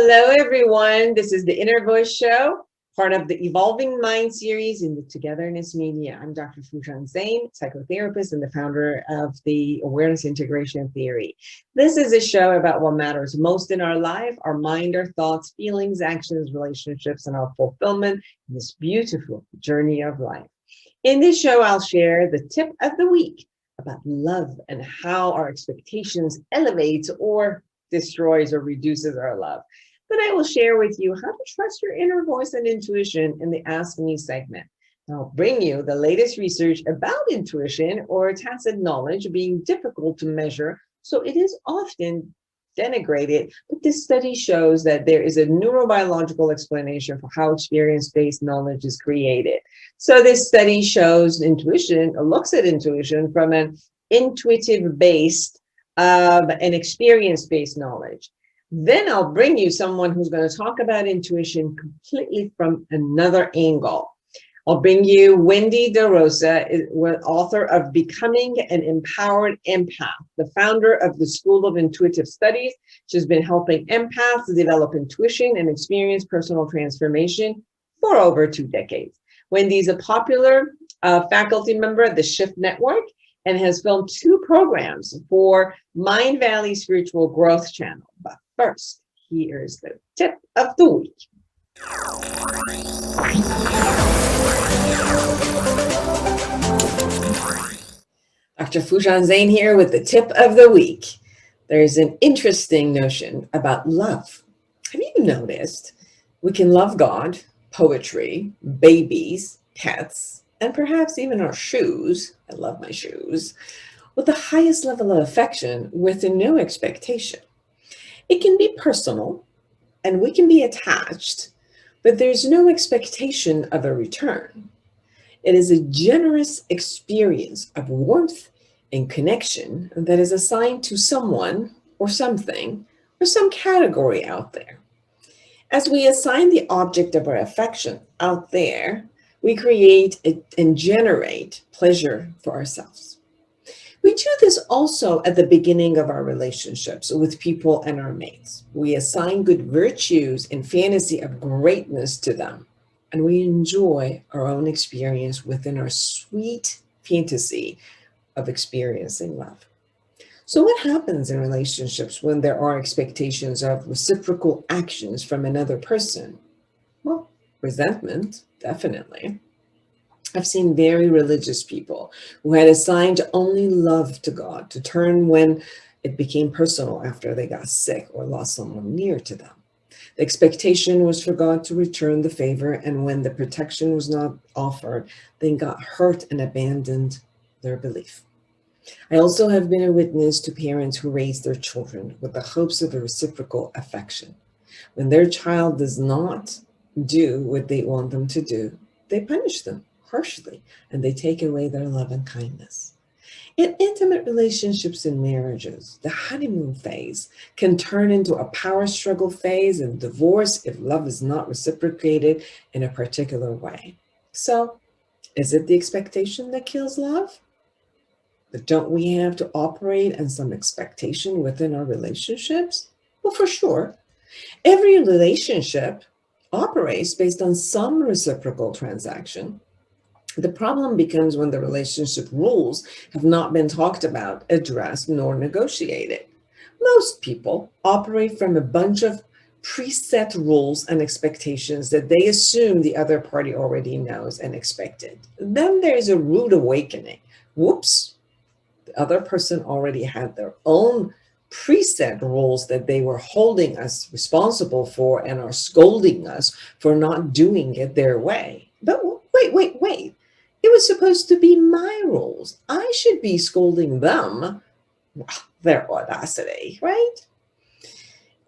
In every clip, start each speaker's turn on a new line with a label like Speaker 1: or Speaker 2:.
Speaker 1: Hello, everyone. This is the Inner Voice Show, part of the Evolving Mind series in the Togetherness Media. I'm Dr. Fushan Zain, psychotherapist and the founder of the Awareness Integration Theory. This is a show about what matters most in our life, our mind, our thoughts, feelings, actions, relationships, and our fulfillment in this beautiful journey of life. In this show, I'll share the tip of the week about love and how our expectations elevates or destroys or reduces our love. Then I will share with you how to trust your inner voice and intuition in the Ask Me segment. I'll bring you the latest research about intuition or tacit knowledge being difficult to measure, so it is often denigrated, but this study shows that there is a neurobiological explanation for how experience-based knowledge is created. So this study shows intuition, looks at intuition from an intuitive-based an experience-based knowledge. Then I'll bring you someone who's going to talk about intuition completely from another angle. I'll bring you Wendy DeRosa, author of Becoming an Empowered Empath, the founder of the School of Intuitive Studies. She's been helping empaths develop intuition and experience personal transformation for over 2 decades. Wendy's a popular faculty member at the Shift Network and has filmed 2 programs for Mind Valley Spiritual Growth Channel. But first, here's the tip of the week. Dr. Fushan Zain here with the tip of the week. There's an interesting notion about love. Have you noticed we can love God, poetry, babies, pets, and perhaps even our shoes, I love my shoes, with the highest level of affection with no expectation. It can be personal and we can be attached, but there's no expectation of a return. It is a generous experience of warmth and connection that is assigned to someone or something or some category out there. As we assign the object of our affection out there, we create and generate pleasure for ourselves. We do this also at the beginning of our relationships with people and our mates. We assign good virtues and fantasy of greatness to them, and we enjoy our own experience within our sweet fantasy of experiencing love. So what happens in relationships when there are expectations of reciprocal actions from another person? Well, resentment, definitely. I've seen very religious people who had assigned only love to God to turn when it became personal after they got sick or lost someone near to them. The expectation was for God to return the favor, and when the protection was not offered, they got hurt and abandoned their belief. I also have been a witness to parents who raise their children with the hopes of a reciprocal affection. When their child does not do what they want them to do, they punish them harshly and they take away their love and kindness. In intimate relationships and marriages, the honeymoon phase can turn into a power struggle phase and divorce if love is not reciprocated in a particular way. So, is it the expectation that kills love? But don't we have to operate on some expectation within our relationships? Well, for sure. Every relationship operates based on some reciprocal transaction. The problem becomes when the relationship rules have not been talked about, addressed, nor negotiated. Most people operate from a bunch of preset rules and expectations that they assume the other party already knows and expected. Then there's a rude awakening. Whoops, the other person already had their own preset rules that they were holding us responsible for and are scolding us for not doing it their way. But wait. It was supposed to be my rules. I should be scolding them. Well, their audacity, right?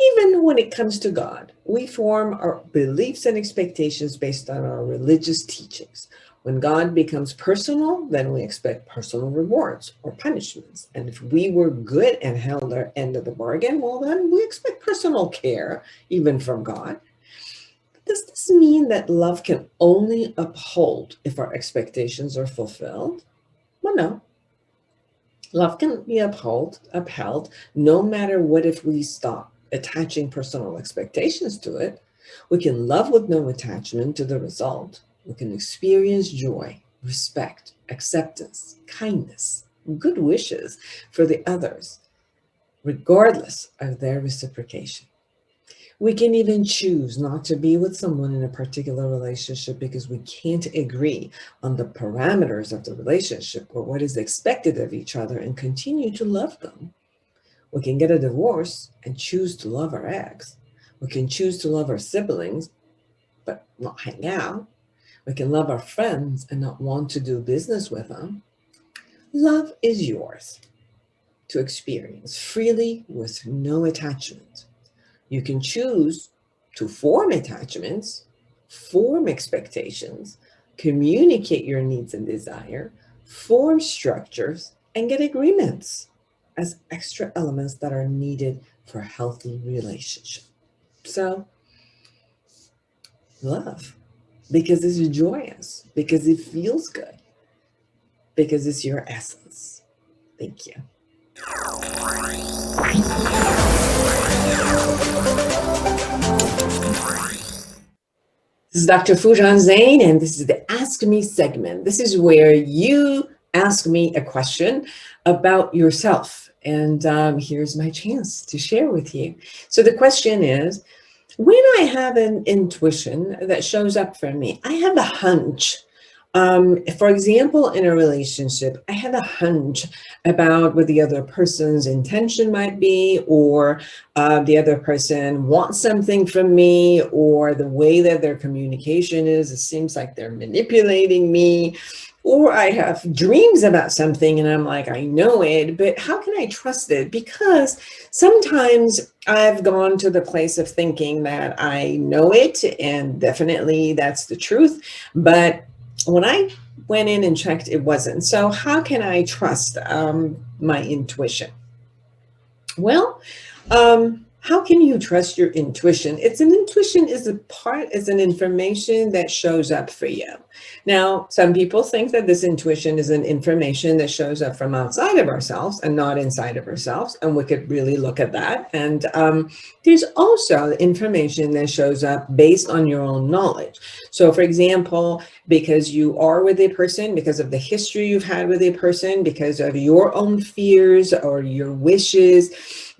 Speaker 1: Even when it comes to God, we form our beliefs and expectations based on our religious teachings. When God becomes personal, then we expect personal rewards or punishments. And if we were good and held our end of the bargain, well, then we expect personal care, even from God. Does this mean that love can only uphold if our expectations are fulfilled? Well, no. Love can be upheld no matter what if we stop attaching personal expectations to it. We can love with no attachment to the result. We can experience joy, respect, acceptance, kindness, good wishes for the others, regardless of their reciprocation. We can even choose not to be with someone in a particular relationship because we can't agree on the parameters of the relationship or what is expected of each other and continue to love them. We can get a divorce and choose to love our ex. We can choose to love our siblings, but not hang out. We can love our friends and not want to do business with them. Love is yours to experience freely with no attachment. You can choose to form attachments, form expectations, communicate your needs and desire, form structures, and get agreements as extra elements that are needed for a healthy relationship. So, love, because it's joyous, because it feels good, because it's your essence. Thank you. This is Dr. Foojan Zain, and this is the Ask Me segment. This is where you ask me a question about yourself. And here's my chance to share with you. So the question is, when I have an intuition that shows up for me, I have a hunch. For example, in a relationship, I have a hunch about what the other person's intention might be, or the other person wants something from me, or the way that their communication is, it seems like they're manipulating me, or I have dreams about something and I'm like, I know it, but how can I trust it? Because sometimes I've gone to the place of thinking that I know it, and definitely that's the truth, but when I went in and checked, it wasn't. So how can I trust my intuition? Well, How can you trust your intuition? Intuition is an information that shows up for you. Now, some people think that this intuition is an information that shows up from outside of ourselves and not inside of ourselves. And we could really look at that. And there's also information that shows up based on your own knowledge. So for example, because you are with a person, because of the history you've had with a person, because of your own fears or your wishes,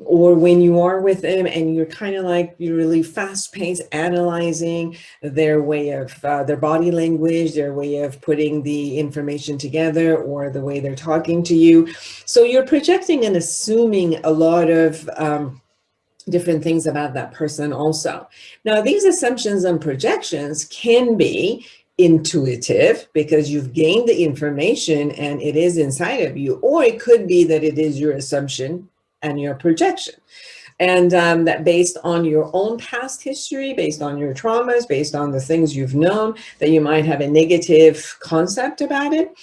Speaker 1: or when you are with them and you're kind of like, you're really fast-paced, analyzing their way of their body language, their way of putting the information together, or the way they're talking to you. So you're projecting and assuming a lot of different things about that person also. Now, these assumptions and projections can be intuitive because you've gained the information and it is inside of you, or it could be that it is your assumption and your projection. And that based on your own past history, based on your traumas, based on the things you've known, that you might have a negative concept about it.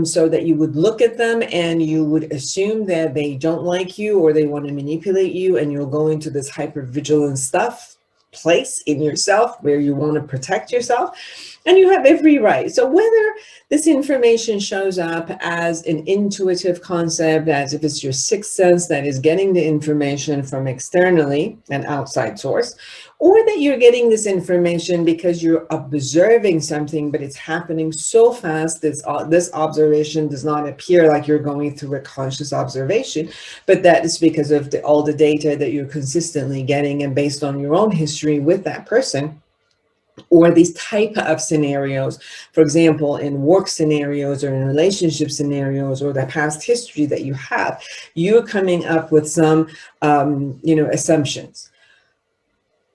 Speaker 1: So that you would look at them and you would assume that they don't like you or they want to manipulate you, and you'll go into this hypervigilance place in yourself where you want to protect yourself, and you have every right. So whether this information shows up as an intuitive concept, as if it's your sixth sense that is getting the information from externally, an outside source, or that you're getting this information because you're observing something, but it's happening so fast, this observation does not appear like you're going through a conscious observation, but that is because of all the data that you're consistently getting and based on your own history with that person, or these type of scenarios, for example, in work scenarios or in relationship scenarios, or the past history that you have, you're coming up with some, assumptions.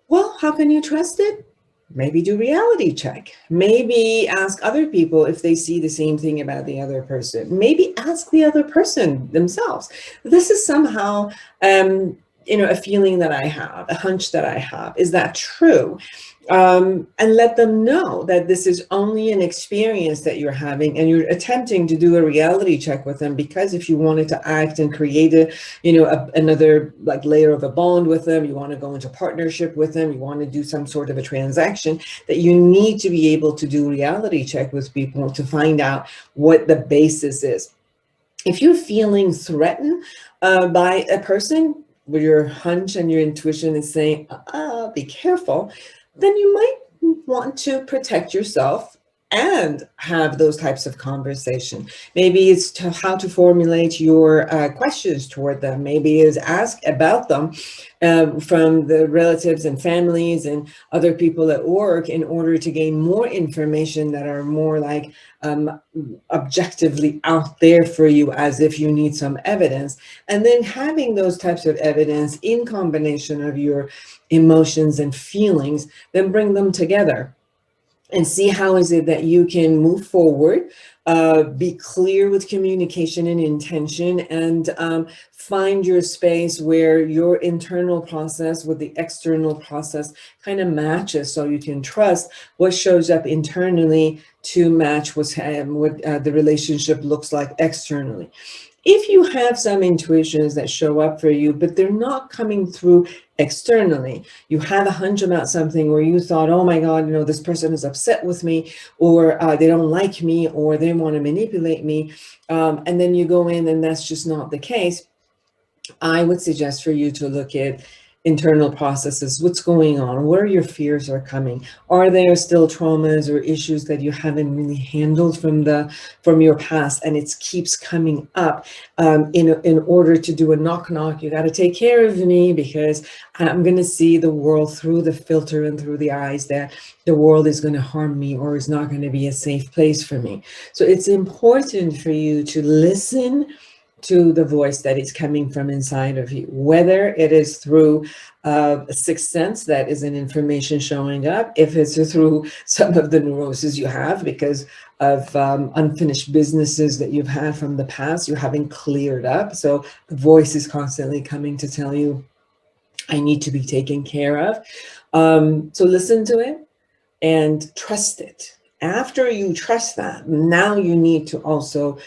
Speaker 1: Well, how can you trust it? Maybe do reality check. Maybe ask other people if they see the same thing about the other person. Maybe ask the other person themselves. This is somehow, a feeling that I have, a hunch that I have. Is that true? And let them know that this is only an experience that you're having, and you're attempting to do a reality check with them, because if you wanted to act and create another like layer of a bond with them, you want to go into partnership with them, you want to do some sort of a transaction, that you need to be able to do reality check with people to find out what the basis is. If you're feeling threatened by a person, where your hunch and your intuition is saying, be careful, then you might want to protect yourself and have those types of conversation. Maybe it's how to formulate your questions toward them. Maybe it's ask about them from the relatives and families and other people at work, in order to gain more information that are more like objectively out there for you, as if you need some evidence. And then having those types of evidence in combination of your emotions and feelings, then bring them together and see how is it that you can move forward, be clear with communication and intention, and find your space where your internal process with the external process kind of matches, so you can trust what shows up internally to match what the relationship looks like externally. If you have some intuitions that show up for you, but they're not coming through externally, you have a hunch about something where you thought, oh my God, this person is upset with me, or they don't like me, or they want to manipulate me, and then you go in and that's just not the case, I would suggest for you to look at internal processes. What's going on? Where your fears are coming? Are there still traumas or issues that you haven't really handled from your past, and it keeps coming up? In order to do a knock, you got to take care of me, because I'm going to see the world through the filter and through the eyes that the world is going to harm me, or is not going to be a safe place for me. So it's important for you to listen to the voice that is coming from inside of you, whether it is through a sixth sense, that is an information showing up, if it's through some of the neuroses you have because of unfinished businesses that you've had from the past, you haven't cleared up. So the voice is constantly coming to tell you, I need to be taken care of. So listen to it and trust it. After you trust that, now you need to also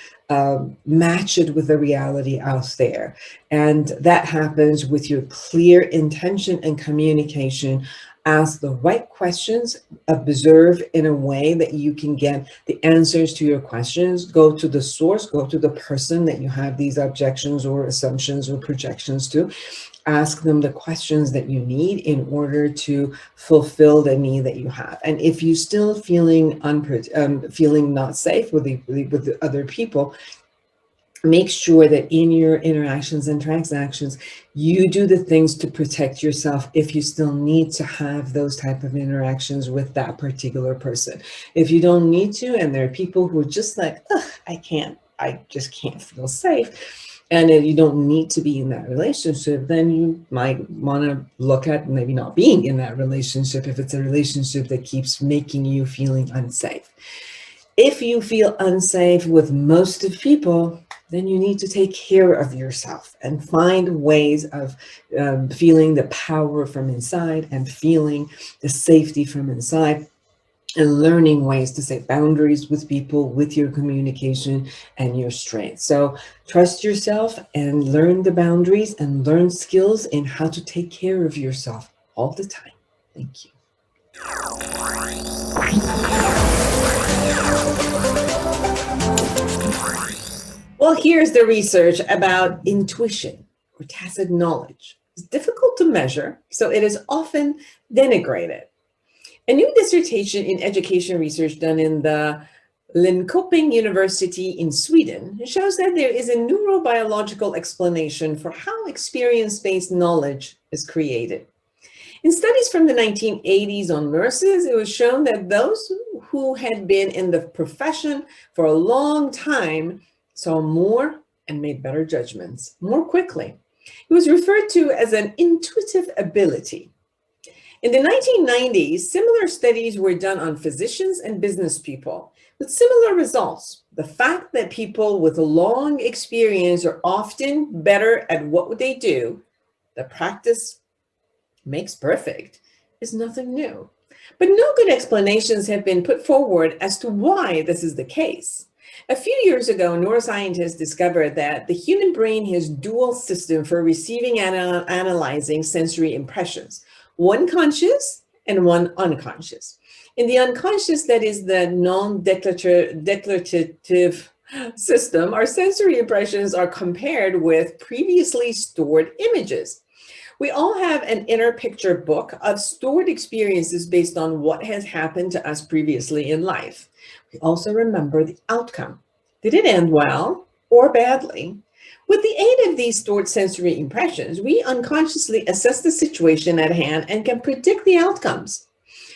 Speaker 1: match it with the reality out there. And that happens with your clear intention and communication. Ask the right questions, observe in a way that you can get the answers to your questions, go to the source, go to the person that you have these objections or assumptions or projections to. Ask them the questions that you need in order to fulfill the need that you have. And if you're still feeling feeling not safe with the other people, make sure that in your interactions and transactions, you do the things to protect yourself if you still need to have those type of interactions with that particular person. If you don't need to, and there are people who are just like, I just can't feel safe, and if you don't need to be in that relationship, then you might want to look at maybe not being in that relationship if it's a relationship that keeps making you feeling unsafe. If you feel unsafe with most of people, then you need to take care of yourself and find ways of feeling the power from inside and feeling the safety from inside, and learning ways to set boundaries with people, with your communication and your strength. So trust yourself and learn the boundaries and learn skills in how to take care of yourself all the time. Thank you. Well, here's the research about intuition or tacit knowledge. It's difficult to measure, so it is often denigrated. A new dissertation in education research done in the Linköping University in Sweden shows that there is a neurobiological explanation for how experience-based knowledge is created. In studies from the 1980s on nurses, it was shown that those who had been in the profession for a long time saw more and made better judgments more quickly. It was referred to as an intuitive ability. In the 1990s, similar studies were done on physicians and business people with similar results. The fact that people with a long experience are often better at what they do, the practice makes perfect, is nothing new. But no good explanations have been put forward as to why this is the case. A few years ago, neuroscientists discovered that the human brain has dual system for receiving and analyzing sensory impressions, one conscious and one unconscious. In the unconscious, that is the non-declarative system, our sensory impressions are compared with previously stored images. We all have an inner picture book of stored experiences based on what has happened to us previously in life. We also remember the outcome. Did it end well or badly? With the aid of these stored sensory impressions, we unconsciously assess the situation at hand and can predict the outcomes.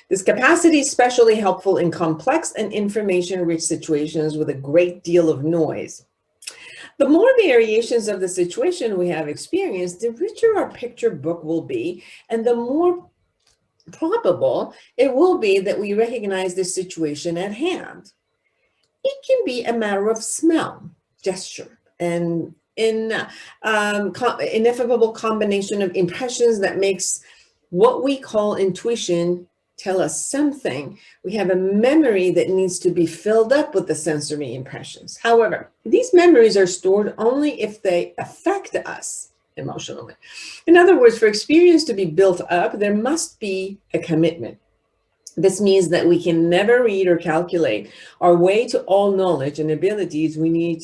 Speaker 1: This capacity is especially helpful in complex and information-rich situations with a great deal of noise. The more variations of the situation we have experienced, the richer our picture book will be, and the more probable it will be that we recognize the situation at hand. It can be a matter of smell, gesture, and ineffable combination of impressions that makes what we call intuition tell us something. We have a memory that needs to be filled up with the sensory impressions. However, these memories are stored only if they affect us emotionally. In other words, for experience to be built up, there must be a commitment. This means that we can never read or calculate our way to all knowledge and abilities we need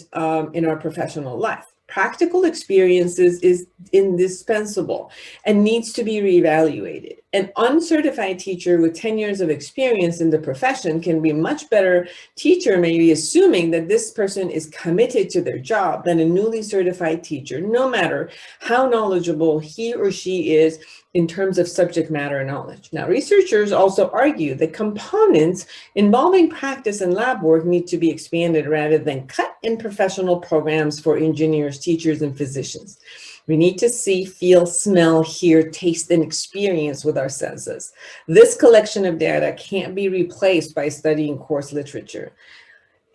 Speaker 1: in our professional life. Practical experiences is indispensable and needs to be reevaluated. An uncertified teacher with 10 years of experience in the profession can be a much better teacher, maybe assuming that this person is committed to their job, than a newly certified teacher, no matter how knowledgeable he or she is in terms of subject matter knowledge. Now, researchers also argue that components involving practice and lab work need to be expanded rather than cut in professional programs for engineers, teachers, and physicians. We need to see, feel, smell, hear, taste, and experience with our senses. This collection of data can't be replaced by studying course literature.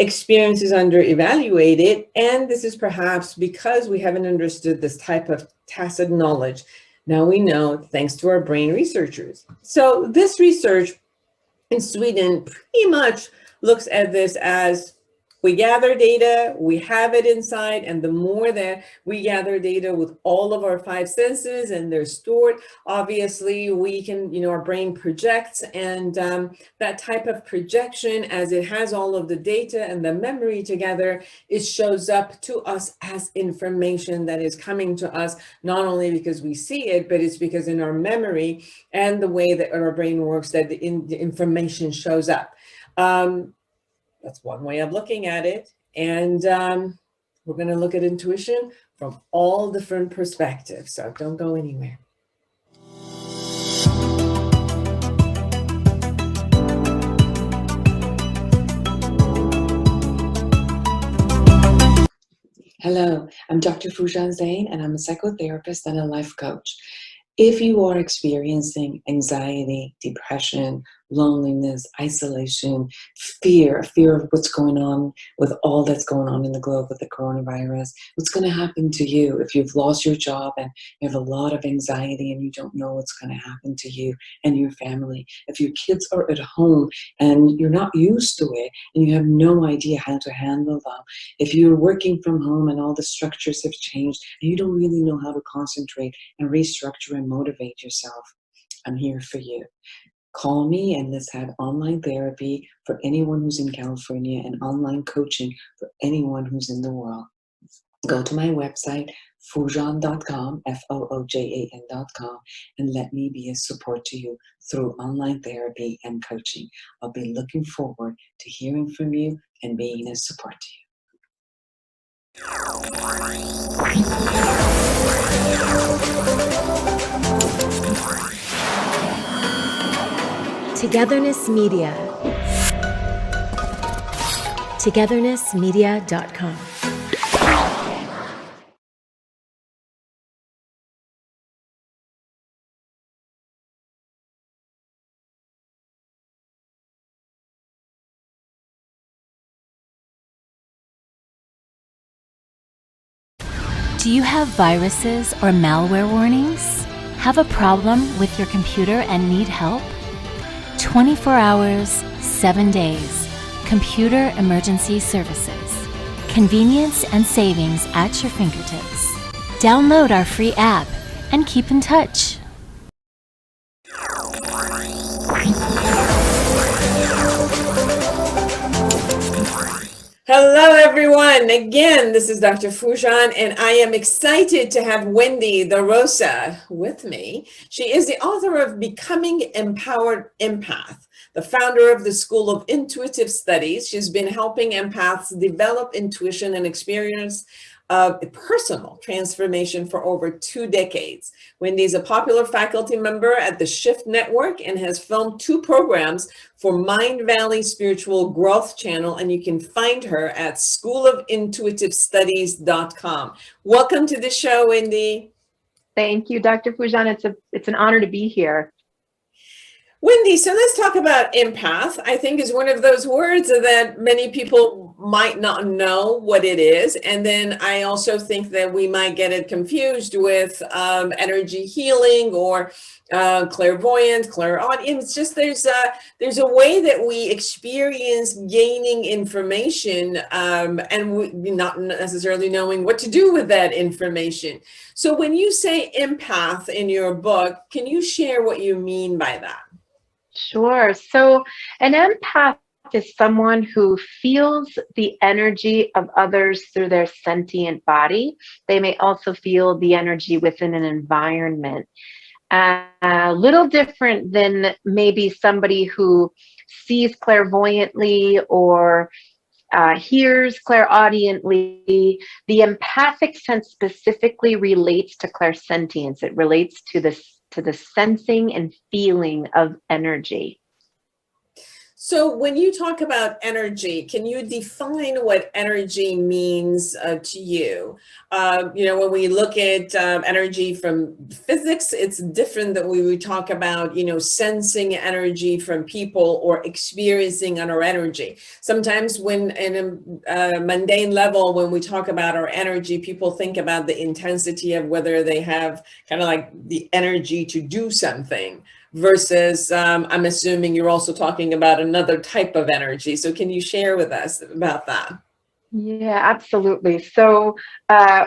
Speaker 1: Experience is under-evaluated, and this is perhaps because we haven't understood this type of tacit knowledge. Now we know, thanks to our brain researchers. So this research in Sweden pretty much looks at this as We gather data, we have it inside, and the more that we gather data with all of our five senses and they're stored, obviously we can, our brain projects, and that type of projection, as it has all of the data and the memory together, it shows up to us as information that is coming to us, not only because we see it, but it's because in our memory and the way that our brain works, that the information shows up. That's one way of looking at it. And we're going to look at intuition from all different perspectives. So don't go anywhere. Hello, I'm Dr. Foojan Zain, and I'm a psychotherapist and a life coach. If you are experiencing anxiety, depression, loneliness, isolation, fear of what's going on with all that's going on in the globe with the coronavirus, what's going to happen to you if you've lost your job and you have a lot of anxiety and you don't know what's going to happen to you and your family, if your kids are at home and you're not used to it and you have no idea how to handle them, if you're working from home and all the structures have changed and you don't really know how to concentrate and restructure and motivate yourself, I'm here for you. Call me and let's have online therapy for anyone who's in California and online coaching for anyone who's in the world. Go to my website, foojan.com, Foojan.com, and let me be a support to you through online therapy and coaching. I'll be looking forward to hearing from you and being a support to you.
Speaker 2: Togetherness Media. Togethernessmedia.com. Do you have viruses or malware warnings? Have a problem with your computer and need help? 24 hours, 7 days. Computer Emergency Services. Convenience and savings at your fingertips. Download our free app and keep in touch.
Speaker 1: Hello, everyone. Again, this is Dr. Foojan, and I am excited to have Wendy DeRosa with me. She is the author of Becoming Empowered Empath, the founder of the School of Intuitive Studies. She's been helping empaths develop intuition and experience of personal transformation for over 2 decades. Wendy is a popular faculty member at the Shift Network and has filmed 2 programs for Mind Valley Spiritual Growth Channel, and you can find her at schoolofintuitivestudies.com. Welcome to the show, Wendy.
Speaker 3: Thank you, Dr. Foojan. It's an honor to be here.
Speaker 1: Wendy, so let's talk about empath. I think is one of those words that many people might not know what it is. And then I also think that we might get it confused with energy healing or clairvoyance, clairaudient. It's just there's a way that we experience gaining information and we not necessarily knowing what to do with that information. So when you say empath in your book, can you share what you mean by that?
Speaker 3: Sure. So an empath is someone who feels the energy of others through their sentient body. They may also feel the energy within an environment. A little different than maybe somebody who sees clairvoyantly or hears clairaudiently. The empathic sense specifically relates to clairsentience. It relates to the sensing and feeling of energy.
Speaker 1: So when you talk about energy, can you define what energy means to you? When we look at energy from physics, it's different than when we talk about, sensing energy from people or experiencing our energy. Sometimes when in a mundane level, when we talk about our energy, people think about the intensity of whether they have kind of like the energy to do something. Versus, I'm assuming you're also talking about another type of energy. So can you share with us about that?
Speaker 3: Yeah, absolutely. So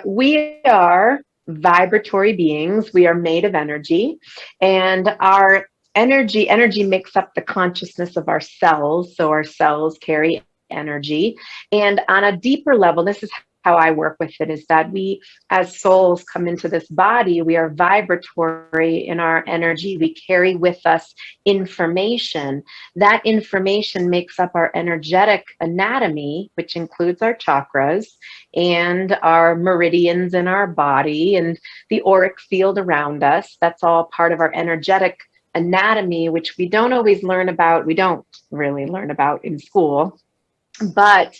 Speaker 3: we are vibratory beings. We are made of energy, and our energy makes up the consciousness of our cells. So our cells carry energy. And on a deeper level, this is how I work with it, is that we as souls come into this body, we are vibratory in our energy. We carry with us information. That information makes up our energetic anatomy, which includes our chakras and our meridians in our body and the auric field around us. That's all part of our energetic anatomy, which we don't always learn about. We don't really learn about in school. But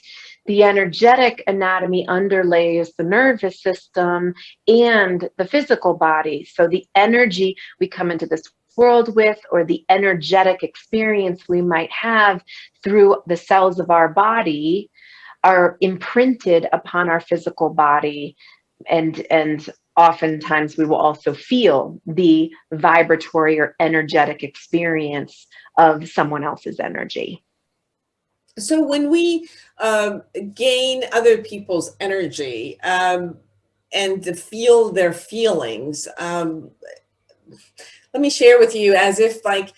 Speaker 3: the energetic anatomy underlays the nervous system and the physical body. So the energy we come into this world with, or the energetic experience we might have through the cells of our body, are imprinted upon our physical body, and oftentimes we will also feel the vibratory or energetic experience of someone else's energy.
Speaker 1: So when we gain other people's energy and to feel their feelings, let me share with you as if like,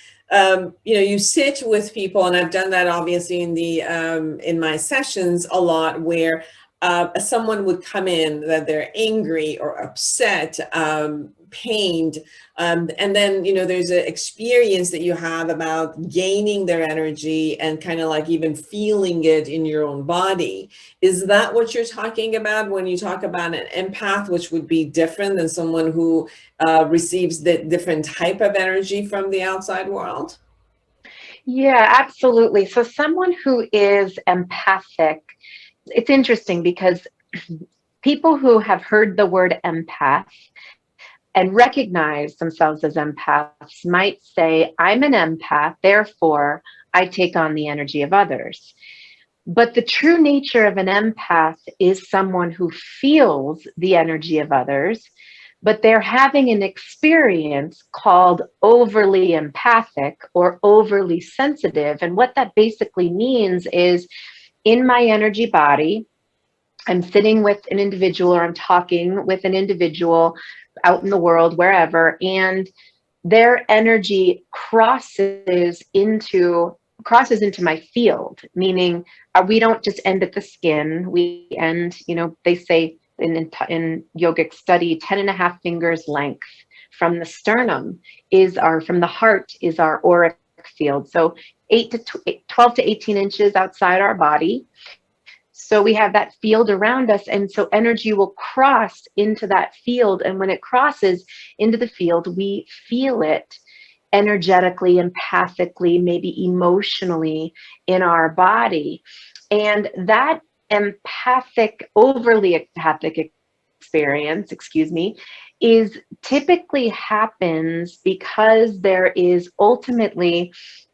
Speaker 1: you sit with people, and I've done that obviously in the in my sessions a lot, where someone would come in that they're angry or upset, pained, and then there's an experience that you have about gaining their energy and kind of like even feeling it in your own body. Is that what you're talking about when you talk about an empath, which would be different than someone who receives the different type of energy from the outside world?
Speaker 3: Yeah, absolutely. So someone who is empathic, it's interesting because people who have heard the word empath and recognize themselves as empaths might say, I'm an empath, therefore I take on the energy of others. But the true nature of an empath is someone who feels the energy of others, but they're having an experience called overly empathic or overly sensitive. And what that basically means is, in my energy body, I'm sitting with an individual, or I'm talking with an individual out in the world, wherever, and their energy crosses into my field, meaning we don't just end at the skin. We end, they say in yogic study, 10 and a half fingers length from the sternum from the heart is our auric field. So 12 to 18 inches outside our body. So we have that field around us, and so energy will cross into that field. And when it crosses into the field, we feel it energetically, empathically, maybe emotionally in our body. And that overly empathic experience, is typically happens because there is ultimately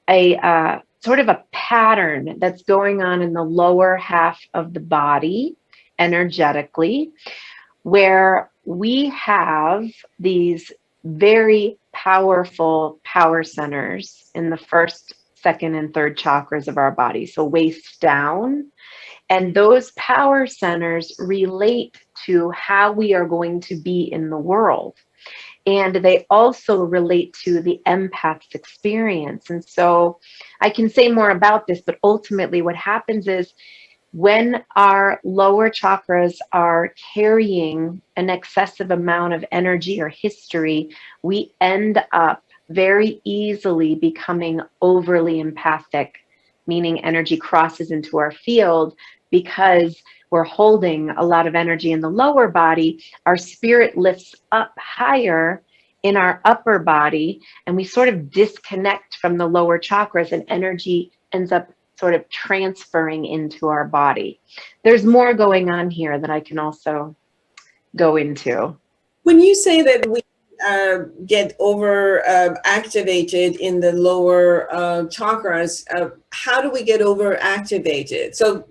Speaker 3: a sort of a pattern that's going on in the lower half of the body energetically, where we have these very powerful power centers in the first, second, and third chakras of our body, so waist down. And those power centers relate to how we are going to be in the world. And they also relate to the empath's experience. And so I can say more about this, but ultimately what happens is, when our lower chakras are carrying an excessive amount of energy or history, we end up very easily becoming overly empathic, meaning energy crosses into our field because we're holding a lot of energy in the lower body. Our spirit lifts up higher in our upper body, and we sort of disconnect from the lower chakras, and energy ends up sort of transferring into our body. There's more going on here that I can also go into.
Speaker 1: When you say that we get over activated in the lower chakras, how do we get over activated? So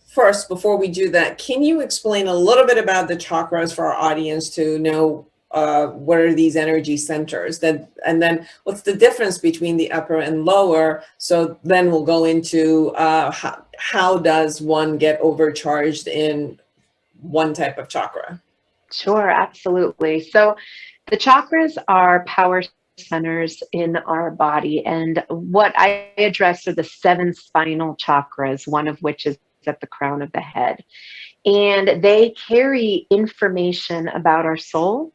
Speaker 1: first, before we do that, can you explain a little bit about the chakras for our audience to know what are these energy centers that, and then what's the difference between the upper and lower? So then we'll go into how does one get overcharged in one type of chakra?
Speaker 3: Sure, absolutely. So the chakras are power centers in our body. And what I address are the 7 spinal chakras, one of which is at the crown of the head. And they carry information about our soul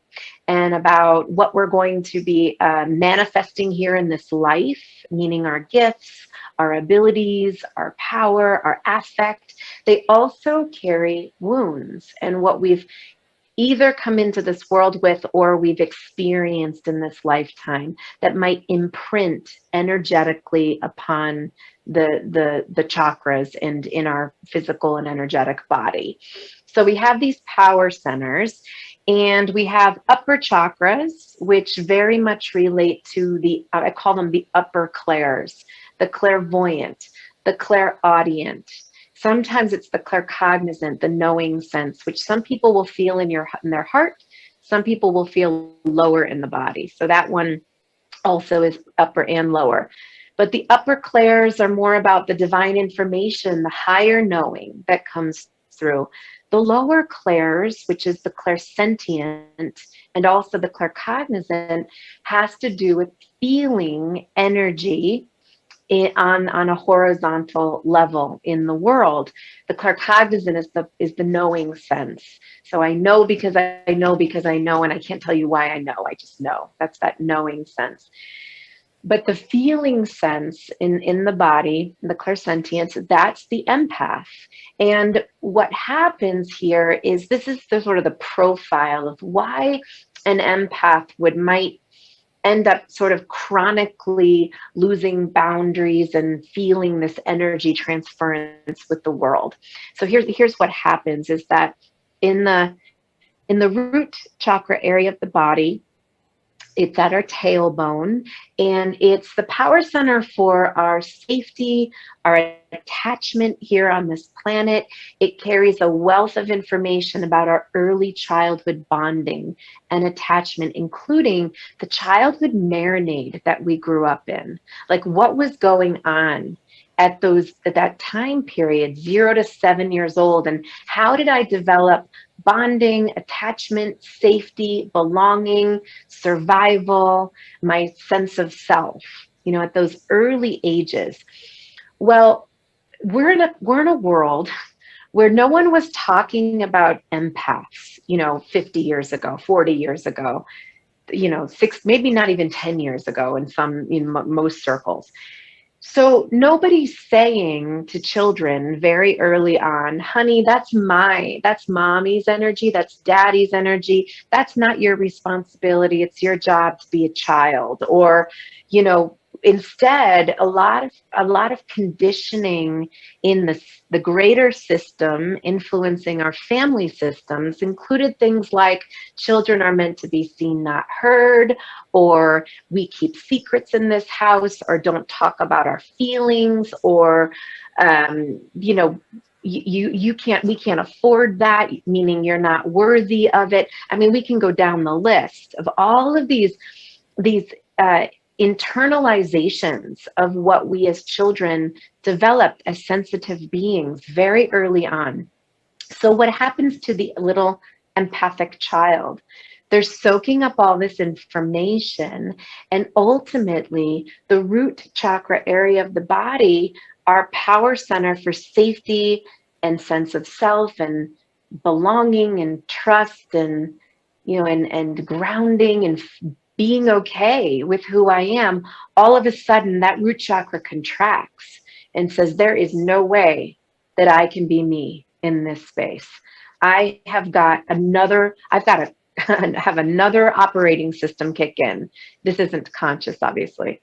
Speaker 3: and about what we're going to be manifesting here in this life, meaning our gifts, our abilities, our power, our affect. They also carry wounds and what we've either come into this world with or we've experienced in this lifetime that might imprint energetically upon the chakras and in our physical and energetic body. So we have these power centers, and we have upper chakras, which very much relate to the, I call them the upper clairs, the clairvoyant, the clairaudient. Sometimes it's the claircognizant, the knowing sense, which some people will feel in their heart. Some people will feel lower in the body. So that one also is upper and lower. But the upper clairs are more about the divine information, the higher knowing that comes through. The lower clairs, which is the clairsentient and also the claircognizant, has to do with feeling energy on a horizontal level in the world. The claircognizant is the knowing sense. So I know because I know because I know, and I can't tell you why I know. I just know. That's that knowing sense. But the feeling sense in the body, the clairsentience, that's the empath. And what happens here is this is the sort of the profile of why an empath might end up sort of chronically losing boundaries and feeling this energy transference with the world. So here's what happens is that in the root chakra area of the body, it's at our tailbone, and it's the power center for our safety, our attachment here on this planet. It carries a wealth of information about our early childhood bonding and attachment, including the childhood marinade that we grew up in. Like what was going on at that time period, 0 to 7 years old, and how did I develop bonding, attachment, safety, belonging, survival, my sense of self, at those early ages. Well, we're in a world where no one was talking about empaths, 50 years ago, 40 years ago, 6, maybe not even 10 years ago in most circles. So nobody's saying to children very early on, honey, that's mommy's energy, that's daddy's energy. That's not your responsibility. It's your job to be a child. Or, instead, a lot of conditioning in the greater system influencing our family systems included things like children are meant to be seen, not heard, or we keep secrets in this house, or don't talk about our feelings, or we can't afford that, meaning you're not worthy of it. I mean, we can go down the list of all of these internalizations of what we as children developed as sensitive beings very early on. So what happens to the little empathic child? They're soaking up all this information, and ultimately the root chakra area of the body, our power center for safety and sense of self and belonging and trust and and grounding and being okay with who I am, all of a sudden that root chakra contracts and says, there is no way that I can be me in this space. I've got to have another operating system kick in. This isn't conscious, obviously.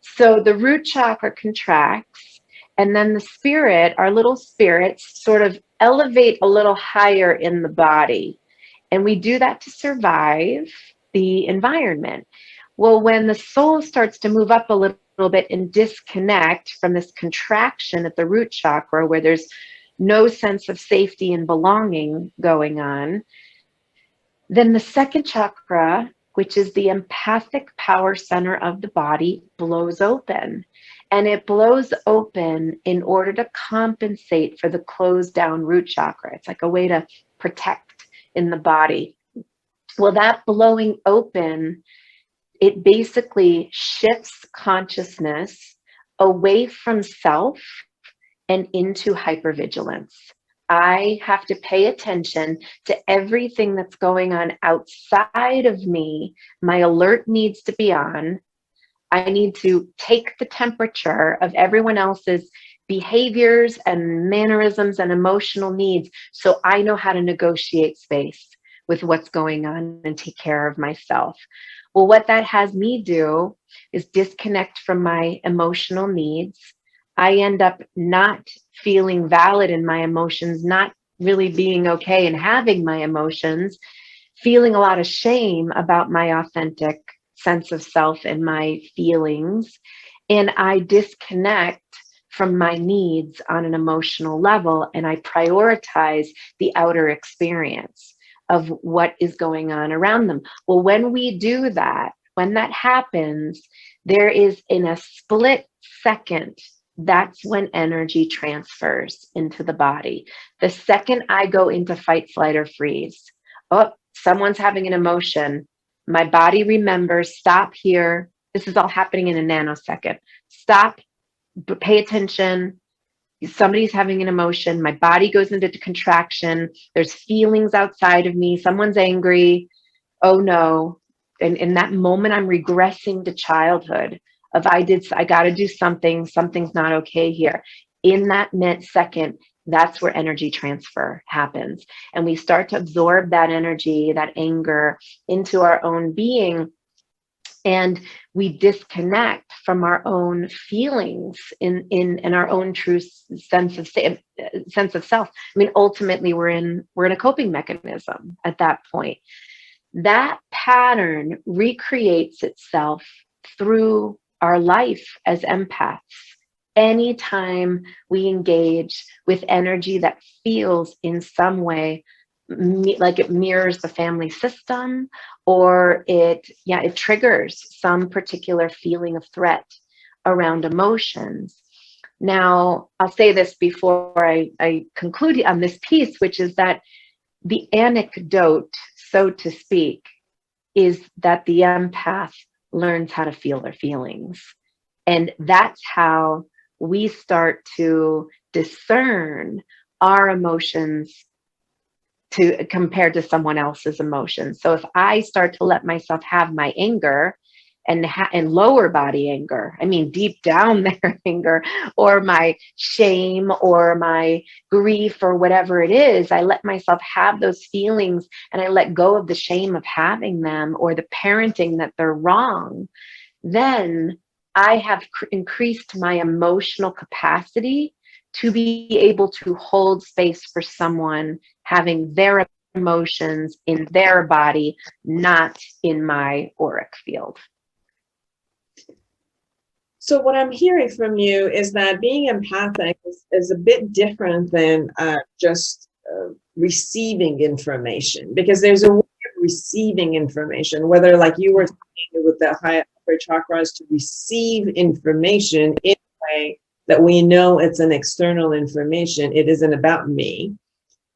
Speaker 3: So the root chakra contracts, and then the spirit, our little spirits, sort of elevate a little higher in the body. And we do that to survive the environment. Well, when the soul starts to move up a little bit and disconnect from this contraction at the root chakra, where there's no sense of safety and belonging going on, Then the second chakra, which is the empathic power center of the body, blows open. And it blows open in order to compensate for the closed down root chakra. It's like a way to protect in the body. Well, that blowing open, it basically shifts consciousness away from self and into hypervigilance. I have to pay attention to everything that's going on outside of me. My alert needs to be on. I need to take the temperature of everyone else's behaviors and mannerisms and emotional needs so I know how to negotiate space with what's going on and take care of myself. Well, what that has me do is disconnect from my emotional needs. I end up not feeling valid in my emotions, not really being okay and having my emotions, feeling a lot of shame about my authentic sense of self and my feelings. And I disconnect from my needs on an emotional level, and I prioritize the outer experience of what is going on around them. Well, when we do that, when that happens, there is in a split second, that's when energy transfers into the body. The second I go into fight, flight, or freeze, oh, someone's having an emotion, my body remembers, stop here. This is all happening in a nanosecond. Stop, pay attention. Somebody's having an emotion. My body goes into contraction. There's feelings outside of me. Someone's angry. Oh no. And in that moment, I'm regressing to childhood of I got to do something. Something's not okay here. In that second, that's where energy transfer happens. And we start to absorb that energy, that anger into our own being. And we disconnect from our own feelings in our own true sense of self. I mean, ultimately, we're in a coping mechanism at that point. That pattern recreates itself through our life as empaths. Anytime we engage with energy that feels in some way like it mirrors the family system, or it triggers some particular feeling of threat around emotions. Now, I'll say this before I conclude on this piece, which is that the anecdote, so to speak, is that the empath learns how to feel their feelings. And that's how we start to discern our emotions compared to someone else's emotions. So if I start to let myself have my anger and lower body anger, I mean deep down there anger, or my shame or my grief or whatever it is, I let myself have those feelings and I let go of the shame of having them or the parenting that they're wrong, then I have increased my emotional capacity to be able to hold space for someone having their emotions in their body, not in my auric field.
Speaker 1: So what I'm hearing from you is that being empathic is a bit different than just receiving information, because there's a way of receiving information, whether like you were talking with the high upper chakras, to receive information in a way that we know it's an external information, it isn't about me,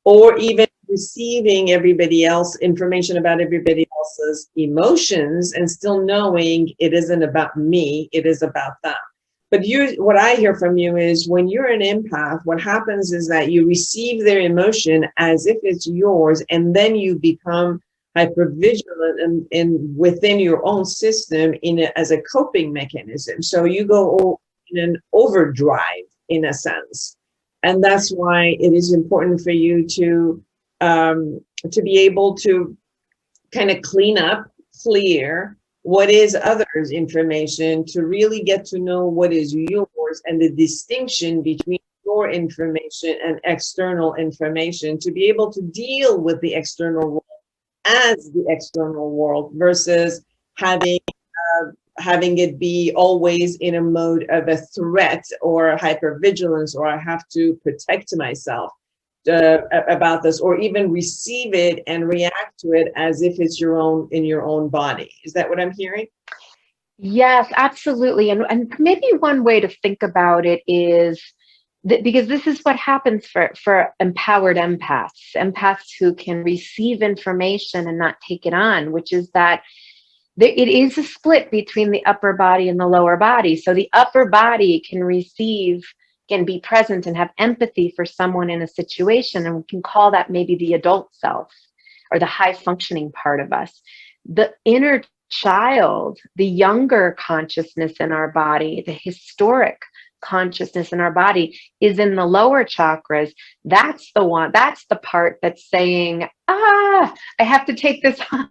Speaker 1: or even receiving everybody else information about everybody else's emotions and still knowing it isn't about me, it is about them. But what I hear from you is when you're an empath, what happens is that you receive their emotion as if it's yours, and then you become hypervigilant and within your own system as a coping mechanism. So you go in an overdrive in a sense. And that's why it is important for you to be able to kind of clear what is others' information, to really get to know what is yours and the distinction between your information and external information, to be able to deal with the external world as the external world versus having it be always in a mode of a threat or hypervigilance, or I have to protect myself. about this, or even receive it and react to it as if it's your own, in your own body. Is that what I'm hearing?
Speaker 3: Yes, absolutely. And maybe one way to think about it is that, because this is what happens for empowered empaths who can receive information and not take it on, which is that it is a split between the upper body and the lower body. So the upper body can receive, can be present and have empathy for someone in a situation. And we can call that maybe the adult self or the high functioning part of us. The inner child, the younger consciousness in our body, the historic consciousness in our body is in the lower chakras. That's the one, that's the part that's saying, I have to take this on.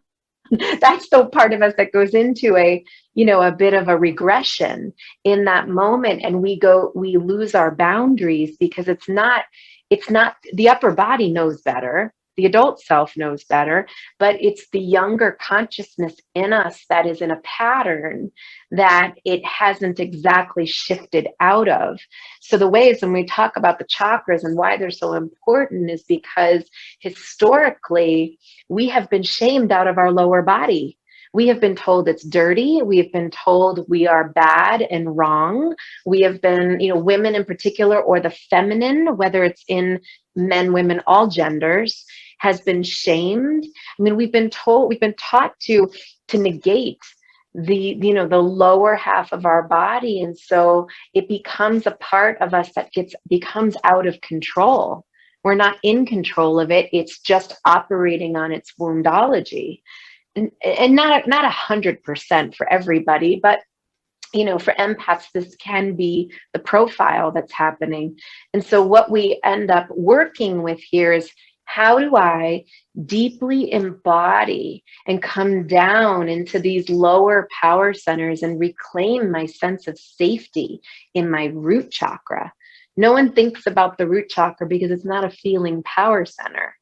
Speaker 3: That's the part of us that goes into a bit of a regression in that moment. And we lose our boundaries because it's not the upper body knows better. The adult self knows better, but it's the younger consciousness in us that is in a pattern that it hasn't exactly shifted out of. So the ways when we talk about the chakras and why they're so important is because historically we have been shamed out of our lower body. We have been told it's dirty. We have been told we are bad and wrong. We have been, women in particular, or the feminine, whether it's in men, women, all genders, has been shamed. I mean, we've been taught to negate the lower half of our body. And so it becomes a part of us that becomes out of control. We're not in control of it. It's just operating on its woundology. And not 100% for everybody, but for empaths, this can be the profile that's happening. And so what we end up working with here is, how do I deeply embody and come down into these lower power centers and reclaim my sense of safety in my root chakra? No one thinks about the root chakra because it's not a feeling power center,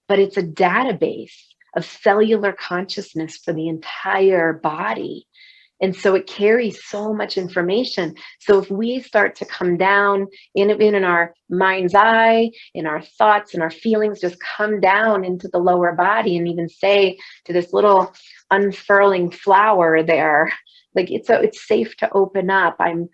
Speaker 3: but it's a database of cellular consciousness for the entire body. And so it carries so much information. So if we start to come down in our mind's eye, in our thoughts and our feelings, just come down into the lower body and even say to this little unfurling flower there, like it's safe to open up. I'm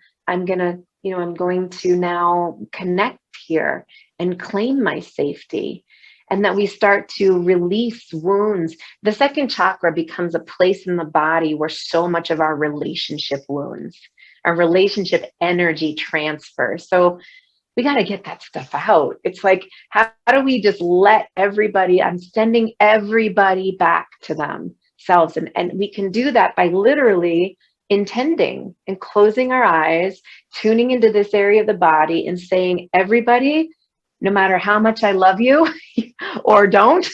Speaker 3: going to now connect here and claim my safety. And that we start to release wounds. The second chakra becomes a place in the body where so much of our relationship wounds, our relationship energy transfers. So we got to get that stuff out. It's like, how do we just let everybody, I'm sending everybody back to themselves. And we can do that by literally intending and closing our eyes, tuning into this area of the body and saying, everybody, no matter how much I love you or don't,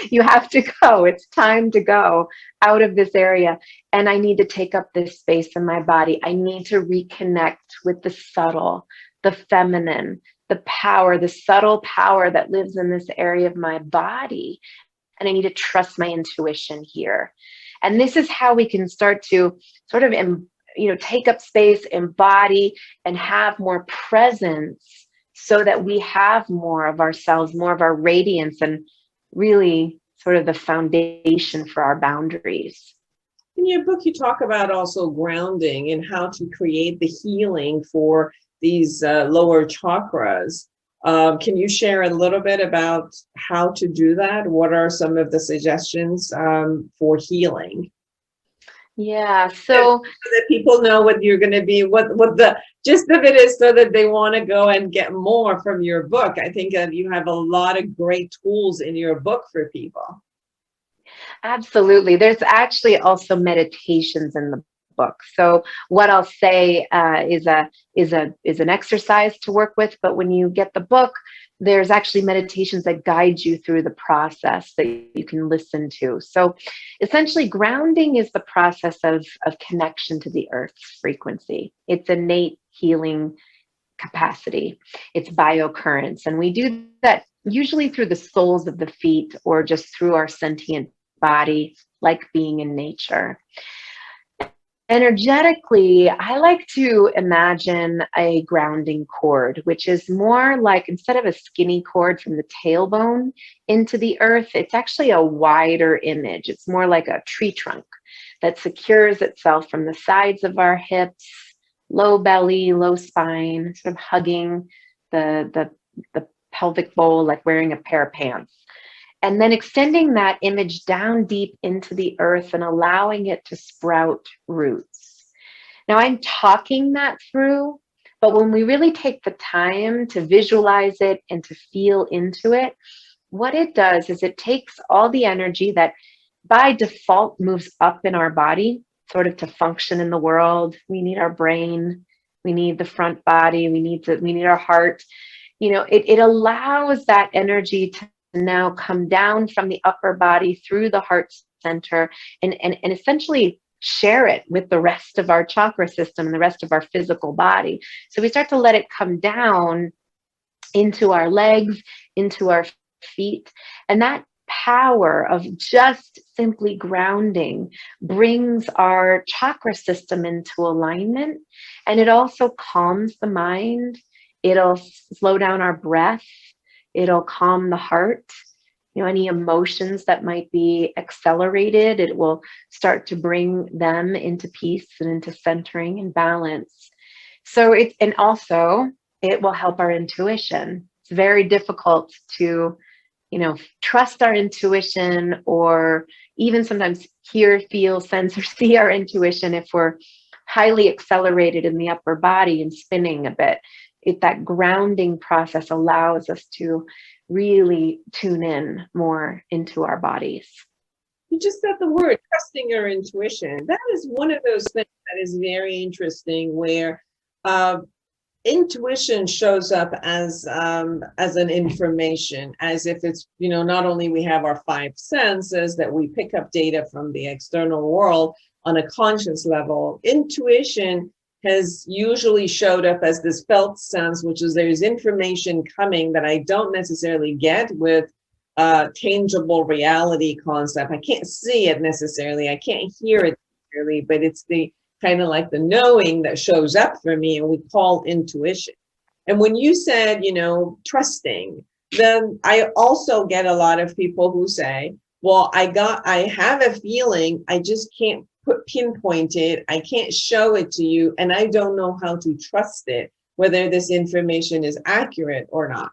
Speaker 3: you have to go. It's time to go out of this area. And I need to take up this space in my body. I need to reconnect with the subtle, the feminine, the power, the subtle power that lives in this area of my body. And I need to trust my intuition here. And this is how we can start to sort of, take up space, embody, and have more presence, so that we have more of ourselves, more of our radiance, and really sort of the foundation for our boundaries.
Speaker 1: In your book, you talk about also grounding and how to create the healing for these lower chakras. Can you share a little bit about how to do that? What are some of the suggestions for healing?
Speaker 3: Yeah, so
Speaker 1: that people know what you're going to be, what the gist of it is, so that they want to go and get more from your book. I think you have a lot of great tools in your book for people.
Speaker 3: Absolutely. There's actually also meditations in the book. So what I'll say is an exercise to work with, but when you get the book, there's actually meditations that guide you through the process that you can listen to. So essentially, grounding is the process of connection to the earth's frequency. It's innate healing capacity. It's biocurrents. And we do that usually through the soles of the feet or just through our sentient body, like being in nature. energetically, I like to imagine a grounding cord, which is more like, instead of a skinny cord from the tailbone into the earth, it's actually a wider image. It's more like a tree trunk that secures itself from the sides of our hips, low belly, low spine, sort of hugging the pelvic bowl like wearing a pair of pants. And then extending that image down deep into the earth and allowing it to sprout roots. Now, I'm talking that through, but when we really take the time to visualize it and to feel into it, what it does is it takes all the energy that by default moves up in our body, sort of to function in the world. We need our brain, we need the front body, we need our heart. It allows that energy to now come down from the upper body through the heart center and essentially share it with the rest of our chakra system and the rest of our physical body. So we start to let it come down into our legs, into our feet, and that power of just simply grounding brings our chakra system into alignment, and it also calms the mind. It'll slow down our breath. It'll calm the heart. Any emotions that might be accelerated, it will start to bring them into peace and into centering and balance. And also it will help our intuition. It's very difficult to, trust our intuition, or even sometimes hear, feel, sense, or see our intuition if we're highly accelerated in the upper body and spinning a bit. That grounding process allows us to really tune in more into our bodies.
Speaker 1: You just said the word, trusting our intuition. That is one of those things that is very interesting, where intuition shows up as an information, as if it's, not only we have our five senses that we pick up data from the external world on a conscious level. Intuition has usually showed up as this felt sense, which is there's information coming that I don't necessarily get with tangible reality concept. I can't see it necessarily. I can't hear it necessarily, but it's the kind of like the knowing that shows up for me, and we call intuition. And when you said, trusting, then I also get a lot of people who say, well, I have a feeling, I just can't pinpoint it, I can't show it to you, and I don't know how to trust it, whether this information is accurate or not.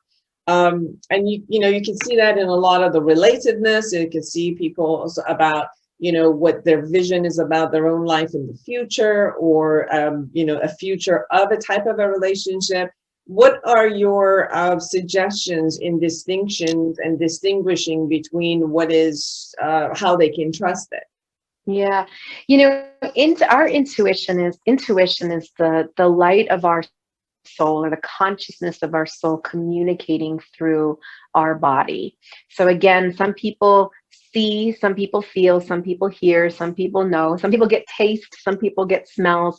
Speaker 1: And you can see that in a lot of the relatedness. You can see people about what their vision is about their own life in the future, or a future of a type of a relationship. What are your suggestions in distinctions and distinguishing between what is how they can trust it?
Speaker 3: Yeah, our intuition is the light of our soul, or the consciousness of our soul communicating through our body. So again, some people see, some people feel, some people hear, some people know, some people get taste, some people get smells.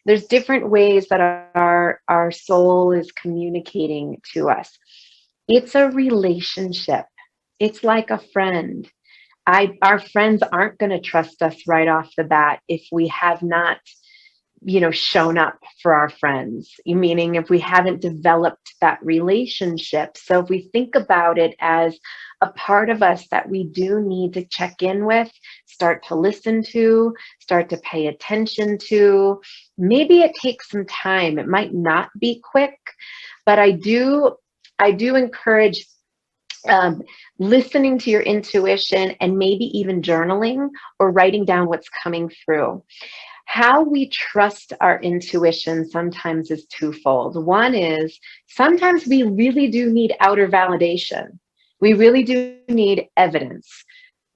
Speaker 3: There's different ways that our soul is communicating to us. It's a relationship. It's like a friend. Our friends aren't going to trust us right off the bat if we have not, shown up for our friends, meaning if we haven't developed that relationship. So if we think about it as a part of us that we do need to check in with, start to listen to, start to pay attention to, maybe it takes some time. It might not be quick, but I do encourage listening to your intuition, and maybe even journaling or writing down what's coming through. How we trust our intuition sometimes is twofold. One is sometimes we really do need outer validation. We really do need evidence.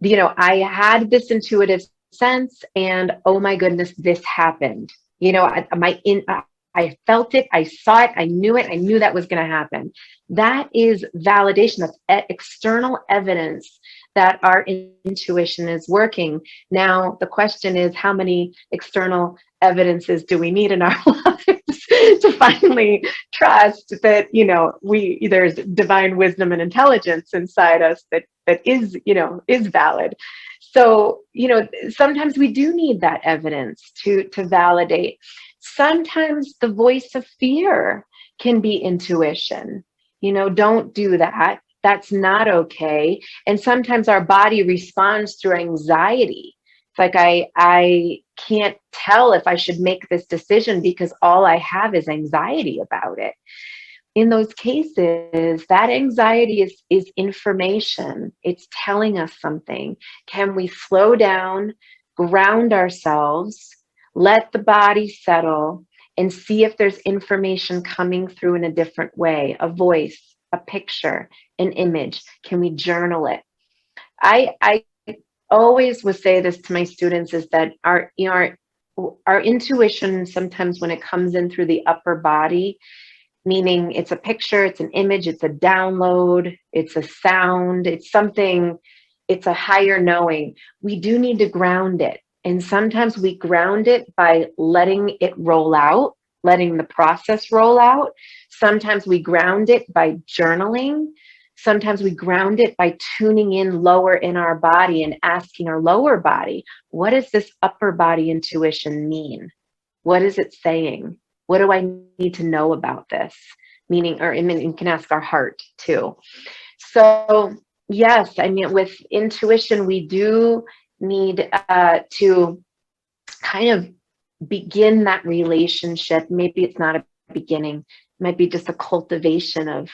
Speaker 3: I had this intuitive sense, and oh my goodness, this happened. I felt it, I saw it, I knew it, I knew that was going to happen. That is validation. That's external evidence that our intuition is working. Now, the question is, how many external evidences do we need in our lives to finally trust that, there's divine wisdom and intelligence inside us that is valid. So, sometimes we do need that evidence to validate. Sometimes the voice of fear can be intuition. Don't do that. That's not okay. And sometimes our body responds through anxiety. It's like I can't tell if I should make this decision because all I have is anxiety about it. In those cases, that anxiety is information. It's telling us something. Can we slow down, ground ourselves, let the body settle, and see if there's information coming through in a different way, a voice, a picture, an image? Can we journal it? I always would say this to my students is that our intuition, sometimes when it comes in through the upper body, meaning it's a picture, it's an image, it's a download, it's a sound, it's something, it's a higher knowing. We do need to ground it. And sometimes we ground it by letting it roll out, letting the process roll out. Sometimes we ground it by journaling. Sometimes we ground it by tuning in lower in our body and asking our lower body, what does this upper body intuition mean? What is it saying? What do I need to know about this? Meaning, or you can ask our heart too. So yes, with intuition, we do need to kind of begin that relationship. Maybe it's not a beginning. It might be just a cultivation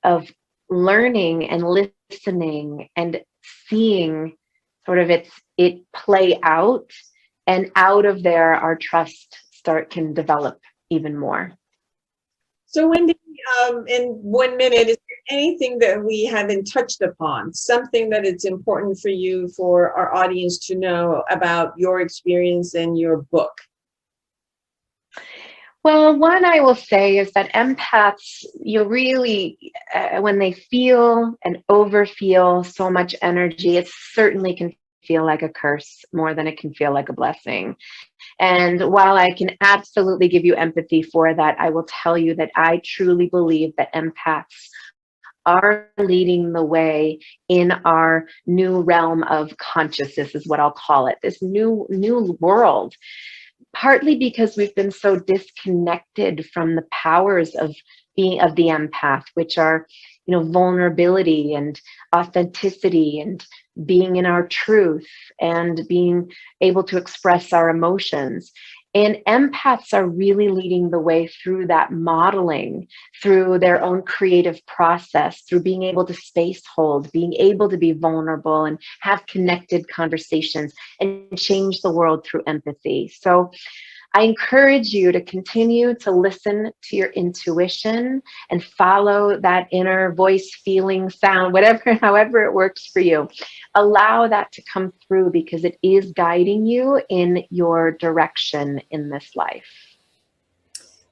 Speaker 3: of learning and listening and seeing sort of it play out. And out of there, our trust can develop even more.
Speaker 1: So Wendy, in 1 minute, is there anything that we haven't touched upon, something that it's important for you, for our audience to know about your experience and your book?
Speaker 3: Well, one I will say is that empaths, you really, when they feel and overfeel so much energy, it certainly can feel like a curse more than it can feel like a blessing. And while I can absolutely give you empathy for that, I will tell you that I truly believe that empaths are leading the way in our new realm of consciousness, is what I'll call it, this new world. Partly because we've been so disconnected from the powers of the empath, which are, vulnerability and authenticity and being in our truth and being able to express our emotions. And empaths are really leading the way through that modeling, through their own creative process, through being able to space hold, being able to be vulnerable and have connected conversations and change the world through empathy. So I encourage you to continue to listen to your intuition and follow that inner voice, feeling, sound, however it works for you. Allow that to come through because it is guiding you in your direction in this life.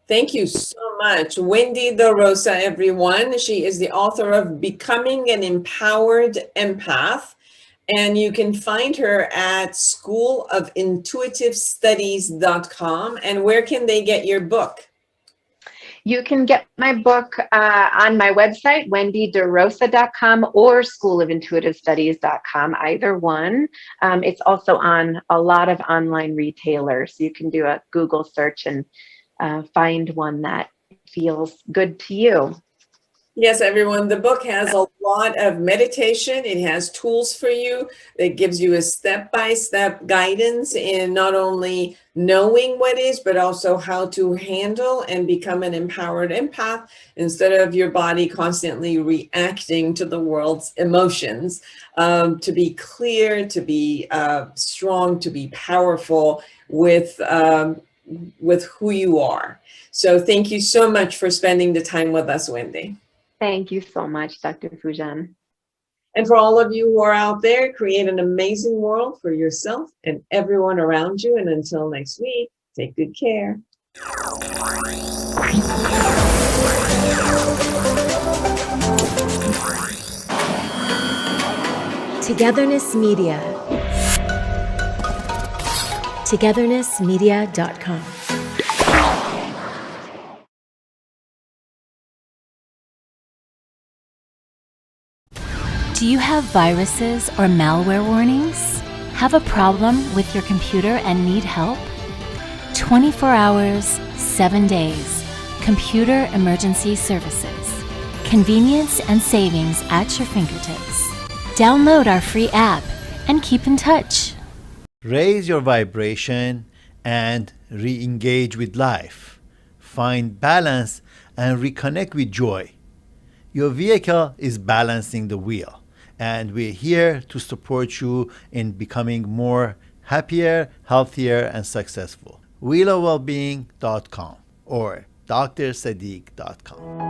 Speaker 1: Thank you so much. Wendy DeRosa, everyone. She is the author of Becoming an Empowered Empath. And you can find her at schoolofintuitivestudies.com. And where can they get your book?
Speaker 3: You can get my book on my website, wendyderosa.com, or schoolofintuitivestudies.com, either one. It's also on a lot of online retailers. You can do a Google search and find one that feels good to you.
Speaker 1: Yes, everyone, the book has a lot of meditation. It has tools for you that gives you a step-by-step guidance in not only knowing what is, but also how to handle and become an empowered empath instead of your body constantly reacting to the world's emotions. To be clear, to be strong, to be powerful with who you are. So thank you so much for spending the time with us, Wendy.
Speaker 3: Thank you so much, Dr. Fujan.
Speaker 1: And for all of you who are out there, create an amazing world for yourself and everyone around you. And until next week, take good care.
Speaker 2: Togetherness Media. Togethernessmedia.com. Do you have viruses or malware warnings? Have a problem with your computer and need help? 24 hours, 7 days. Computer Emergency Services. Convenience and savings at your fingertips. Download our free app and keep in touch.
Speaker 4: Raise your vibration and re-engage with life. Find balance and reconnect with joy. Your vehicle is balancing the wheel, and we're here to support you in becoming more happier, healthier, and successful. wheelofwellbeing.com or drsadiq.com.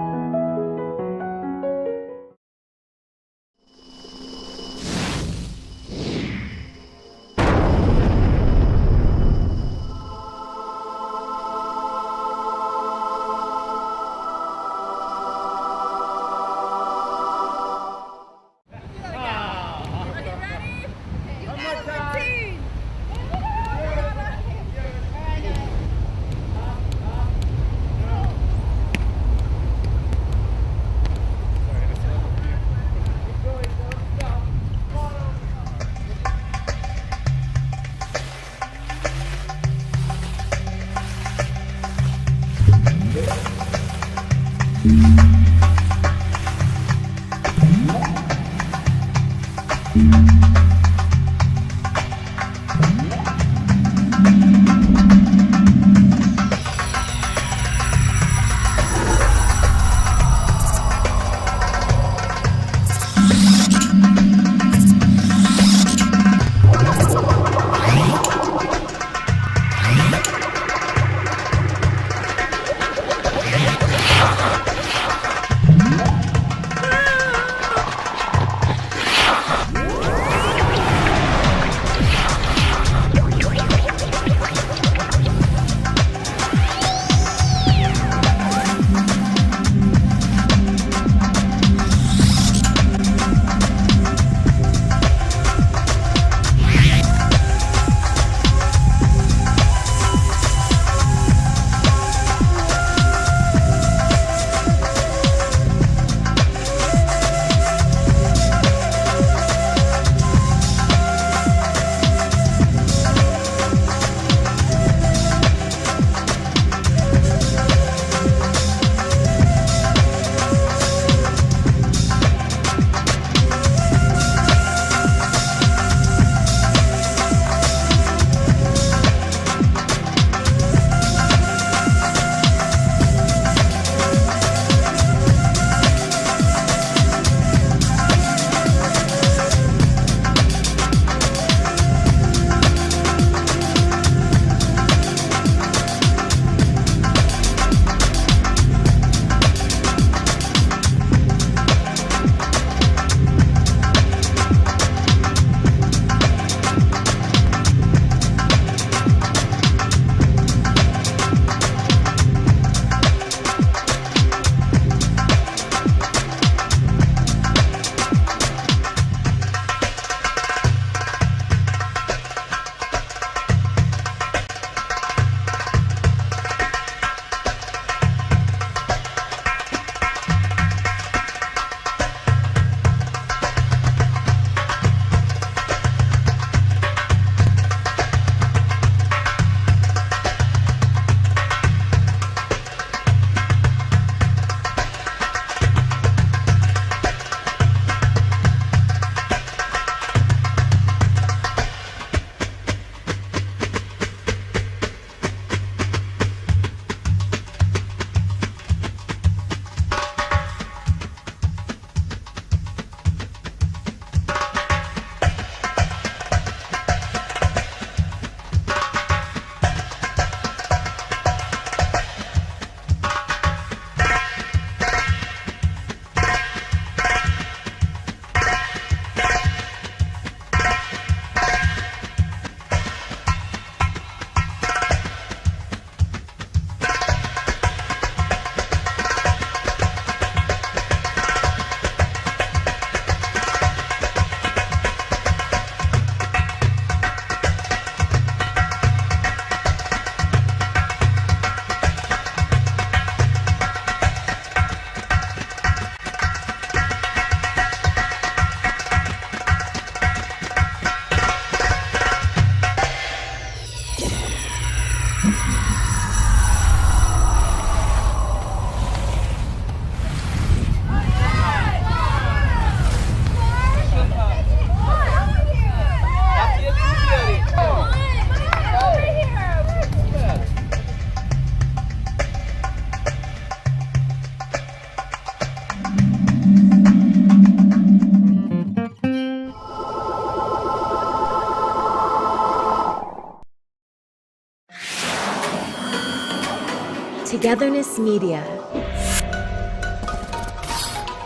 Speaker 2: Togetherness Media.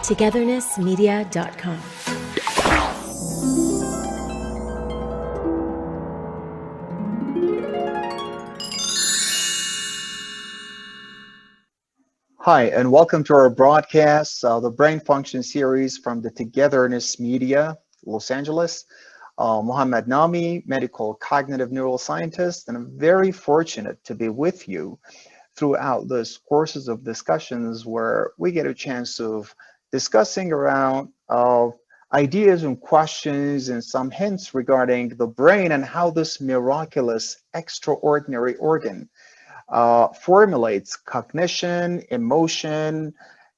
Speaker 2: Togethernessmedia.com.
Speaker 5: Hi, and welcome to our broadcast, the Brain Function series from the Togetherness Media, Los Angeles. Mohammed Nami, medical cognitive neuroscientist, and I'm very fortunate to be with you throughout this courses of discussions where we get a chance of discussing around ideas and questions and some hints regarding the brain and how this miraculous, extraordinary organ formulates cognition, emotion,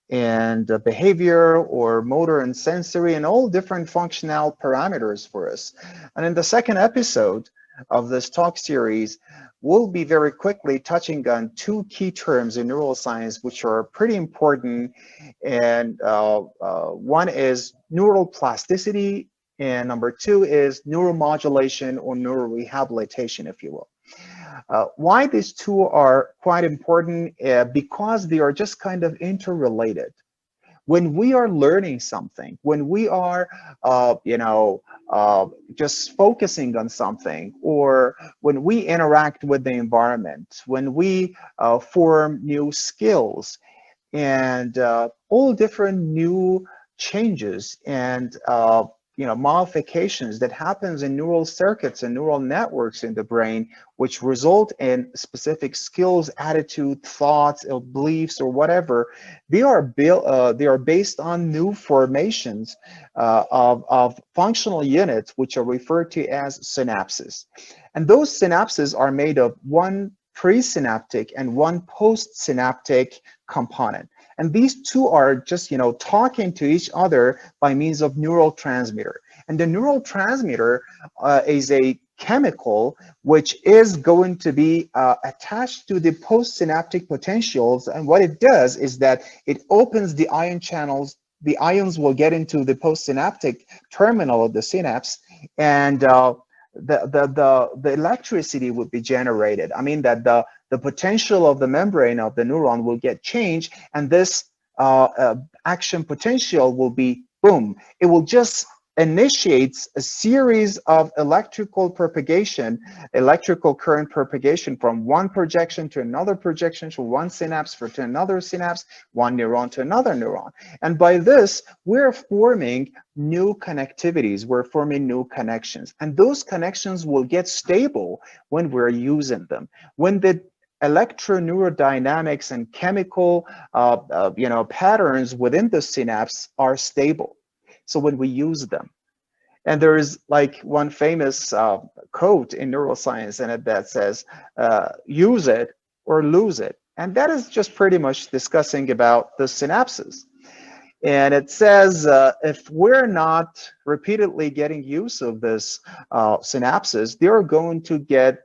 Speaker 5: and behavior or motor and sensory and all different functional parameters for us. And in the second episode of this talk series, we'll be very quickly touching on two key terms in neuroscience which are pretty important. And one is neural plasticity, and number two is neuromodulation or neurorehabilitation, if you will. Why these two are quite important? Because they are just kind of interrelated. When we are learning something, when we are, just focusing on something, or when we interact with the environment, when we form new skills, and all different new changes and modifications that happens in neural circuits and neural networks in the brain, which result in specific skills, attitude, thoughts, or beliefs, or whatever. They are based on new formations of functional units, which are referred to as synapses. And those synapses are made of one presynaptic and one postsynaptic component. And these two are just, talking to each other by means of neural transmitter. And the neural transmitter is a chemical which is going to be attached to the postsynaptic potentials. And what it does is that it opens the ion channels. The ions will get into the postsynaptic terminal of the synapse, and the electricity would be generated. I mean that the potential of the membrane of the neuron will get changed, and this action potential will be boom. It will just initiates a series of electrical current propagation from one projection to another projection, to one synapse to another synapse, one neuron to another neuron. And by this, we're forming new connectivities, we're forming new connections. And those connections will get stable when we're using them. When the electroneurodynamics and chemical patterns within the synapse are stable. So when we use them, and there is like one famous quote in neuroscience in it that says, use it or lose it. And that is just pretty much discussing about the synapses. And it says, if we're not repeatedly getting use of this synapses, they're going to get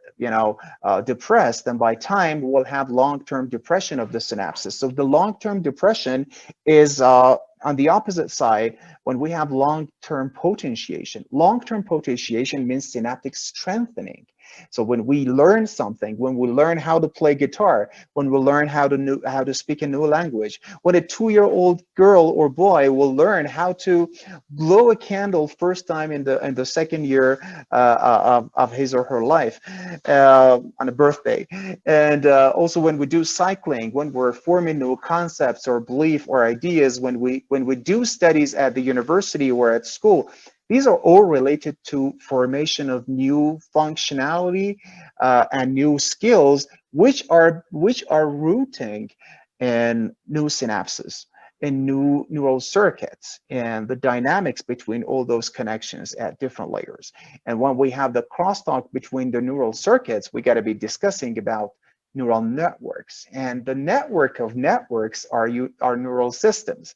Speaker 5: depressed, and by time we'll have long-term depression of the synapses. So the long-term depression is on the opposite side when we have long-term potentiation. Long-term potentiation means synaptic strengthening. So when we learn something, when we learn how to play guitar, when we learn how to speak a new language, when a 2-year-old girl or boy will learn how to blow a candle first time in the second year of his or her life on a birthday, and also when we do cycling, when we're forming new concepts or belief or ideas, when we do studies at the university or at school. These are all related to formation of new functionality and new skills, which are rooting in new synapses, in new neural circuits, and the dynamics between all those connections at different layers. And when we have the crosstalk between the neural circuits, we got to be discussing about neural networks, and the network of networks are neural systems.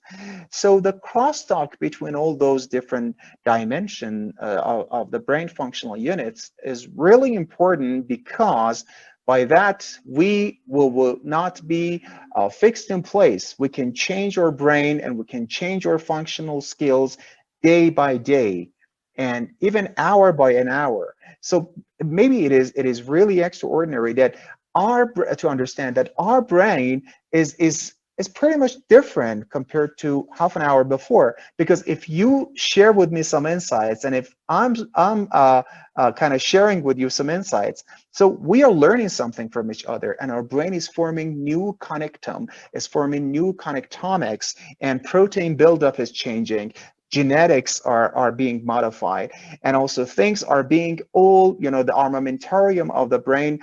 Speaker 5: So the crosstalk between all those different dimensions of the brain functional units is really important, because by that we will not be fixed in place. We can change our brain and we can change our functional skills day by day, and even hour by an hour. So maybe it is really extraordinary that to understand that our brain is pretty much different compared to half an hour before. Because if you share with me some insights, and if I'm kind of sharing with you some insights, so we are learning something from each other, and our brain is forming new connectome, is forming new connectomics, and protein buildup is changing. Genetics are being modified, and also things are being all, you know, the armamentarium of the brain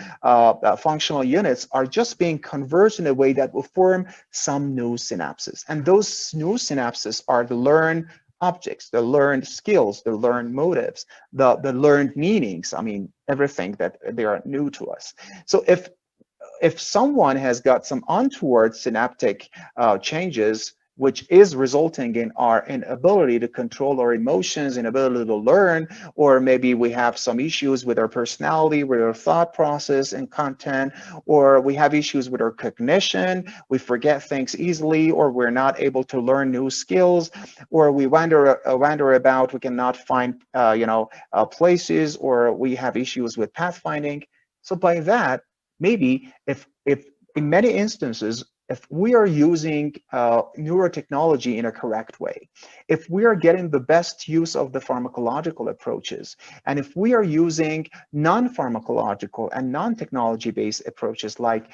Speaker 5: functional units are just being converged in a way that will form some new synapses. And those new synapses are the learned objects, the learned skills, the learned motives, the learned meanings. I mean, everything that they are new to us. So if someone has got some untoward synaptic changes, which is resulting in our inability to control our emotions, inability to learn, or maybe we have some issues with our personality, with our thought process and content, or we have issues with our cognition, we forget things easily, or we're not able to learn new skills, or we wander about, we cannot find places, or we have issues with pathfinding. So by that, maybe if in many instances, if we are using neurotechnology in a correct way, if we are getting the best use of the pharmacological approaches, and if we are using non-pharmacological and non-technology-based approaches like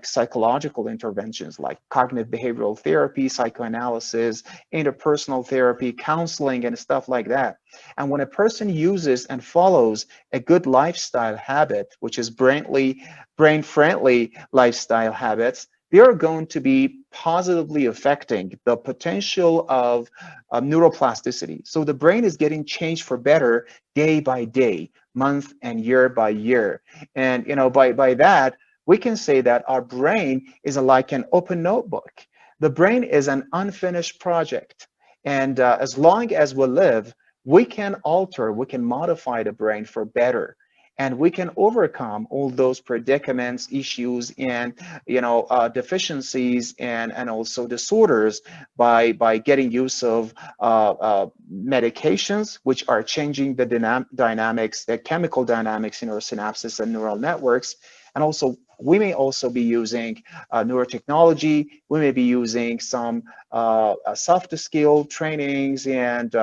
Speaker 5: psychological interventions, like cognitive behavioral therapy, psychoanalysis, interpersonal therapy, counseling, and stuff like that. And when a person uses and follows a good lifestyle habit, which is brain-friendly lifestyle habits, they are going to be positively affecting the potential of neuroplasticity. So the brain is getting changed for better day by day, month and year by year. And by that, we can say that our brain is like an open notebook. The brain is an unfinished project. And as long as we live, we can alter, we can modify the brain for better. And we can overcome all those predicaments, issues, and deficiencies and also disorders by getting use of medications, which are changing the dynamics, the chemical dynamics in our synapses and neural networks. And also, we may also be using neurotechnology. We may be using some soft skill trainings and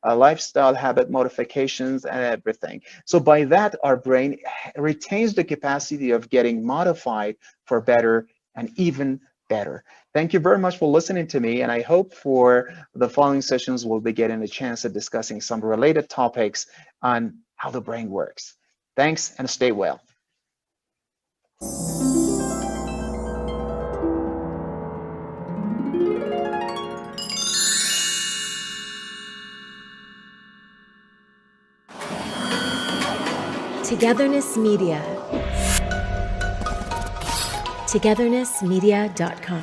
Speaker 5: lifestyle habit modifications and everything. So by that, our brain retains the capacity of getting modified for better and even better. Thank you very much for listening to me, and I hope for the following sessions we'll be getting a chance at discussing some related topics on how the brain works. Thanks, and stay well.
Speaker 2: Togetherness Media. Togethernessmedia.com.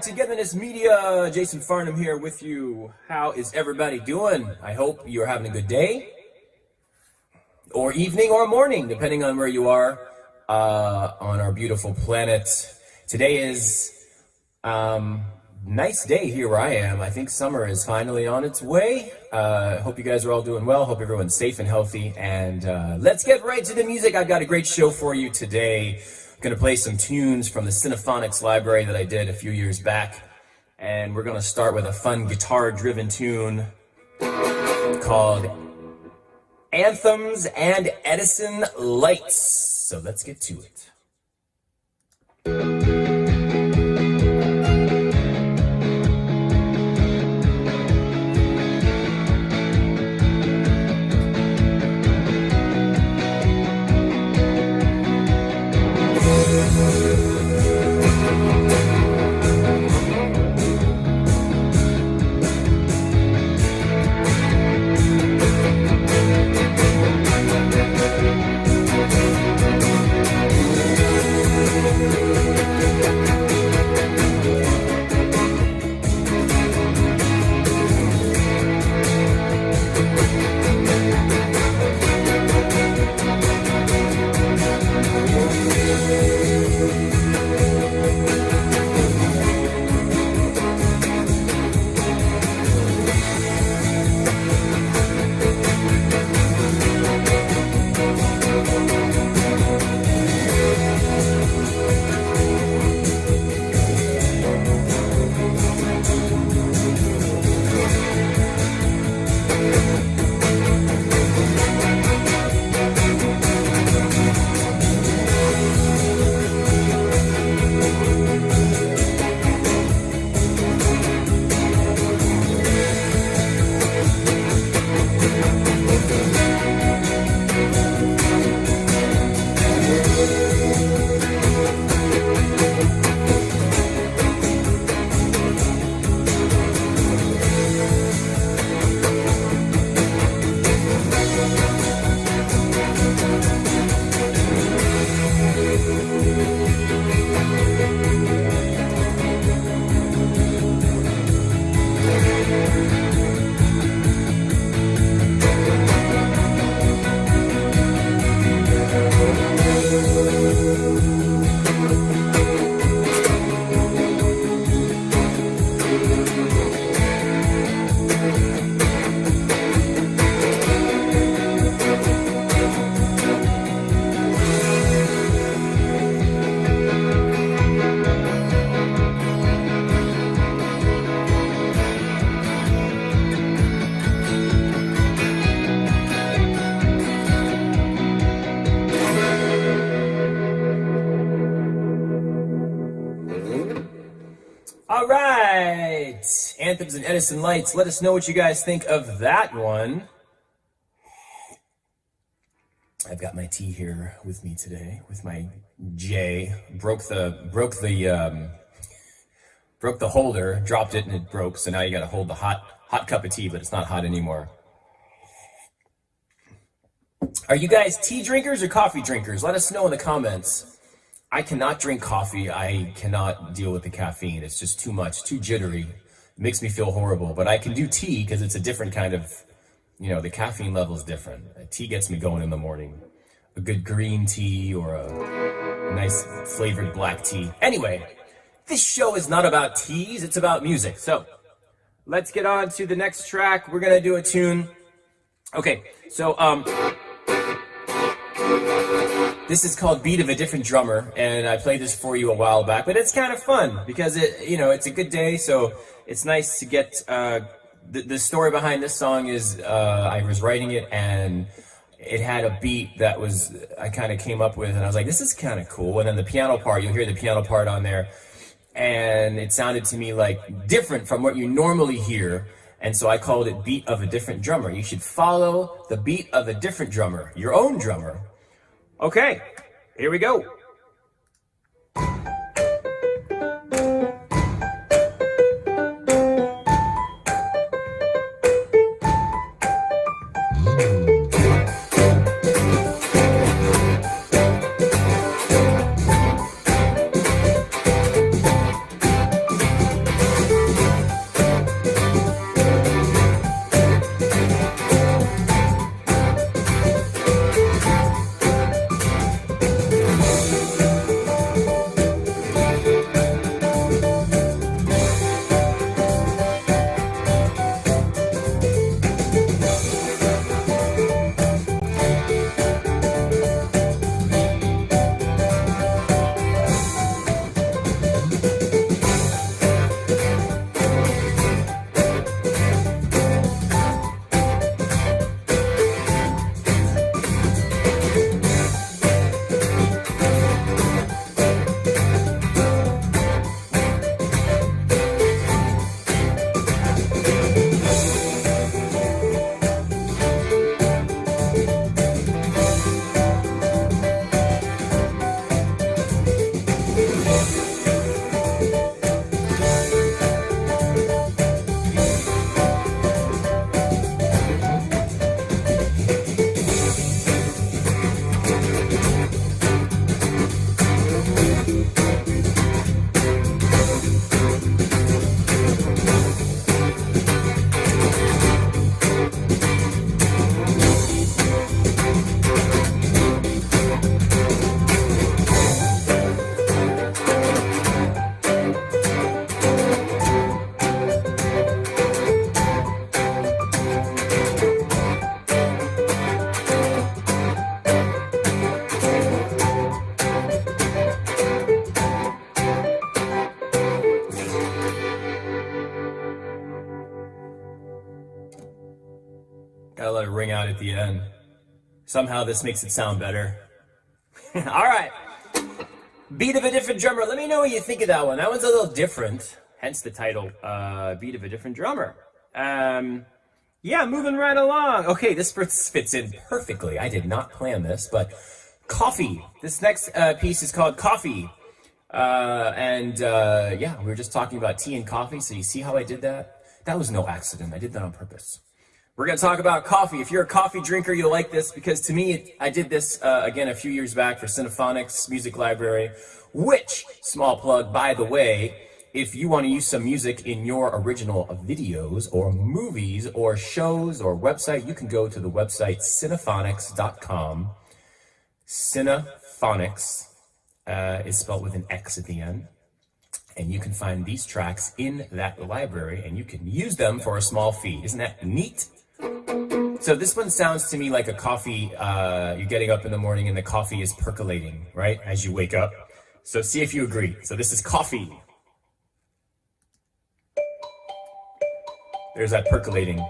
Speaker 6: Togetherness Media, Jason Farnham here with you. How is everybody doing? I hope you're having a good day. or evening or morning, depending on where you are on our beautiful planet. Today is nice day here where I am. I think summer is finally on its way. Hope you guys are all doing well. Hope everyone's safe and healthy. And let's get right to the music. I've got a great show for you today. I'm going to play some tunes from the Cinephonics library that I did a few years back. And we're going to start with a fun guitar-driven tune called Anthems and Edison Lights. So let's get to it. All right, Anthems and Edison Lights. Let us know what you guys think of that one. I've got my tea here with me today, with my J. Broke the holder, dropped it, and it broke. So now you got to hold the hot cup of tea, but it's not hot anymore. Are you guys tea drinkers or coffee drinkers? Let us know in the comments. I cannot drink coffee. I cannot deal with the caffeine. It's just too much, too jittery. It makes me feel horrible. But I can do tea because it's a different kind of, the caffeine level is different. Tea gets me going in the morning. A good green tea or a nice flavored black tea. Anyway, this show is not about teas. It's about music. So let's get on to the next track. We're going to do a tune. Okay, so this is called Beat of a Different Drummer, and I played this for you a while back, but it's kind of fun because it's a good day, so it's nice to get, the story behind this song is, I was writing it and it had a beat that I kind of came up with, and I was like, this is kind of cool, and then the piano part, you'll hear the piano part on there, and it sounded to me like different from what you normally hear, and so I called it Beat of a Different Drummer. You should follow the beat of a different drummer, your own drummer. Okay, here we go. ring out at the end. Somehow this makes it sound better. All right. Beat of a Different Drummer. Let me know what you think of that one. That one's a little different, hence the title, Beat of a Different Drummer. Yeah, moving right along. Okay, this fits in perfectly. I did not plan this, but coffee. This next piece is called Coffee. Yeah, we were just talking about tea and coffee, so you see how I did that? That was no accident. I did that on purpose. We're going to talk about coffee. If you're a coffee drinker, you'll like this, because to me, I did this, again, a few years back for Cinephonics Music Library, which, small plug, by the way, if you want to use some music in your original videos or movies or shows or website, you can go to the website cinephonics.com. Cinephonics is spelled with an X at the end. And you can find these tracks in that library, and you can use them for a small fee. Isn't that neat? So this one sounds to me like a coffee, you're getting up in the morning and the coffee is percolating, right, as you wake up. So see if you agree. So this is Coffee. There's that percolating.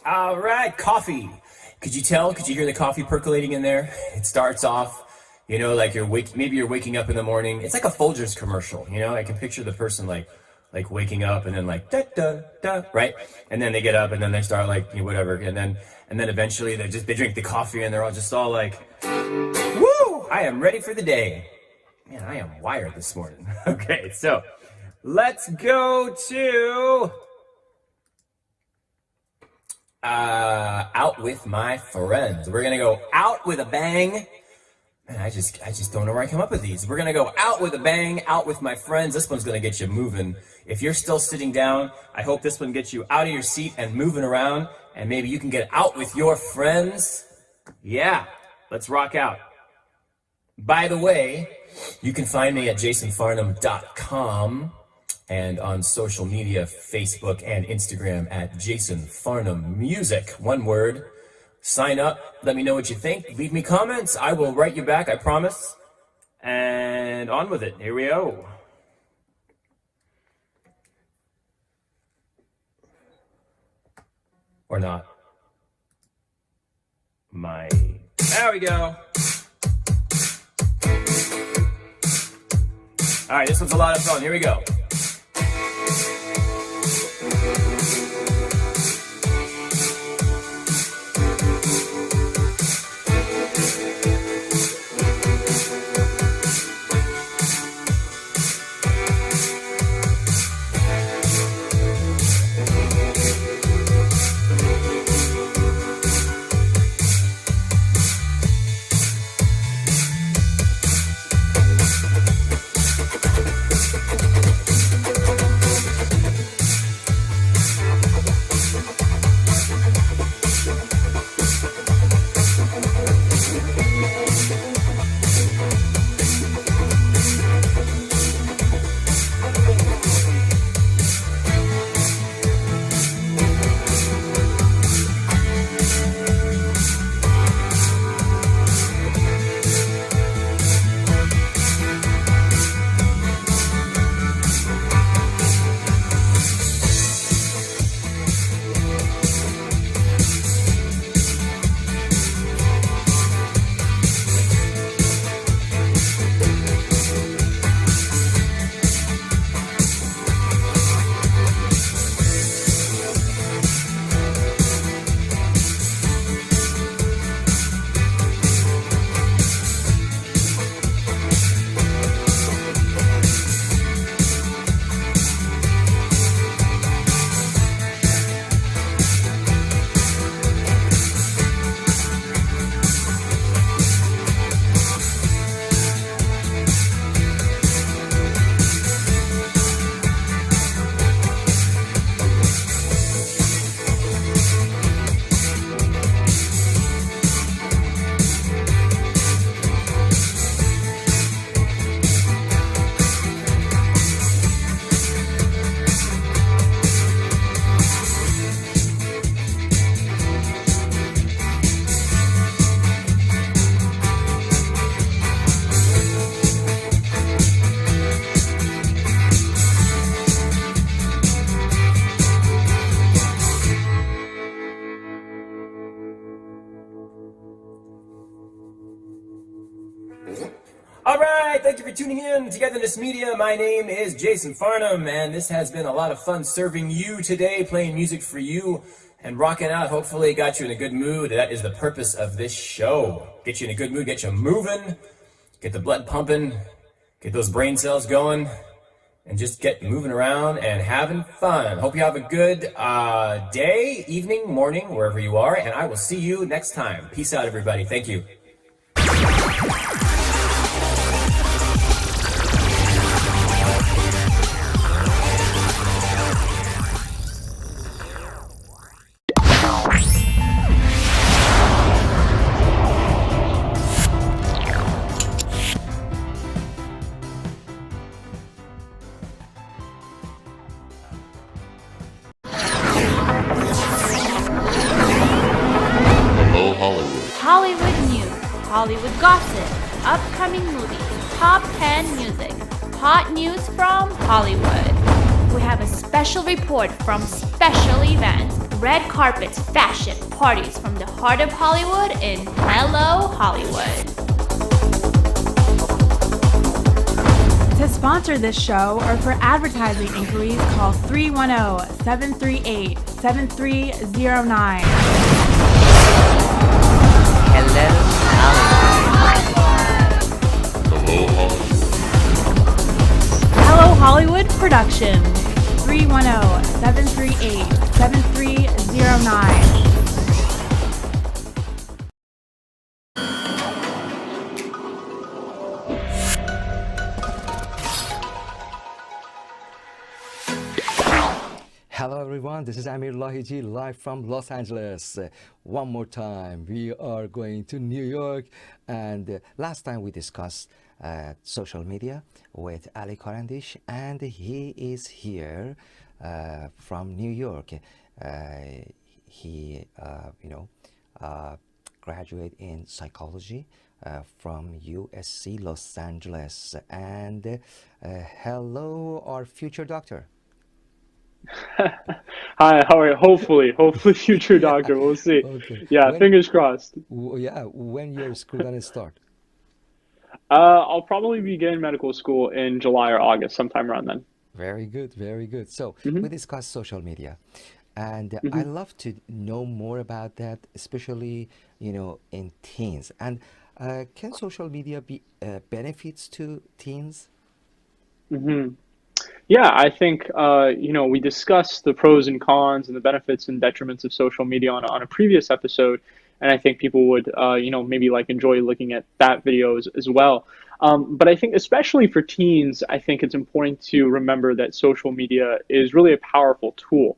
Speaker 6: All right, coffee. Could you tell? Could you hear the coffee percolating in there? It starts off, you know, like maybe you're waking up in the morning. It's like a Folgers commercial, you know? I can picture the person like waking up and then like da da da, right? And then they get up and then they start like, you know, whatever, and then eventually they drink the coffee and they're all like, woo! I am ready for the day. Man, I am wired this morning. Okay, so let's go to out with my friends. We're gonna go out with a bang. Man, I just don't know where I come up with these. We're gonna go out with a bang, out with my friends. This one's gonna get you moving. If you're still sitting down, I hope this one gets you out of your seat and moving around, and maybe you can get out with your friends. Yeah, let's rock out. By the way, you can find me at jasonfarnham.com and on social media, Facebook and Instagram at Jason Farnham Music. One word. Sign up. Let me know what you think. Leave me comments. I will write you back, I promise. And on with it. Here we go. Or not. There we go. All right, this one's a lot of fun. Here we go. All right, thank you for tuning in to Togetherness Media. My name is Jason Farnham, and this has been a lot of fun serving you today, playing music for you and rocking out. Hopefully it got you in a good mood. That is the purpose of this show. Get you in a good mood, get you moving, get the blood pumping, get those brain cells going, and just get moving around and having fun. Hope you have a good day, evening, morning, wherever you are, and I will see you next time. Peace out, everybody. Thank you.
Speaker 7: Hollywood news, Hollywood gossip, upcoming movies, top 10 music, hot news from Hollywood. We have a special report from special events, red carpets, fashion, parties from the heart of Hollywood in Hello Hollywood.
Speaker 8: To sponsor this show or for advertising inquiries, call 310-738-7309.
Speaker 9: Hello
Speaker 8: Hollywood Productions. 310-738-7309.
Speaker 9: Hello everyone, this is Amir Lahiji live from Los Angeles. One more time, we are going to New York, and last time we discussed social media with Ali Karandish, and he is here from New York. He, graduate in psychology from USC Los Angeles. And hello, our future doctor.
Speaker 10: Hi, how are you? Hopefully future
Speaker 9: Yeah,
Speaker 10: doctor. We'll see.
Speaker 9: okay.
Speaker 10: Yeah, fingers crossed.
Speaker 9: Yeah, when your school gonna start?
Speaker 10: I'll probably begin medical school in July or August, sometime around then.
Speaker 9: Very good, very good. So
Speaker 10: hmm
Speaker 9: we discussed social media, and I
Speaker 10: hmm
Speaker 9: love to know more about that, especially in teens. And can social media be benefits to teens?
Speaker 10: hmm Yeah, I think we discussed the pros and cons and the benefits and detriments of social media on a previous episode, and I think people would maybe like enjoy looking at that video as well. But I think especially for teens, I think it's important to remember that social media is really a powerful tool,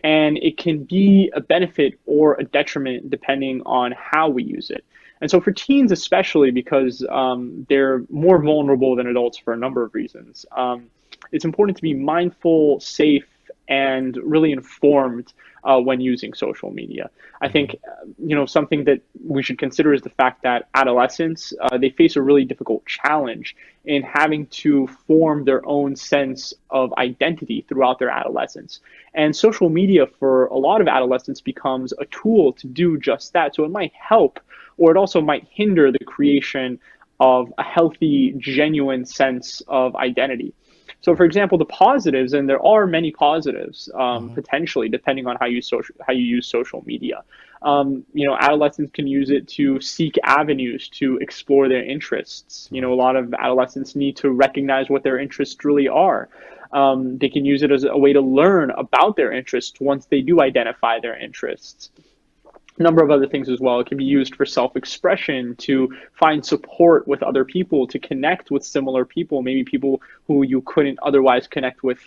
Speaker 10: and it can be a benefit or a detriment depending on how we use it. And so for teens especially, because they're more vulnerable than adults for a number of reasons. It's important to be mindful, safe, and really informed when using social media. I
Speaker 9: Mm-hmm.
Speaker 10: think, something that we should consider is the fact that adolescents, they face a really difficult challenge in having to form their own sense of identity throughout their adolescence. And social media for a lot of adolescents becomes a tool to do just that. So it might help, or it also might hinder the creation of a healthy, genuine sense of identity. So, for
Speaker 9: Right.
Speaker 10: example, the positives, and there are many positives
Speaker 9: Mm-hmm.
Speaker 10: potentially, depending on how you use social media. Adolescents can use it to seek avenues to explore their interests. A
Speaker 9: Right.
Speaker 10: lot of adolescents need to recognize what their interests really are. They can use it as a way to learn about their interests once they do identify their interests. Number of other things as well. It can be used for self-expression, to find support with other people, to connect with similar people, maybe people who you couldn't otherwise connect with,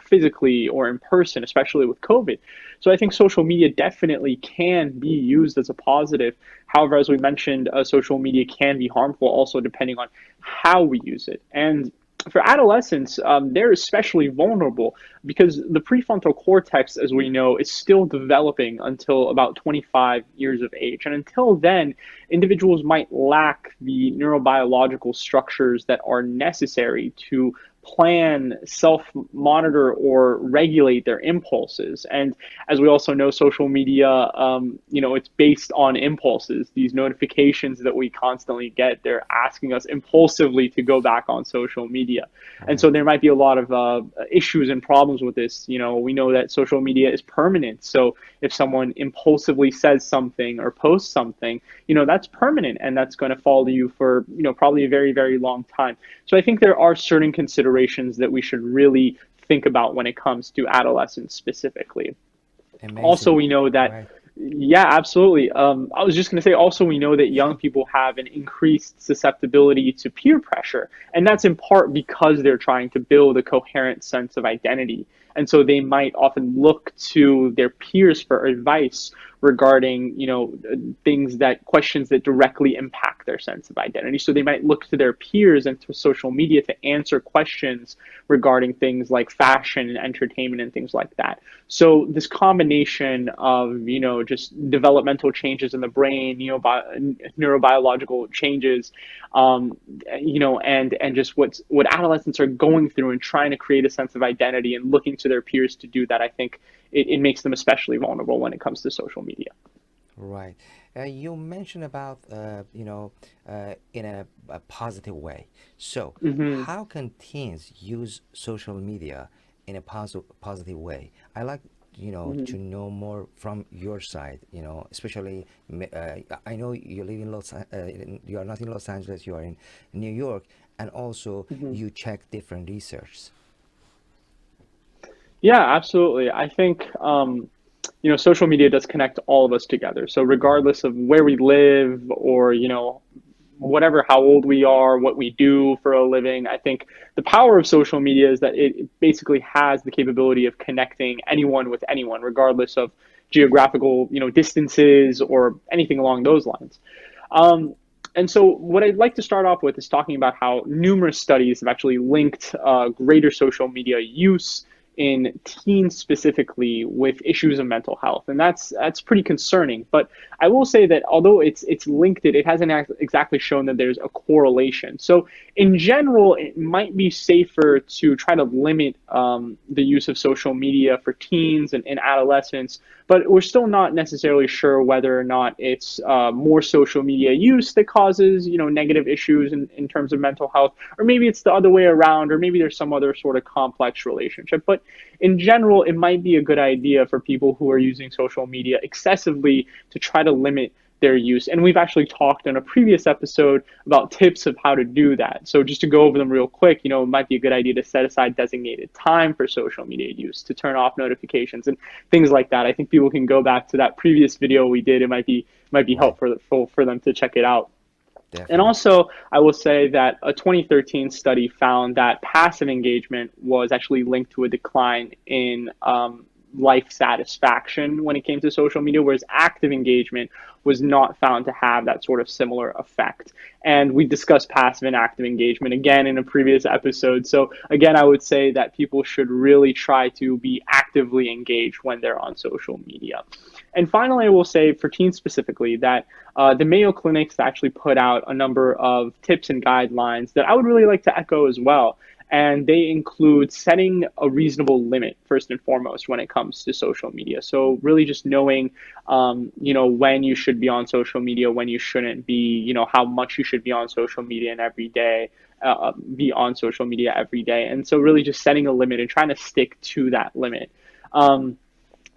Speaker 10: physically or in person, especially with COVID. So I think social media definitely can be used as a positive. However, as we mentioned, social media can be harmful also depending on how we use it. And for adolescents, they're especially vulnerable because the prefrontal cortex, as we know, is still developing until about 25 years of age. And until then, individuals might lack the neurobiological structures that are necessary to plan, self-monitor, or regulate their impulses. And as we also know, social media, it's based on impulses. These notifications that we constantly get, they're asking us impulsively to go back on social media. And so
Speaker 9: Right.
Speaker 10: there might be a lot of issues and problems with this. We know that social media is permanent. So if someone impulsively says something or posts something, that's permanent, and that's going to follow you for, probably a very, very long time. So I think there are certain considerations that we should really think about when it comes to adolescents specifically. Also,
Speaker 9: Amazing.
Speaker 10: we know that,
Speaker 9: Right.
Speaker 10: yeah, absolutely. I was just going to say, also, we know that young people have an increased susceptibility to peer pressure. And that's in part because they're trying to build a coherent sense of identity. And so they might often look to their peers for advice regarding, questions that directly impact their sense of identity. So they might look to their peers and to social media to answer questions regarding things like fashion and entertainment and things like that. So this combination of, just developmental changes in the brain, neurobiological changes, and just what adolescents are going through and trying to create a sense of identity and looking to their peers to do that, I think it makes them especially vulnerable when it comes to social media.
Speaker 9: Right. You mentioned about, in a positive way. So,
Speaker 10: hmm
Speaker 9: how can teens use social media in a positive way? I like,
Speaker 10: hmm
Speaker 9: to know more from your side, especially, I know you live in you are not in Los Angeles, you are in New York, and also
Speaker 10: hmm
Speaker 9: you check different research.
Speaker 10: Yeah, absolutely. I think, social media does connect all of us together. So regardless of where we live or, whatever, how old we are, what we do for a living. I think the power of social media is that it basically has the capability of connecting anyone with anyone, regardless of geographical, distances or anything along those lines. And so what I'd like to start off with is talking about how numerous studies have actually linked greater social media use in teens specifically with issues of mental health, and that's pretty concerning. But I will say that although it's linked it hasn't exactly shown that there's a correlation. So in general, it might be safer to try to limit the use of social media for teens and adolescents, but we're still not necessarily sure whether or not it's more social media use that causes negative issues in terms of mental health, or maybe it's the other way around, or maybe there's some other sort of complex relationship. But in general, it might be a good idea for people who are using social media excessively to try to limit their use. And we've actually talked in a previous episode about tips of how to do that. So just to go over them real quick, it might be a good idea to set aside designated time for social media use, to turn off notifications and things like that. I think people can go back to that previous video we did. It might be helpful for them to check it out. Definitely. And also, I will say that a 2013 study found that passive engagement was actually linked to a decline in life satisfaction when it came to social media, whereas active engagement was not found to have that sort of similar effect. And we discussed passive and active engagement again in a previous episode. So again, I would say that people should really try to be actively engaged when they're on social media. And finally, I will say for teens specifically that the Mayo Clinic's actually put out a number of tips and guidelines that I would really like to echo as well. And they include setting a reasonable limit, first and foremost, when it comes to social media. So really just knowing, when you should be on social media, when you shouldn't be, how much you should be on social media and every day, be on social media every day. And so really just setting a limit and trying to stick to that limit.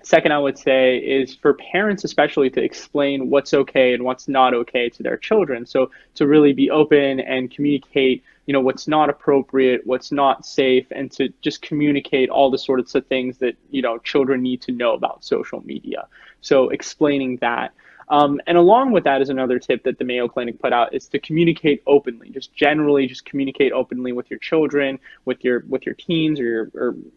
Speaker 10: Second, I would say is for parents especially to explain what's okay and what's not okay to their children. So to really be open and communicate, what's not appropriate, what's not safe, and to just communicate all the sorts of things that, children need to know about social media. So explaining that. And along with that is another tip that the Mayo Clinic put out is to communicate openly, just generally just communicate openly with your children, with your teens or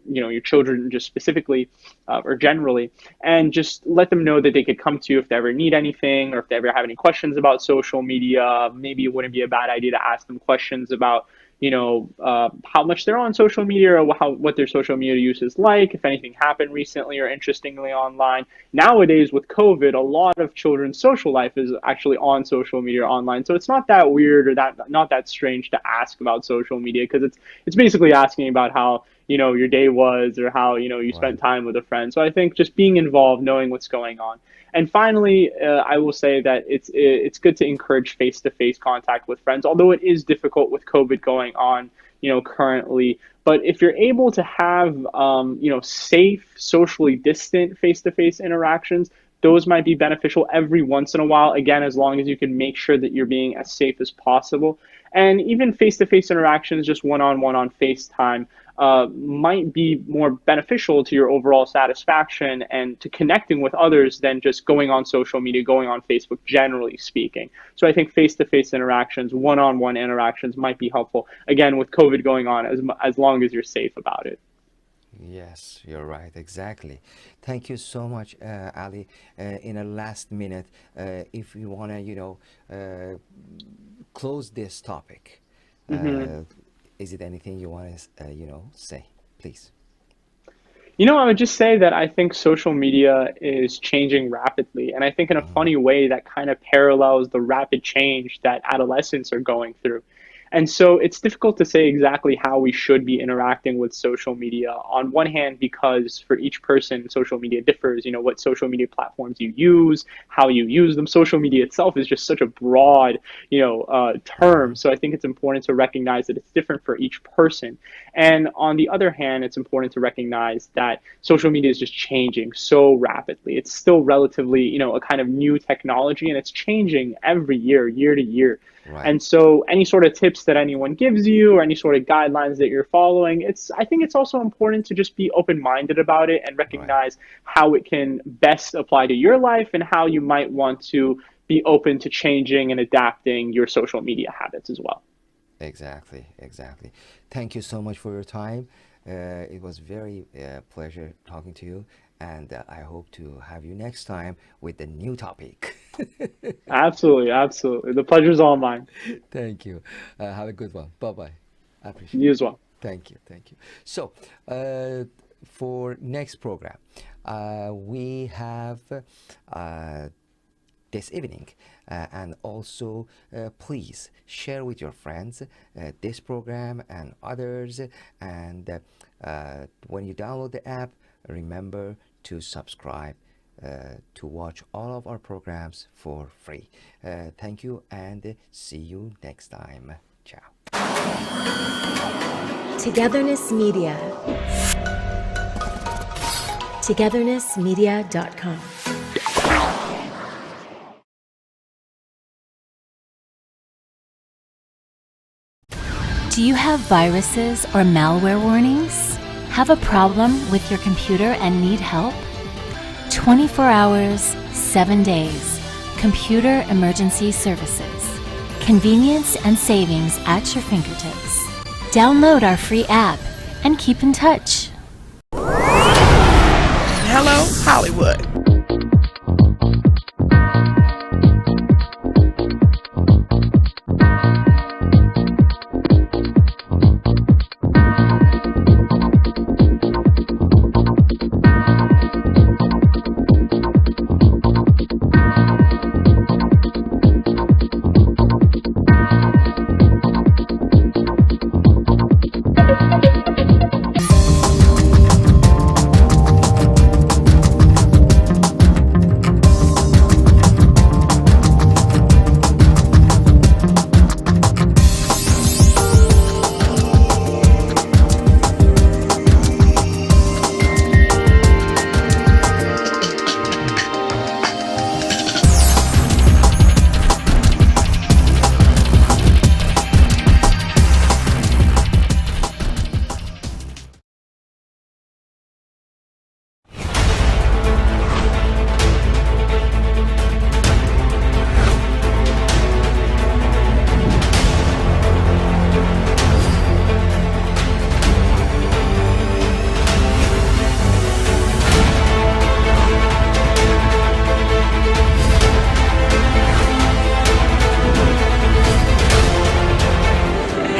Speaker 10: your children just specifically or generally, and just let them know that they could come to you if they ever need anything or if they ever have any questions about social media. Maybe it wouldn't be a bad idea to ask them questions about how much they're on social media or what their social media use is like, if anything happened recently or interestingly online. Nowadays with COVID, a lot of children's social life is actually on social media or online. So it's not that weird or not that strange to ask about social media, because it's basically asking about how your day was or how you spent time with a friend. So I think just being involved, knowing what's going on. And finally, I will say that it's good to encourage face-to-face contact with friends, although it is difficult with COVID going on, currently. But if you're able to have, safe, socially distant face-to-face interactions, those might be beneficial every once in a while, again, as long as you can make sure that you're being as safe as possible. And even face-to-face interactions, just one-on-one on FaceTime, might be more beneficial to your overall satisfaction and to connecting with others than just going on social media, going on Facebook, generally speaking. So I think face-to-face interactions, one-on-one interactions might be helpful, again, with COVID going on, as long as you're safe about it.
Speaker 9: Yes, you're right. Exactly. Thank you so much, Ali. In a last minute, if you want to, close this topic, is it anything you want to, say, please?
Speaker 10: I would just say that I think social media is changing rapidly. And I think in a funny way that kind of parallels the rapid change that adolescents are going through. And so it's difficult to say exactly how we should be interacting with social media. On one hand, because for each person, social media differs, what social media platforms you use, how you use them. Social media itself is just such a broad, term. So I think it's important to recognize that it's different for each person. And on the other hand, it's important to recognize that social media is just changing so rapidly. It's still relatively, a kind of new technology, and it's changing every year, year to year. Right. And so any sort of tips that anyone gives you or any sort of guidelines that you're following, I think it's also important to just be open-minded about it and recognize how it can best apply to your life and how you might want to be open to changing and adapting your social media habits as well.
Speaker 9: Exactly, exactly. Thank you so much for your time. It was very pleasure talking to you, and I hope to have you next time with a new topic.
Speaker 10: Absolutely, absolutely. The pleasure's all mine.
Speaker 9: Thank you. Have a good one. Bye bye. I appreciate
Speaker 10: You
Speaker 9: it.
Speaker 10: as well.
Speaker 9: Thank you. Thank you. So, for next program, we have this evening, and also please share with your friends this program and others. And when you download the app, remember to subscribe to watch all of our programs for free. Thank you, and see you next time. Ciao.
Speaker 2: Togetherness Media. Togethernessmedia.com. Do you have viruses or malware warnings? Have a problem with your computer and need help? 24 hours, 7 days. Computer Emergency Services. Convenience and savings at your fingertips. Download our free app and keep in touch.
Speaker 11: Hello, Hollywood.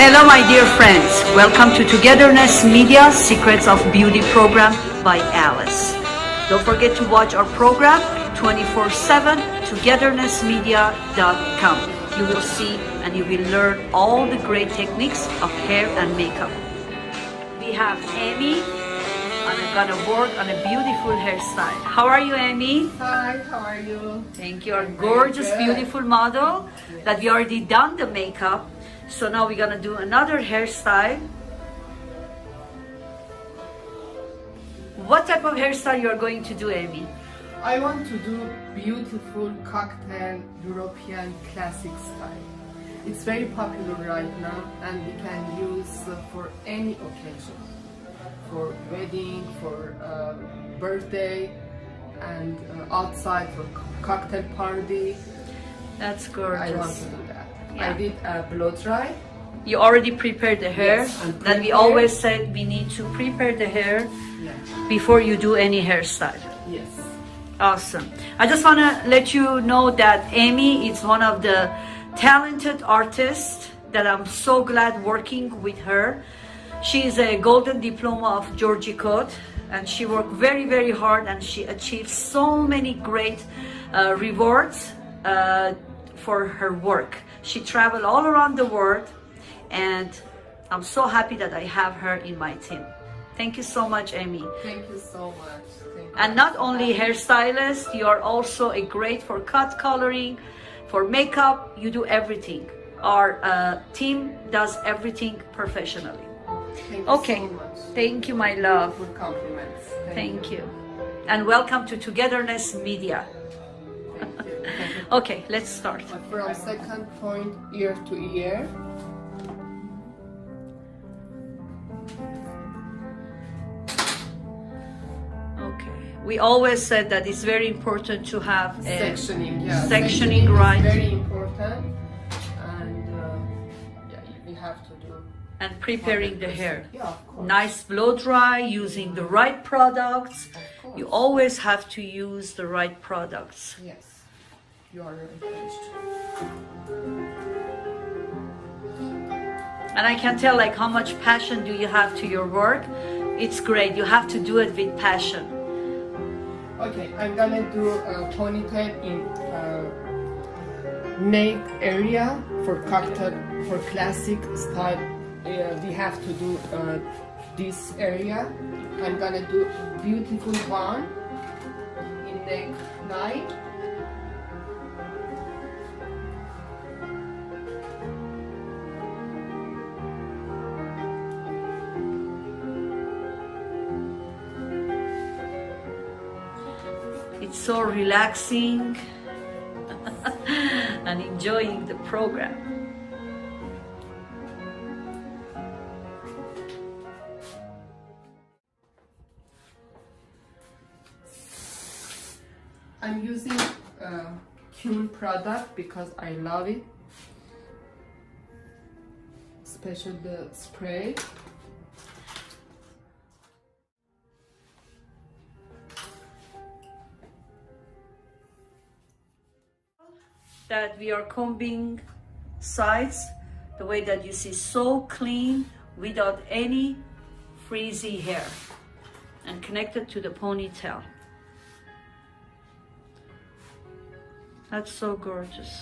Speaker 12: Hello, my dear friends. Welcome to Togetherness Media Secrets of Beauty program by Alice. Don't forget to watch our program 24/7, togethernessmedia.com. You will see and you will learn all the great techniques of hair and makeup. We have Amy, and I'm gonna work on a beautiful hairstyle. How are you, Amy?
Speaker 13: Hi, how are you?
Speaker 12: Thank you. Our gorgeous, beautiful model that we already done the makeup. So now we're gonna do another hairstyle. What type of hairstyle you are going to do, Amy?
Speaker 13: I want to do beautiful cocktail European classic style. It's very popular right now and we can use for any occasion. For wedding, for birthday, and outside for cocktail party.
Speaker 12: That's gorgeous.
Speaker 13: I want to do that.
Speaker 12: Yeah.
Speaker 13: I did a blow dry.
Speaker 12: You already prepared the hair.
Speaker 13: Yes, and
Speaker 12: Then we
Speaker 13: prepare.
Speaker 12: always said we need to prepare the hair before you do any hairstyle.
Speaker 13: Yes.
Speaker 12: Awesome. I just want to let you know that Amy is one of the talented artists that I'm so glad working with her. She is a golden diploma of Georgie Code, and she worked very, very hard, and she achieved so many great rewards for her work. She traveled all around the world, and I'm so happy that I have her in my team. Thank you so much, Amy.
Speaker 13: Thank you so much. Thank you.
Speaker 12: And not only hairstylist, you are also a great for cut coloring, for makeup, you do everything. Our team does everything professionally.
Speaker 13: Thank you
Speaker 12: Okay,
Speaker 13: so much.
Speaker 12: thank you, my love.
Speaker 13: Good compliments.
Speaker 12: Thank you. And welcome to Togetherness Media. Okay, let's start.
Speaker 13: From second point, ear to ear.
Speaker 12: Okay, we always said that it's very important to have a
Speaker 13: Sectioning, yeah.
Speaker 12: sectioning
Speaker 13: is
Speaker 12: right.
Speaker 13: very important, and yeah, we have to do.
Speaker 12: And preparing the hair.
Speaker 13: Yeah, of course.
Speaker 12: Nice blow dry, using the right products. You always have to use the right products.
Speaker 13: Yes, you are encouraged.
Speaker 12: And I can tell like how much passion do you have to your work. It's great. You have to do it with passion.
Speaker 13: Okay, I'm gonna do a ponytail in neck area for cocktail, for classic style. We have to do this area. I'm gonna do beautiful one in neck line.
Speaker 12: It's so relaxing and enjoying the program.
Speaker 13: I'm using Cune product because I love it. Especially the spray.
Speaker 12: That we are combing sides the way that you see, so clean without any frizzy hair and connected to the ponytail. That's so gorgeous.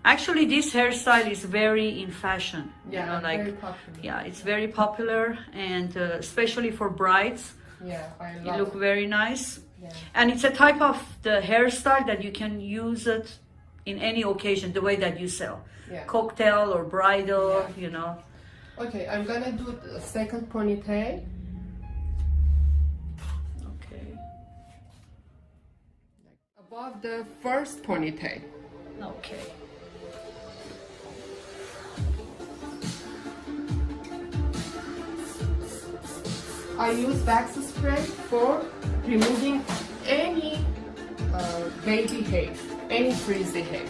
Speaker 12: Actually, this hairstyle is very in fashion.
Speaker 13: Yeah,
Speaker 12: you know, like,
Speaker 13: very popular.
Speaker 12: yeah, it's very popular, and especially for brides.
Speaker 13: Yeah, I
Speaker 12: You
Speaker 13: love
Speaker 12: look
Speaker 13: it.
Speaker 12: very nice.
Speaker 13: Yeah.
Speaker 12: And it's a type of the hairstyle that you can use it in any occasion, the way that you sell.
Speaker 13: Yeah.
Speaker 12: Cocktail or bridal,
Speaker 13: Yeah.
Speaker 12: you know.
Speaker 13: Okay, I'm gonna do the second ponytail.
Speaker 12: Okay.
Speaker 13: Above the first ponytail.
Speaker 12: Okay.
Speaker 13: I use wax spray for removing any baby hair, any frizzy hair.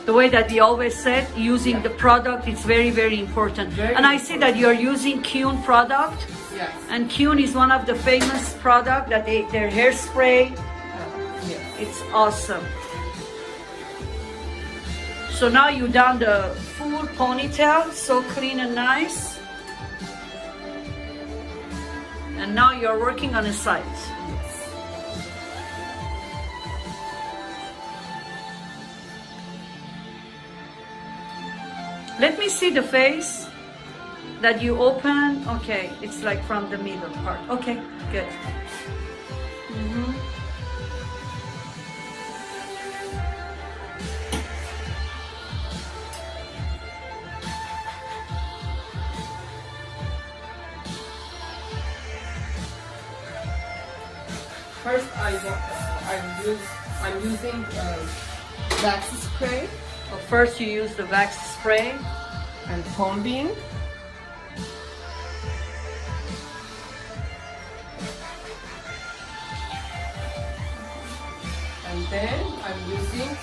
Speaker 12: The way that we always said, using the product is very, very important. And I see that you're using Cune product.
Speaker 13: Yes.
Speaker 12: And Cune is one of the famous product that their hairspray.
Speaker 13: Yes.
Speaker 12: It's awesome. So now you've done the full ponytail, so clean and nice. And now you're working on the sides. Let me see the face that you open. Okay, it's like from the middle part. Okay, good.
Speaker 13: First, I'm using wax spray.
Speaker 12: So first you use the wax spray
Speaker 13: and combing. And then I'm using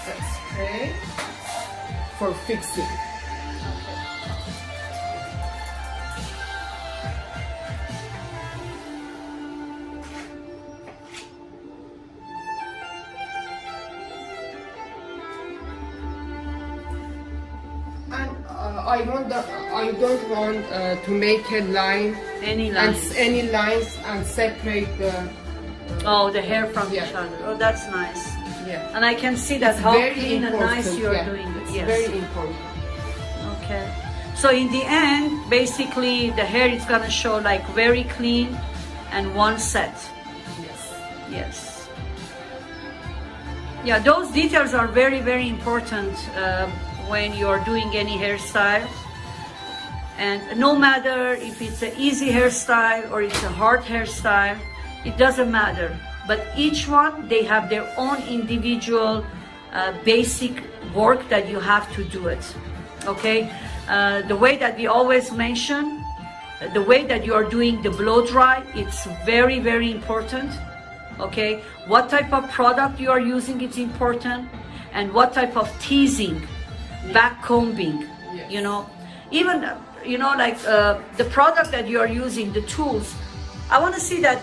Speaker 13: the spray for fixing. I don't want to make a line,
Speaker 12: any lines,
Speaker 13: and separate the
Speaker 12: the hair from each other. Oh, that's nice.
Speaker 13: Yeah,
Speaker 12: and I can see that
Speaker 13: it's
Speaker 12: how
Speaker 13: very
Speaker 12: clean and nice you are doing it.
Speaker 13: It's
Speaker 12: Yes,
Speaker 13: very important.
Speaker 12: Okay. So in the end, basically, the hair is gonna show like very clean and one set.
Speaker 13: Yes.
Speaker 12: Yes. Yeah, those details are very, very important when you're doing any hairstyle. And no matter if it's an easy hairstyle or it's a hard hairstyle, it doesn't matter. But each one, they have their own individual basic work that you have to do it. Okay? The way that we always mention, the way that you are doing the blow dry, it's very, very important. Okay, what type of product you are using, it's important, and what type of teasing, back combing, you know, even like the product that you are using, the tools. I want to see that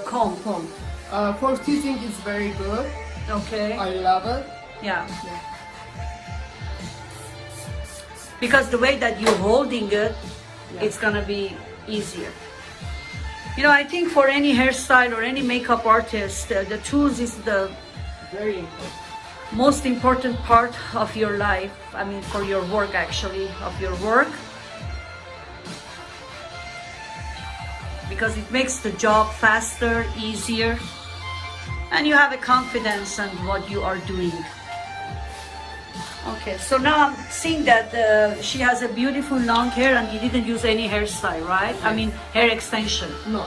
Speaker 12: comb.
Speaker 13: For teaching, it's very good.
Speaker 12: Okay.
Speaker 13: I love it.
Speaker 12: Yeah. Because the way that you're holding it, it's gonna be easier. You know, I think for any hairstyle or any makeup artist, the tools is the
Speaker 13: very important.
Speaker 12: Most important part of your life. I mean, for your work, actually, of your work. Because it makes the job faster, easier, and you have a confidence in what you are doing. Okay, so now I'm seeing that she has a beautiful long hair and you didn't use any hairstyle, right? I mean, hair extension.
Speaker 13: No.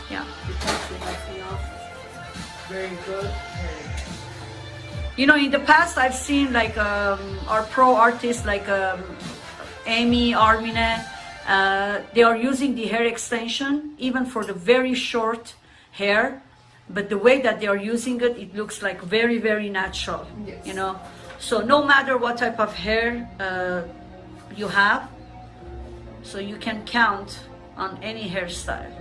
Speaker 12: Yeah.
Speaker 13: Because she has enough very good hair.
Speaker 12: You know, in the past, I've seen like our pro artists like Amy, Armine, they are using the hair extension even for the very short hair, but the way that they are using it, it looks like very, very natural, you know. So no matter what type of hair you have, so you can count on any hairstyle.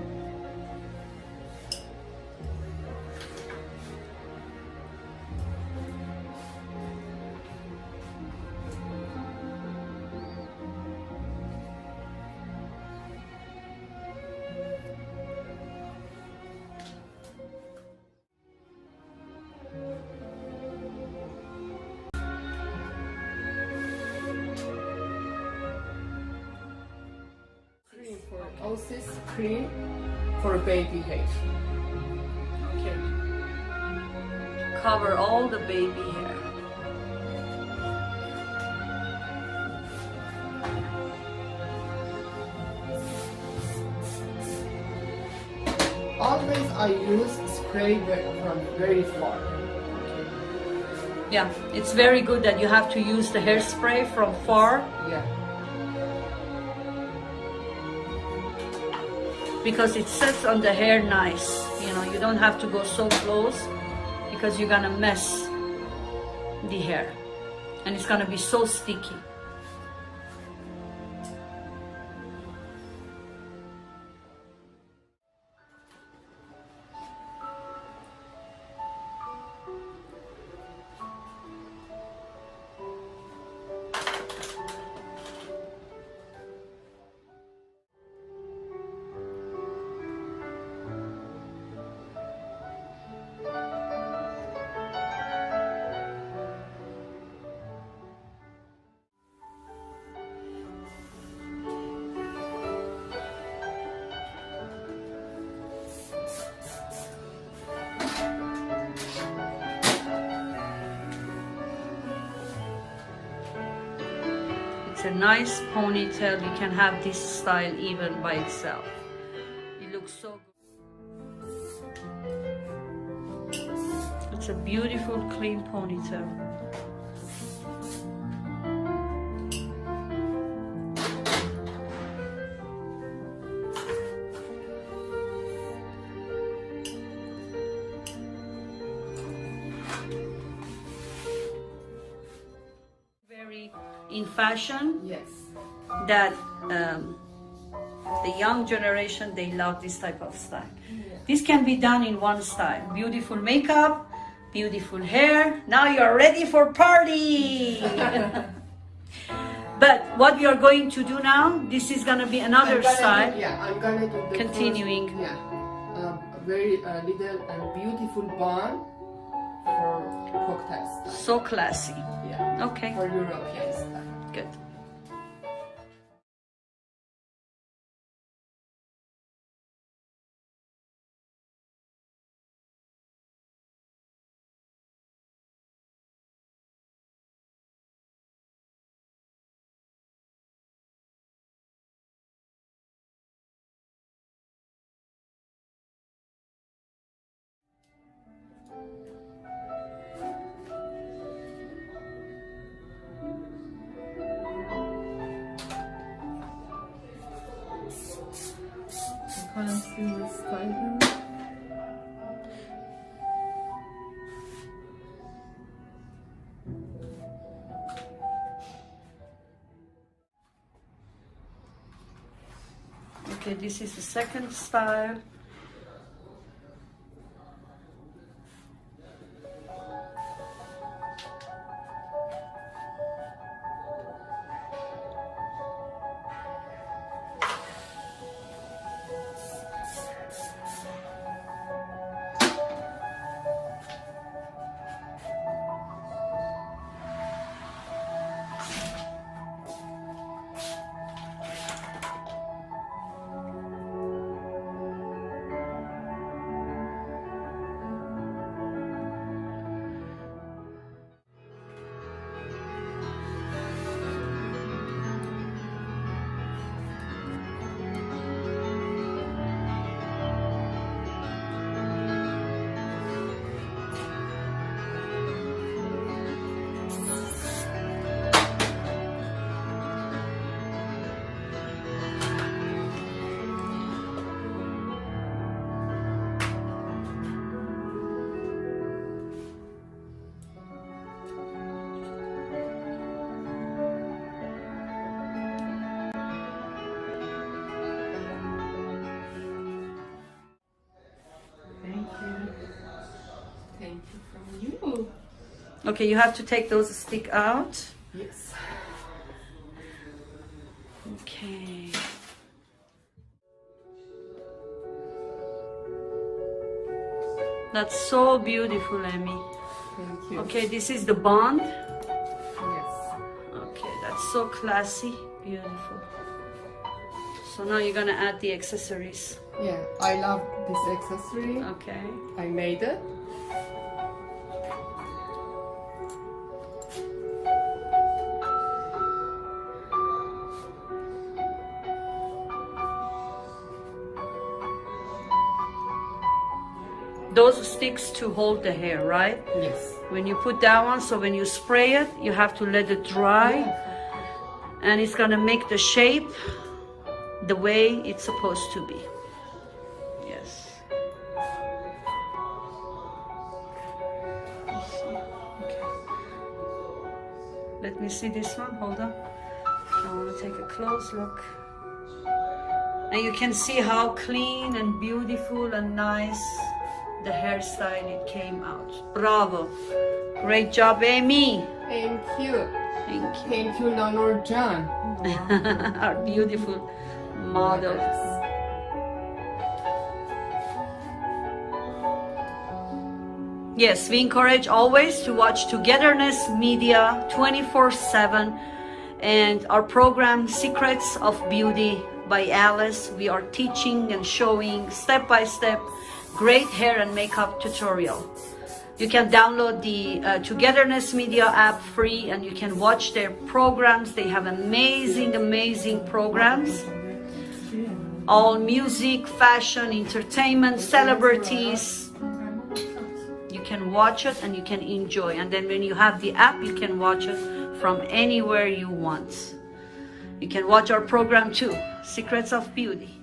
Speaker 13: Osis cream for baby hair.
Speaker 12: Okay. Cover all the baby hair.
Speaker 13: Always I use spray from very far.
Speaker 12: Yeah, it's very good that you have to use the hairspray from far.
Speaker 13: Yeah.
Speaker 12: Because it sets on the hair nice. You know, you don't have to go so close because you're gonna mess the hair and it's gonna be so sticky. It's a nice ponytail. You can have this style even by itself. It looks so good. It's a beautiful, clean ponytail. In fashion,
Speaker 13: yes,
Speaker 12: that the young generation, they love this type of style. This can be done in one style. Beautiful makeup, beautiful hair. Now you're ready for party. But what we are going to do now, this is going to be another style.
Speaker 13: I'm going to do the
Speaker 12: continuing.
Speaker 13: First, a very little and beautiful bun for cocktail style.
Speaker 12: So classy.
Speaker 13: Yeah.
Speaker 12: Okay.
Speaker 13: For European style.
Speaker 12: Good.
Speaker 13: is the styler.
Speaker 12: Okay, this is the second style.
Speaker 13: Thank you from you.
Speaker 12: Okay, you have to take those stick out.
Speaker 13: Yes.
Speaker 12: Okay. That's so beautiful, Amy.
Speaker 13: Thank you.
Speaker 12: Okay, this is the bond.
Speaker 13: Yes.
Speaker 12: Okay, that's so classy, beautiful. So now you're gonna add the accessories.
Speaker 13: Yeah, I love this accessory.
Speaker 12: Okay.
Speaker 13: I made it.
Speaker 12: Those sticks to hold the hair, right?
Speaker 13: Yes.
Speaker 12: When you put that one, so when you spray it, you have to let it dry. And it's gonna make the shape the way it's supposed to be. Yes. Okay. Let me see this one, hold on. I wanna take a close look. And you can see how clean and beautiful and nice the hairstyle it came out. Bravo. Great job, Amy.
Speaker 13: Thank you.
Speaker 12: Thank you.
Speaker 13: Thank you, Lenore John.
Speaker 12: Our beautiful models. Yes, we encourage always to watch Togetherness Media 24/7 and our program Secrets of Beauty by Alice. We are teaching and showing step by step great hair and makeup tutorial. You can download the Togetherness Media app free and you can watch their programs. They have amazing programs. All music, fashion, entertainment, celebrities. You can watch it and you can enjoy. And then when you have the app, you can watch it from anywhere you want. You can watch our program too, Secrets of Beauty.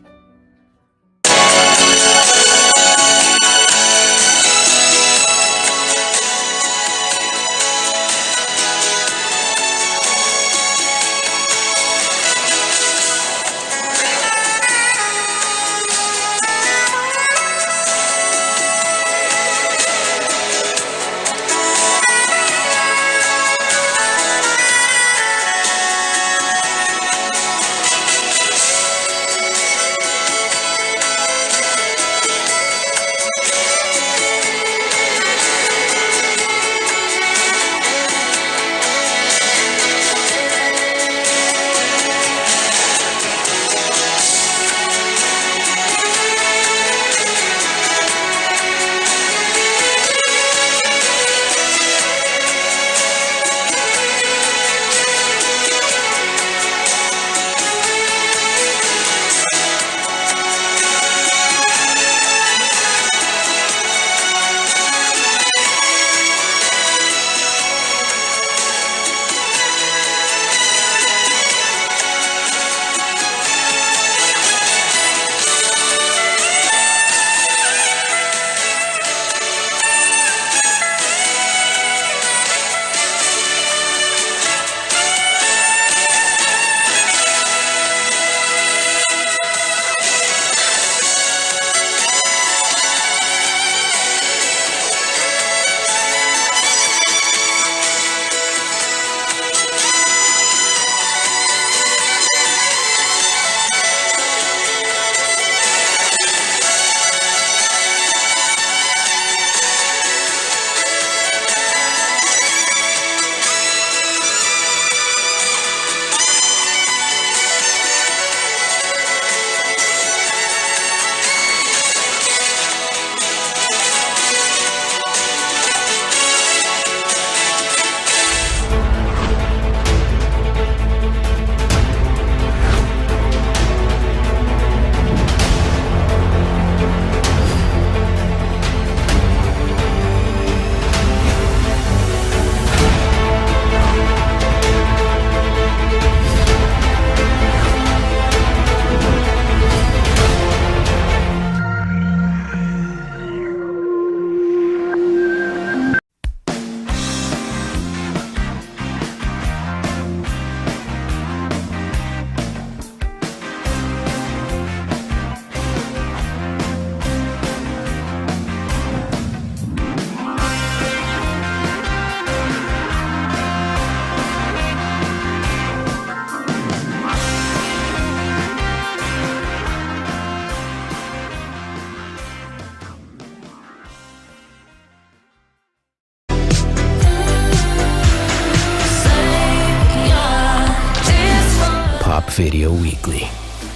Speaker 14: Video Weekly,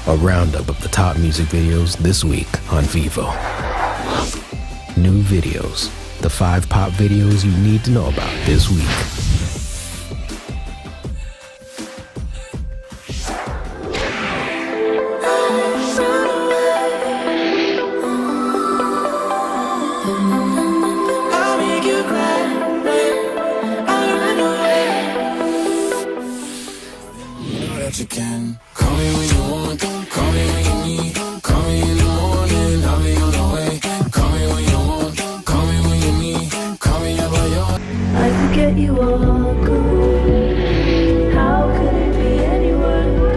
Speaker 14: a roundup of the top music videos this week on Vivo. New videos, the 5 pop videos you need to know about this week.
Speaker 15: You can call me when you want, call me when you need, call me in the morning, I'll be on the way. Call me when you want, call me when you need, call me up by your.
Speaker 16: I forget you all good. How could it be anyone but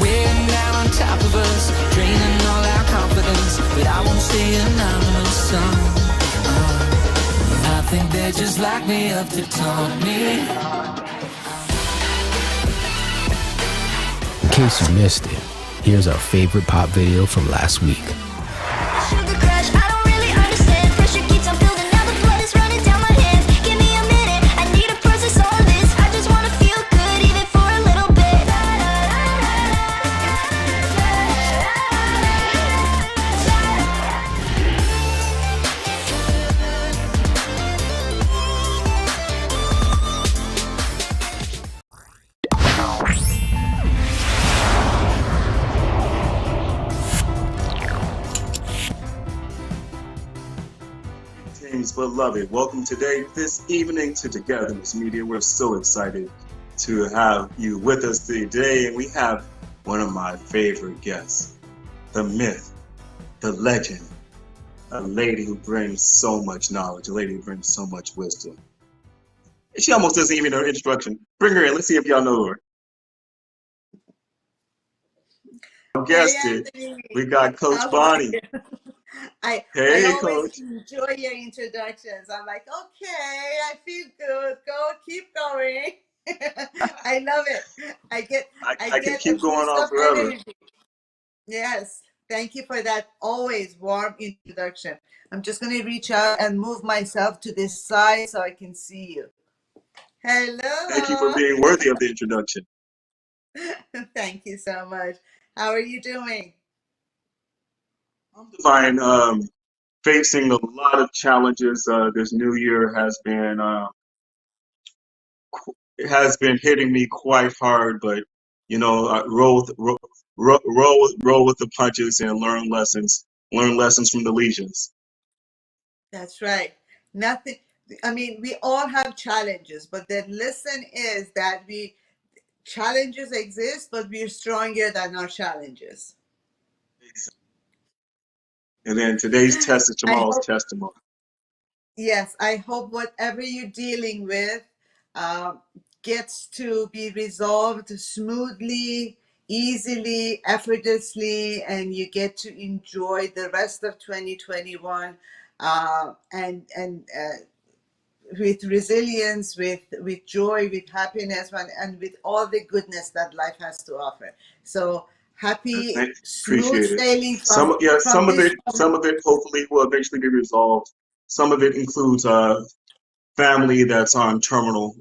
Speaker 15: Wearing down on top of us, draining all our confidence, but I won't stay anonymous, son. I think they just locked me up to taunt me.
Speaker 14: In case you missed it, here's our favorite pop video from last week.
Speaker 16: sugar crash? I don't really understand. Pressure keeps on building, now the blood is running down my hands. Give me a minute, I need to process all this. I just wanna feel good, even for a little bit.
Speaker 17: Beloved, welcome today, this evening to Togetherness Media. We're so excited to have you with us today, and we have one of my favorite guests, the myth, the legend, a lady who brings so much knowledge, a lady who brings so much wisdom. She almost doesn't even know her introduction. Bring her in. Let's see if y'all know her. Guessed it. We got Coach Bonnie.
Speaker 18: I
Speaker 17: Hey,
Speaker 18: always
Speaker 17: Coach.
Speaker 18: enjoy your introductions. I'm like, okay, I feel good. Keep going. I love it. I get
Speaker 17: can
Speaker 18: a
Speaker 17: keep going
Speaker 18: boost
Speaker 17: on
Speaker 18: of
Speaker 17: forever.
Speaker 18: energy. Yes, thank you for that always warm introduction. I'm just going to reach out and move myself to this side so I can see you. Hello.
Speaker 17: Thank you for being worthy of the introduction.
Speaker 18: Thank you so much. How are you doing?
Speaker 17: Fine. Facing a lot of challenges. This new year has been hitting me quite hard, but you know, I roll with the punches and learn lessons. Learn lessons from the legions.
Speaker 18: That's right. Nothing. I mean, we all have challenges, but the lesson is that challenges exist, but we're stronger than our challenges.
Speaker 17: And then today's test is
Speaker 18: I
Speaker 17: tomorrow's
Speaker 18: hope,
Speaker 17: testimony.
Speaker 18: yes, I hope whatever you're dealing with gets to be resolved smoothly, easily, effortlessly, and you get to enjoy the rest of 2021 and with resilience, with joy, with happiness, and with all the goodness that life has to offer. So happy, smooth
Speaker 17: Appreciate it.
Speaker 18: sailing
Speaker 17: Some of
Speaker 18: this.
Speaker 17: it hopefully will eventually be resolved. Some of it includes family that's on terminal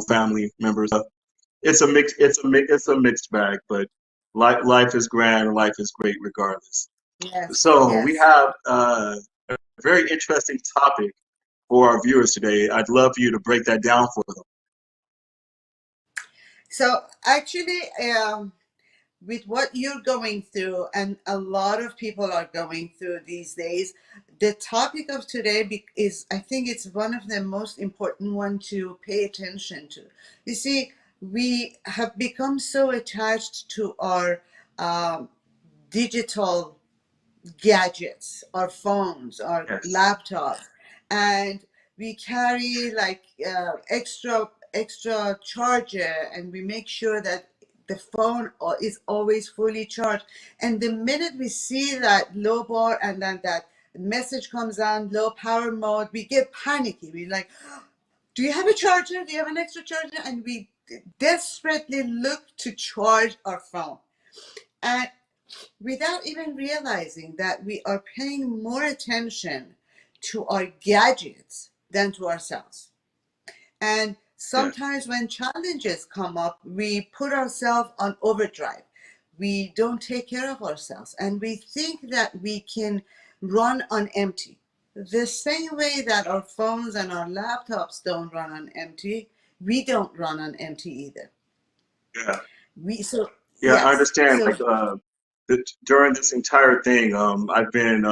Speaker 17: family members. It's a mixed bag, but life is grand and life is great regardless.
Speaker 18: Yes,
Speaker 17: So we
Speaker 18: yes.
Speaker 17: have a very interesting topic for our viewers today. I'd love for you to break that down for them.
Speaker 18: So actually, with what you're going through, and a lot of people are going through these days, the topic of today is, I think it's one of the most important one to pay attention to. You see, we have become so attached to our digital gadgets, our phones, our laptops, and we carry like extra charger, and we make sure that the phone is always fully charged. And the minute we see that low bar and then that message comes on low power mode, we get panicky. We're like, do you have a charger? Do you have an extra charger? And we desperately look to charge our phone. And without even realizing that we are paying more attention to our gadgets than to ourselves. And
Speaker 17: Yeah.
Speaker 18: sometimes when challenges come up, we put ourselves on overdrive. We don't take care of ourselves, and we think that we can run on empty. The same way that our phones and our laptops don't run on empty, we don't run on empty either.
Speaker 17: Yeah.
Speaker 18: We so
Speaker 17: Yeah, I
Speaker 18: yes.
Speaker 17: understand.
Speaker 18: So
Speaker 17: Like during this entire thing, I've been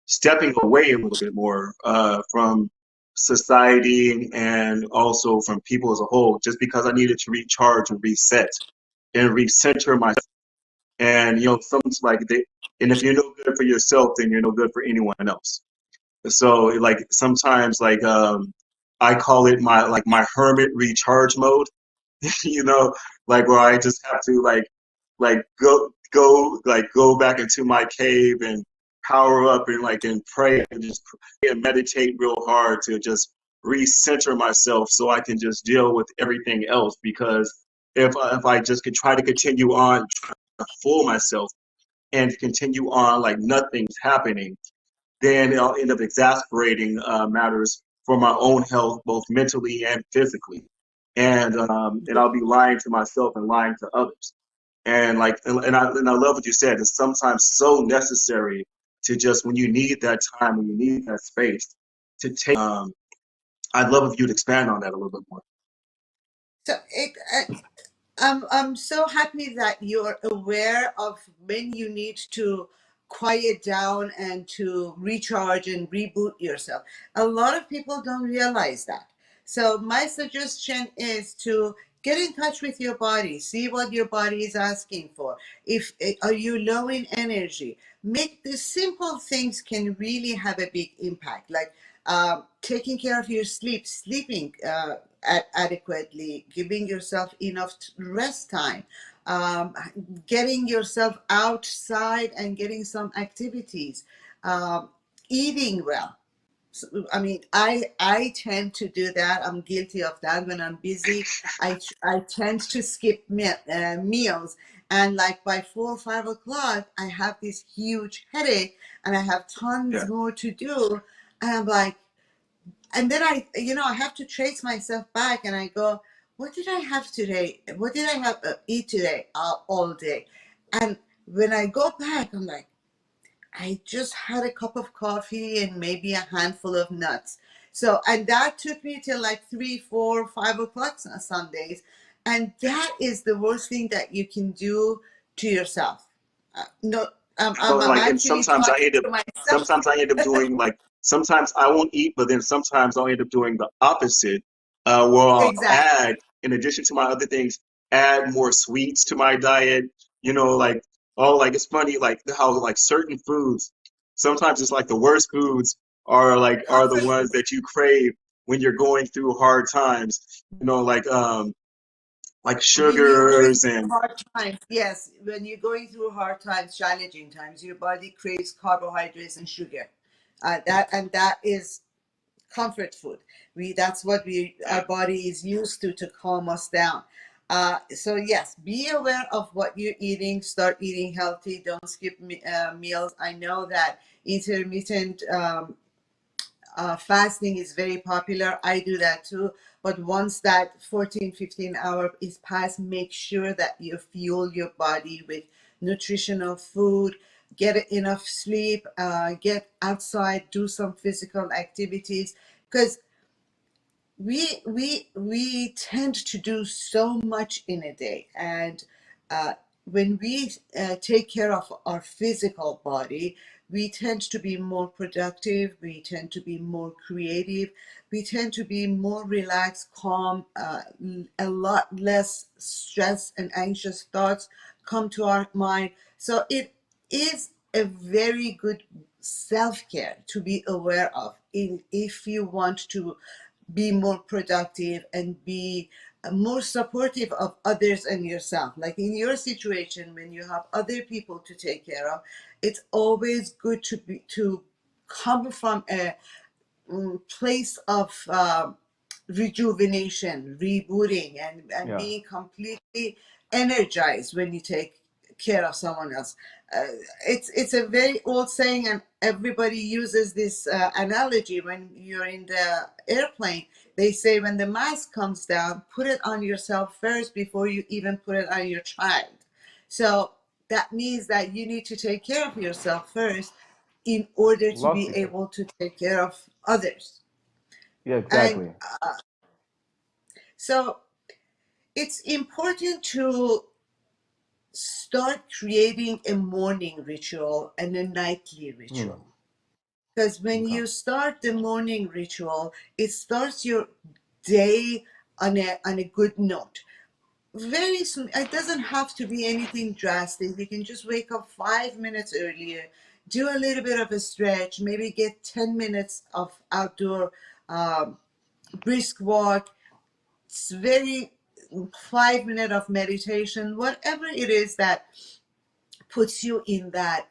Speaker 17: stepping away a little bit more from society and also from people as a whole, just because I needed to recharge and reset and recenter myself. And something's like and if you're no good for yourself, then you're no good for anyone else. So like sometimes like I call it my hermit recharge mode. you know, like where I just have to go back into my cave and power up and pray and just pray and meditate real hard to just recenter myself so I can just deal with everything else. Because if I just could try to continue on, try to fool myself and continue on like nothing's happening, then I'll end up exasperating matters for my own health, both mentally and physically. And I'll be lying to myself and lying to others. And I love what you said. It's sometimes so necessary to just when you need that time, when you need that space, to take. I'd love if you'd expand on that a little bit more.
Speaker 18: so I'm so happy that you're aware of when you need to quiet down and to recharge and reboot yourself. A lot of people don't realize that. So my suggestion is to get in touch with your body, see what your body is asking for. If are you low in energy, make the simple things can really have a big impact, like taking care of your sleep, sleeping adequately, giving yourself enough rest time, um, getting yourself outside and getting some activities, um, eating well. I mean, I tend to do that. I'm guilty of that. When I'm busy, I tend to skip meals, and like by 4 or 5 o'clock, I have this huge headache, and I have tons
Speaker 17: Yeah.
Speaker 18: more to do, and I'm like, and then I have to trace myself back, and I go, what did I have today? What did I have eat today all day? And when I go back, I'm like, I just had a cup of coffee and maybe a handful of nuts. So, and that took me till like 3, 4, 5 o'clock on Sundays. And that is the worst thing that you can do to yourself. No, I'm
Speaker 17: Like, and
Speaker 18: actually talking to myself.
Speaker 17: sometimes I end up doing like, sometimes I won't eat, but then sometimes I'll end up doing the opposite, where I'll
Speaker 18: Exactly.
Speaker 17: add, in addition to my other things, add more sweets to my diet. Like, oh, like it's funny, like how like certain foods, sometimes it's like the worst foods are the
Speaker 18: Comfort
Speaker 17: ones
Speaker 18: food.
Speaker 17: that you crave when you're going through hard times. Like
Speaker 18: When you're going
Speaker 17: sugars
Speaker 18: through
Speaker 17: and
Speaker 18: hard times, yes, when you're going through hard times, challenging times, your body craves carbohydrates and sugar. That is comfort food. That's what our body is used to calm us down. So yes, be aware of what you're eating. Start eating healthy. Don't skip meals. I know that intermittent fasting is very popular. I do that too. But once that 14, 15 hour is passed, make sure that you fuel your body with nutritional food, get enough sleep, get outside, do some physical activities. Because we tend to do so much in a day, and when we take care of our physical body, we tend to be more productive, we tend to be more creative, we tend to be more relaxed, calm, a lot less stress and anxious thoughts come to our mind. So it is a very good self-care to be aware of in if you want to be more productive and be more supportive of others and yourself. Like in your situation, when you have other people to take care of, it's always good to come from a place of rejuvenation, rebooting, and
Speaker 5: Yeah.
Speaker 18: being completely energized when you take care of someone else. Uh, it's a very old saying, and everybody uses this analogy when you're in the airplane. They say when the mask comes down, put it on yourself first before you even put it on your child. So that means that you need to take care of yourself first in order to
Speaker 19: Love
Speaker 18: be
Speaker 19: to hear.
Speaker 18: able to take care of others.
Speaker 19: Yeah,
Speaker 18: And
Speaker 19: exactly.
Speaker 18: so it's important to start creating a morning ritual and a nightly
Speaker 19: Hmm.
Speaker 18: ritual. Because when
Speaker 19: Okay.
Speaker 18: you start the morning ritual, it starts your day on a good note. Very soon, it doesn't have to be anything drastic. You can just wake up 5 minutes earlier, do a little bit of a stretch, maybe get 10 minutes of outdoor brisk walk. It's very 5 minutes of meditation, whatever it is that puts you in that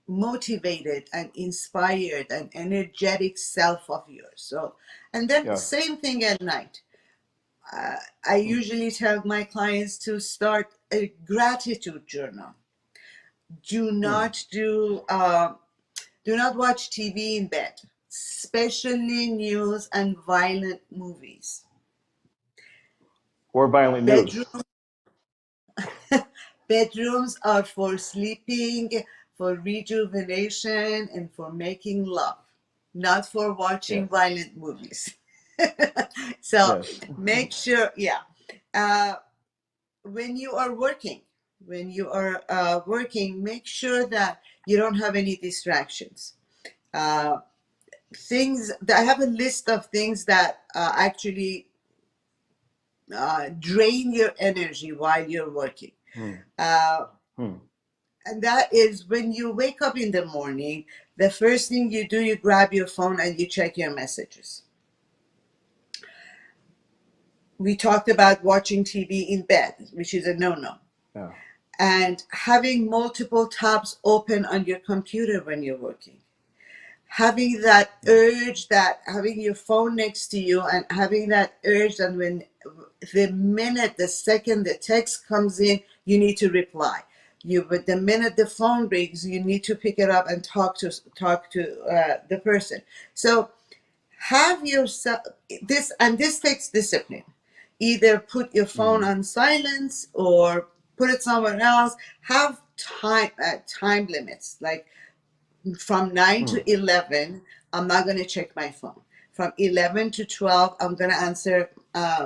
Speaker 18: motivated and inspired and energetic self of yours. So, and then
Speaker 19: Yeah.
Speaker 18: same thing at night. I usually tell my clients to start a gratitude journal. Do
Speaker 19: Hmm.
Speaker 18: not do not watch TV in bed, especially news and violent movies.
Speaker 19: Or violent
Speaker 18: Bedroom
Speaker 19: news.
Speaker 18: Bedrooms are for sleeping, for rejuvenation, and for making love, not for watching
Speaker 19: Yes.
Speaker 18: violent movies. So
Speaker 19: Yes.
Speaker 18: make sure, yeah. Uh, when you are working, make sure that you don't have any distractions. Uh, I have a list of things that actually drain your energy while you're working.
Speaker 19: Hmm.
Speaker 18: Uh,
Speaker 19: Hmm.
Speaker 18: And that is when you wake up in the morning, the first thing you do, you grab your phone and you check your messages. We talked about watching TV in bed, which is a no-no.
Speaker 19: Yeah.
Speaker 18: And having multiple tabs open on your computer when you're working. Having that urge, that having your phone next to you and having that urge that when the minute, the second the text comes in, you need to reply. But the minute the phone rings, you need to pick it up and talk to the person. So have yourself this, and this takes discipline. Either put your phone on silence or put it somewhere else. Have time limits, like from 9
Speaker 19: Hmm.
Speaker 18: to 11, I'm not going to check my phone. From 11 to 12, I'm going to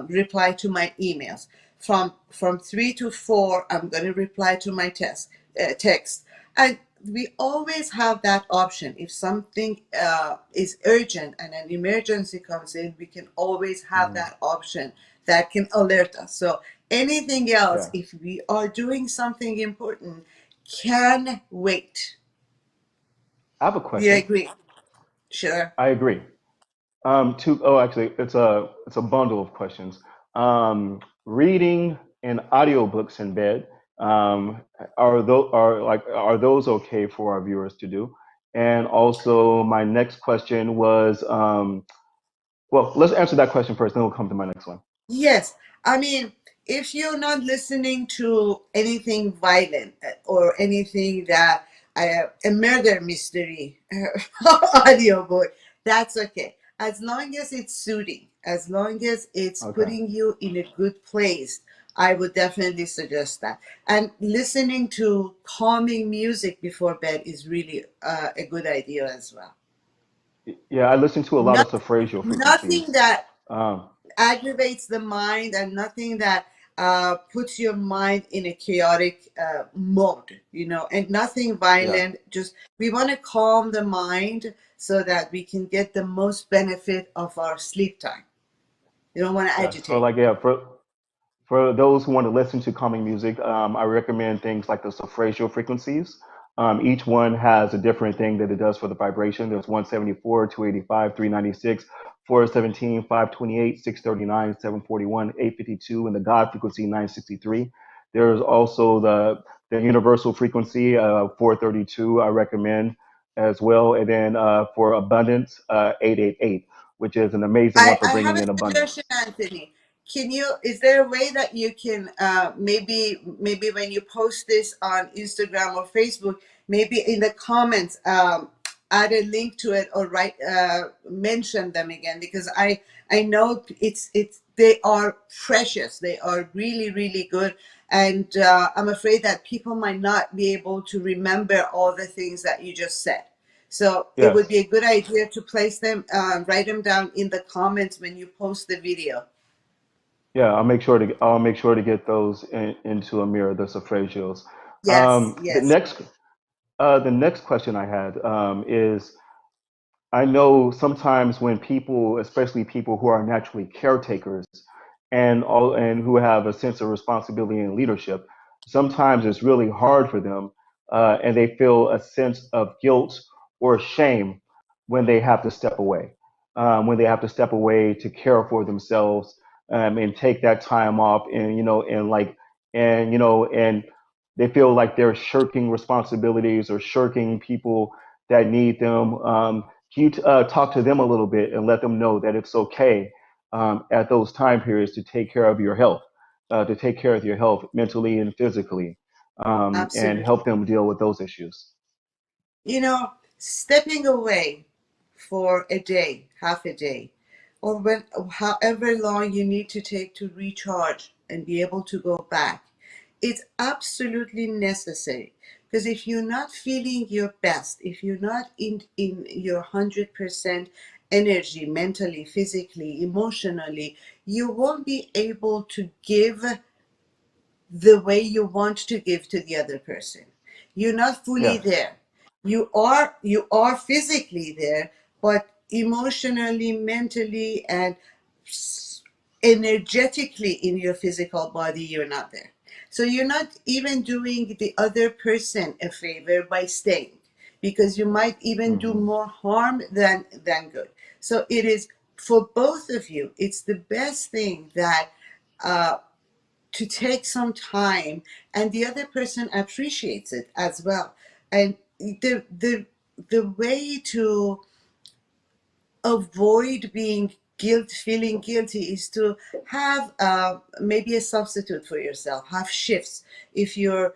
Speaker 18: reply to my emails. From 3 to 4, I'm going to reply to my text. And we always have that option. If something is urgent and an emergency comes in, we can always have
Speaker 19: Hmm.
Speaker 18: that option that can alert us. So anything else,
Speaker 19: Yeah.
Speaker 18: if we are doing something important, can wait.
Speaker 19: I have a
Speaker 18: We
Speaker 19: question.
Speaker 18: agree. Sure.
Speaker 19: I agree. Actually, it's a bundle of questions. Reading and audiobooks in bed. Um, are those okay for our viewers to do? And also, my next question was, well, let's answer that question first, then we'll come to my next one.
Speaker 18: Yes. I mean, if you're not listening to anything violent or anything that a murder mystery audiobook, that's okay. As long as it's soothing, as long as it's
Speaker 19: Okay.
Speaker 18: putting you in a good place, I would definitely suggest that. And listening to calming music before bed is really a good idea as well.
Speaker 19: Yeah, I listen to a lot of
Speaker 18: Not,
Speaker 19: suffragial
Speaker 18: nothing
Speaker 19: frequencies.
Speaker 18: that
Speaker 19: Um,
Speaker 18: aggravates the mind and nothing that puts your mind in a chaotic mode, and nothing
Speaker 19: yeah.
Speaker 18: violent. Just we want to calm the mind so that we can get the most benefit of our sleep time. You don't want to
Speaker 19: Yeah. So
Speaker 18: agitate.
Speaker 19: like yeah, for those who want to listen to calming music, I recommend things like the suffracial frequencies. Each one has a different thing that it does for the vibration. There's 174, 285, 396, 417, 528, 639, 741, 852, and the God frequency 963. There's also the universal frequency 432. I recommend as well, and then for abundance 888, which is an amazing
Speaker 18: I,
Speaker 19: one for
Speaker 18: I have
Speaker 19: bringing
Speaker 18: a
Speaker 19: in
Speaker 18: suggestion,
Speaker 19: abundance.
Speaker 18: Anthony. can you, is there a way that you can maybe when you post this on Instagram or Facebook, maybe in the comments, add a link to it, or write mention them again, because I know it's they are precious, they are really really good, and I'm afraid that people might not be able to remember all the things that you just said. So it would be
Speaker 19: Yes.
Speaker 18: a good idea to place them, write them down in the comments when you post the video.
Speaker 19: Yeah, I'll make sure to get those into a mirror, the suffragios.
Speaker 18: Yes,
Speaker 19: The
Speaker 18: yes.
Speaker 19: next question I had is, I know sometimes when people, especially people who are naturally caretakers and who have a sense of responsibility and leadership, sometimes it's really hard for them, and they feel a sense of guilt or shame when they have to step away, when they have to step away to care for themselves, and take that time off, and and they feel like they're shirking responsibilities or shirking people that need them. Can you talk to them a little bit and let them know that it's okay, at those time periods, to take care of your health, to take care of your health mentally and physically, and
Speaker 18: Absolutely.
Speaker 19: help them deal with those issues?
Speaker 18: You know, stepping away for a day, half a day, or when however long you need to take to recharge and be able to go back, it's absolutely necessary. Because if you're not feeling your best, if you're not in your 100% energy, mentally, physically, emotionally, you won't be able to give the way you want to give to the other person. You're not fully
Speaker 19: Yes.
Speaker 18: there. You are physically there, but emotionally, mentally, and energetically in your physical body, you're not there. So you're not even doing the other person a favor by staying, because you might even do
Speaker 19: Hmm.
Speaker 18: more harm than good. So it is, for both of you, it's the best thing that uh, to take some time, and the other person appreciates it as well. And the way to avoid feeling guilty is to have maybe a substitute for yourself, have shifts. If you're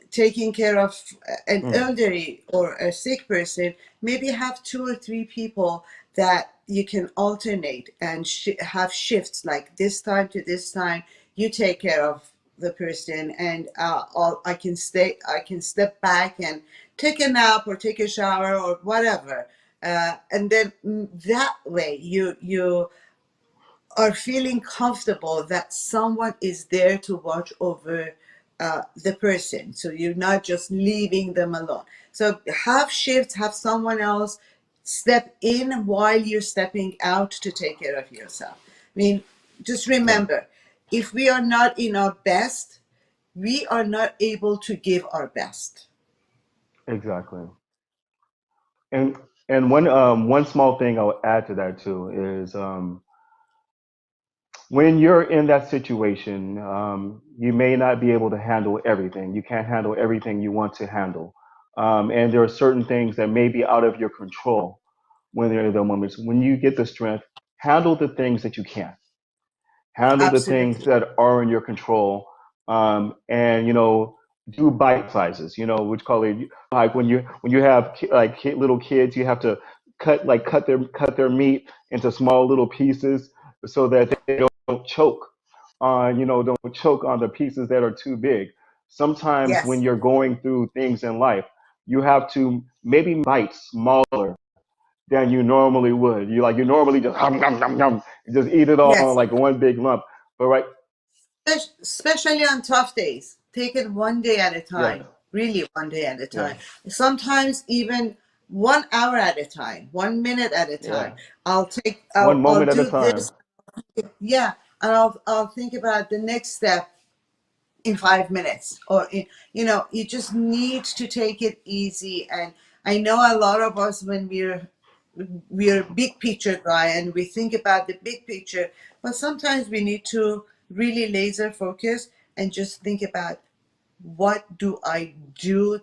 Speaker 18: taking care of an
Speaker 19: Mm.
Speaker 18: elderly or a sick person, maybe have two or three people that you can alternate and have shifts, like this time to this time you take care of the person, and I can step back and take a nap or take a shower or whatever, and then that way you are feeling comfortable that someone is there to watch over the person, so you're not just leaving them alone. So have shifts, have someone else step in while you're stepping out to take care of yourself. I mean, just
Speaker 19: Right.
Speaker 18: remember, if we are not in our best, we are not able to give our best.
Speaker 19: Exactly. And one small thing I'll add to that too is, when you're in that situation, you may not be able to handle everything. You can't handle everything you want to handle. And there are certain things that may be out of your control when there are the moments. When you get the strength, handle the things that you can. Handle the things
Speaker 18: Absolutely.
Speaker 19: that are in your control, and do bite sizes. Which call it, like when you have little kids, you have to cut their meat into small little pieces so that they don't choke on the pieces that are too big. Sometimes when
Speaker 18: Yes.
Speaker 19: you're going through things in life, you have to maybe bite smaller than you normally would. You normally just just eat it all in
Speaker 18: Yes.
Speaker 19: like one big lump. But right,
Speaker 18: Especially on tough days, take it one day at a
Speaker 19: yeah,
Speaker 18: time, really one day at a
Speaker 19: yeah,
Speaker 18: time. Sometimes even 1 hour at a time, 1 minute at a time.
Speaker 19: yeah.
Speaker 18: I'll
Speaker 19: One
Speaker 18: I'll
Speaker 19: moment at a
Speaker 18: do
Speaker 19: time.
Speaker 18: this. Yeah, and I'll think about the next step in 5 minutes, or you just need to take it easy. And I know a lot of us, when we're big picture guy and we think about the big picture, but sometimes we need to really laser focus and just think about, what do I do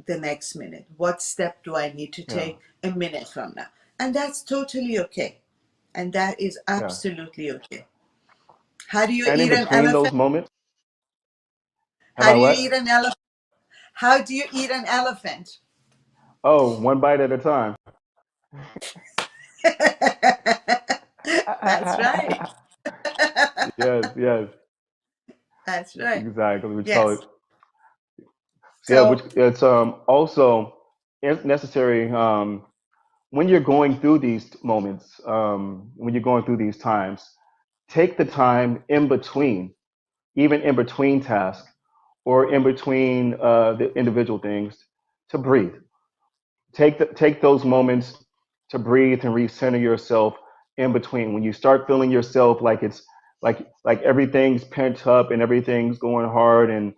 Speaker 18: the next minute, what step do I need to
Speaker 19: Yeah,
Speaker 18: take a minute from now. And that's totally okay, and that is
Speaker 19: yeah.
Speaker 18: absolutely okay. How do you
Speaker 19: And in
Speaker 18: eat an
Speaker 19: between those
Speaker 18: elephant?
Speaker 19: moments, have
Speaker 18: How
Speaker 19: I
Speaker 18: do you
Speaker 19: what?
Speaker 18: eat an elephant? How do you eat an elephant?
Speaker 19: Oh, one bite at a time.
Speaker 18: That's right.
Speaker 19: Yes, yes,
Speaker 18: That's right.
Speaker 19: exactly. Which call it
Speaker 18: Yes.
Speaker 19: yeah, which
Speaker 18: So
Speaker 19: it's also necessary when you're going through these moments, when you're going through these times, take the time in between, even in between tasks or in between the individual things, to breathe. Take those moments to breathe and recenter yourself in between. When you start feeling yourself like it's like everything's pent up and everything's going hard and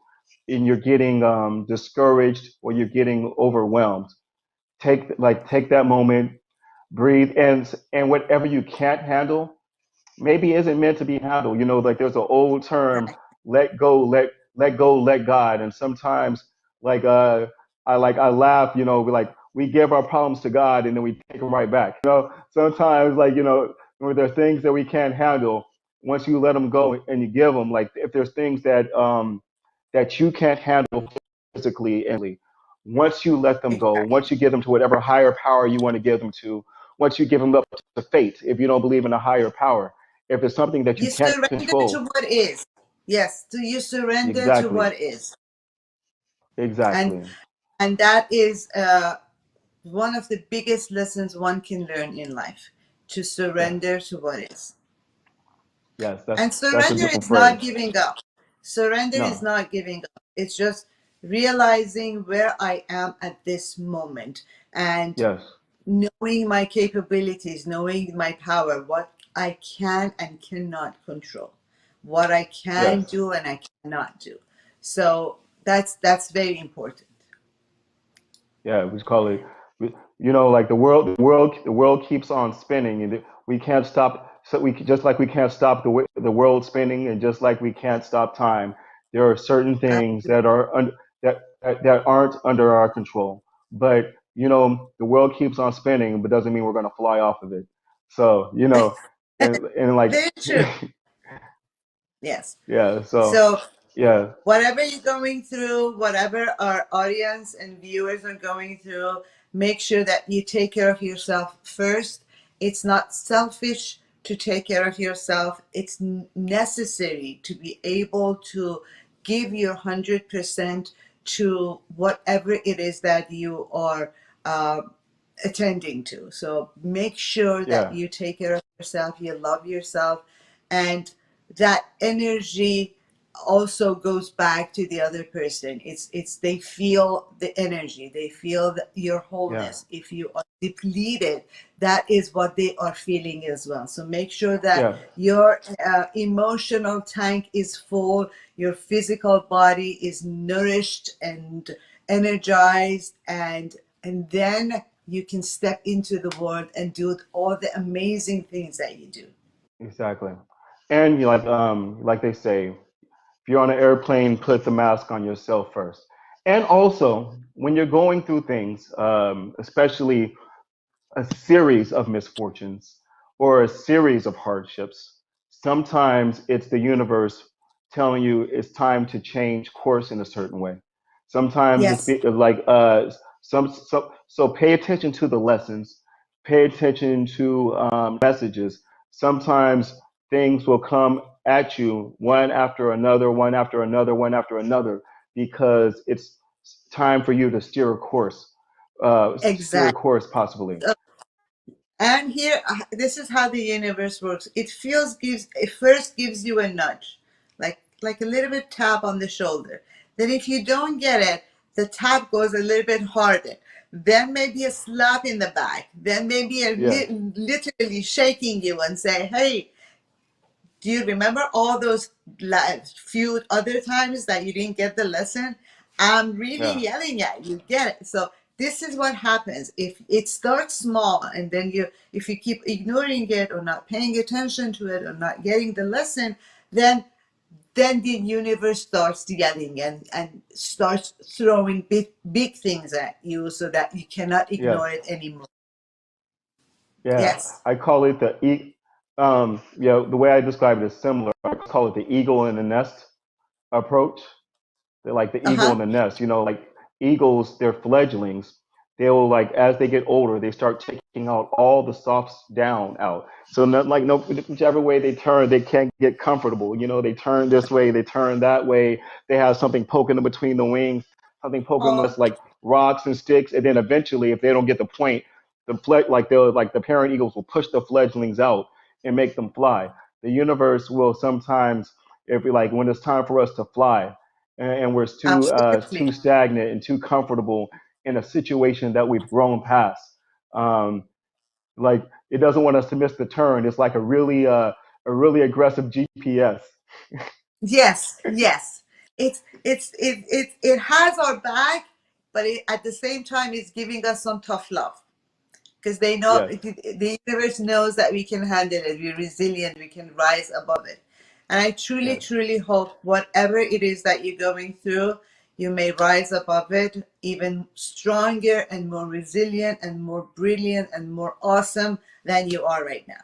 Speaker 19: you're getting discouraged or you're getting overwhelmed, take that moment, breathe, and whatever you can't handle maybe isn't meant to be handled. You know, like there's an old term, let go, let go, let God. And sometimes like I laugh, you know, like we give our problems to God and then we take them right back. You know, sometimes like, you know, when there are things that we can't handle, once you let them go and you give them, like if there's things that you can't handle physically and once you let them go, once you give them to whatever higher power you want to give them to, once you give them up to fate, if you don't believe in a higher power, if it's something that you
Speaker 18: you
Speaker 19: can't
Speaker 18: surrender to
Speaker 19: control.
Speaker 18: what is. Yes. Do you surrender to
Speaker 19: Exactly.
Speaker 18: what is? And
Speaker 19: Exactly.
Speaker 18: and that is one of the biggest lessons one can learn in life, to
Speaker 19: Yes.
Speaker 18: surrender to what is.
Speaker 19: Yes.
Speaker 18: And
Speaker 19: That's a
Speaker 18: surrender
Speaker 19: beautiful
Speaker 18: is not
Speaker 19: phrase.
Speaker 18: giving up. Surrender is
Speaker 19: No.
Speaker 18: not giving up. It's just realizing where I am at this moment and
Speaker 19: Yes.
Speaker 18: knowing my capabilities, knowing my power, what I can and cannot control, what I can
Speaker 19: Yes.
Speaker 18: do and I cannot do. So that's very important.
Speaker 19: Yeah, we call it, you know, like the world keeps on spinning, and we can't stop. So just like we can't stop the world spinning, and just like we can't stop time, there are certain things that that aren't under our control. But you know, the world keeps on spinning, but doesn't mean we're going to fly off of it. So you know, and like,
Speaker 18: Very true. Yes.
Speaker 19: yeah. So
Speaker 18: So
Speaker 19: yeah,
Speaker 18: whatever you're going through, whatever our audience and viewers are going through, make sure that you take care of yourself first. It's not selfish to take care of yourself. It's necessary to be able to give your 100% to whatever it is that you are uh, attending to. So make sure that
Speaker 19: yeah,
Speaker 18: you take care of yourself, you love yourself, and that energy also goes back to the other person. It's they feel the energy, they feel your
Speaker 19: yeah,
Speaker 18: wholeness. If you are depleted, that is what they are feeling as well. So make sure that
Speaker 19: yeah.
Speaker 18: your emotional tank is full, your physical body is nourished and energized, and then you can step into the world and do all the amazing things that you do.
Speaker 19: Exactly. And you like they say, if you're on an airplane, put the mask on yourself first. And also, when you're going through things, especially a series of misfortunes or a series of hardships, sometimes it's the universe telling you it's time to change course in a certain way. Sometimes
Speaker 18: Yes,
Speaker 19: like so pay attention to the lessons, pay attention to messages. Sometimes things will come at you one after another, one after another, one after another, because it's time for you to steer a
Speaker 18: exactly.
Speaker 19: course possibly.
Speaker 18: And here, this is how the universe works. It first gives you a nudge, like a little bit tap on the shoulder. Then if you don't get it, the tap goes a little bit harder. Then maybe a slap in the back. Then maybe
Speaker 19: Yeah,
Speaker 18: literally shaking you and say, "Hey, do you remember all those few other times that you didn't get the lesson? I'm really
Speaker 19: yeah,
Speaker 18: yelling at you. Get it?" So this is what happens. If it starts small and then if you keep ignoring it or not paying attention to it or not getting the lesson, then the universe starts yelling and starts throwing big things at you so that you cannot
Speaker 19: yes,
Speaker 18: ignore it anymore.
Speaker 19: yeah.
Speaker 18: Yes.
Speaker 19: I call it the The way I describe it is similar. I call it the eagle in the nest approach. They're like the eagle in
Speaker 18: Uh-huh.
Speaker 19: the nest. Like eagles, they're fledglings. They will, like, as they get older, they start taking out all the soft down out. So not like, no, whichever way they turn, they can't get comfortable. They turn this way, they turn that way. They have something poking in between the wings, something poking them,
Speaker 18: Oh,
Speaker 19: like rocks and sticks. And then eventually, if they don't get the point, the parent eagles will push the fledglings out and make them fly. The universe will sometimes, if we like, when it's time for us to fly, and we're too
Speaker 18: absolutely.
Speaker 19: stagnant and too comfortable in a situation that we've grown past. Um, like, it doesn't want us to miss the turn. It's like a really aggressive GPS.
Speaker 18: Yes, yes. It has our back, but at the same time, it's giving us some tough love because they know
Speaker 19: Yes,
Speaker 18: the universe knows that we can handle it. We're resilient. We can rise above it. And I truly,
Speaker 19: yes,
Speaker 18: truly hope whatever it is that you're going through, you may rise above it even stronger and more resilient and more brilliant and more awesome than you are right now.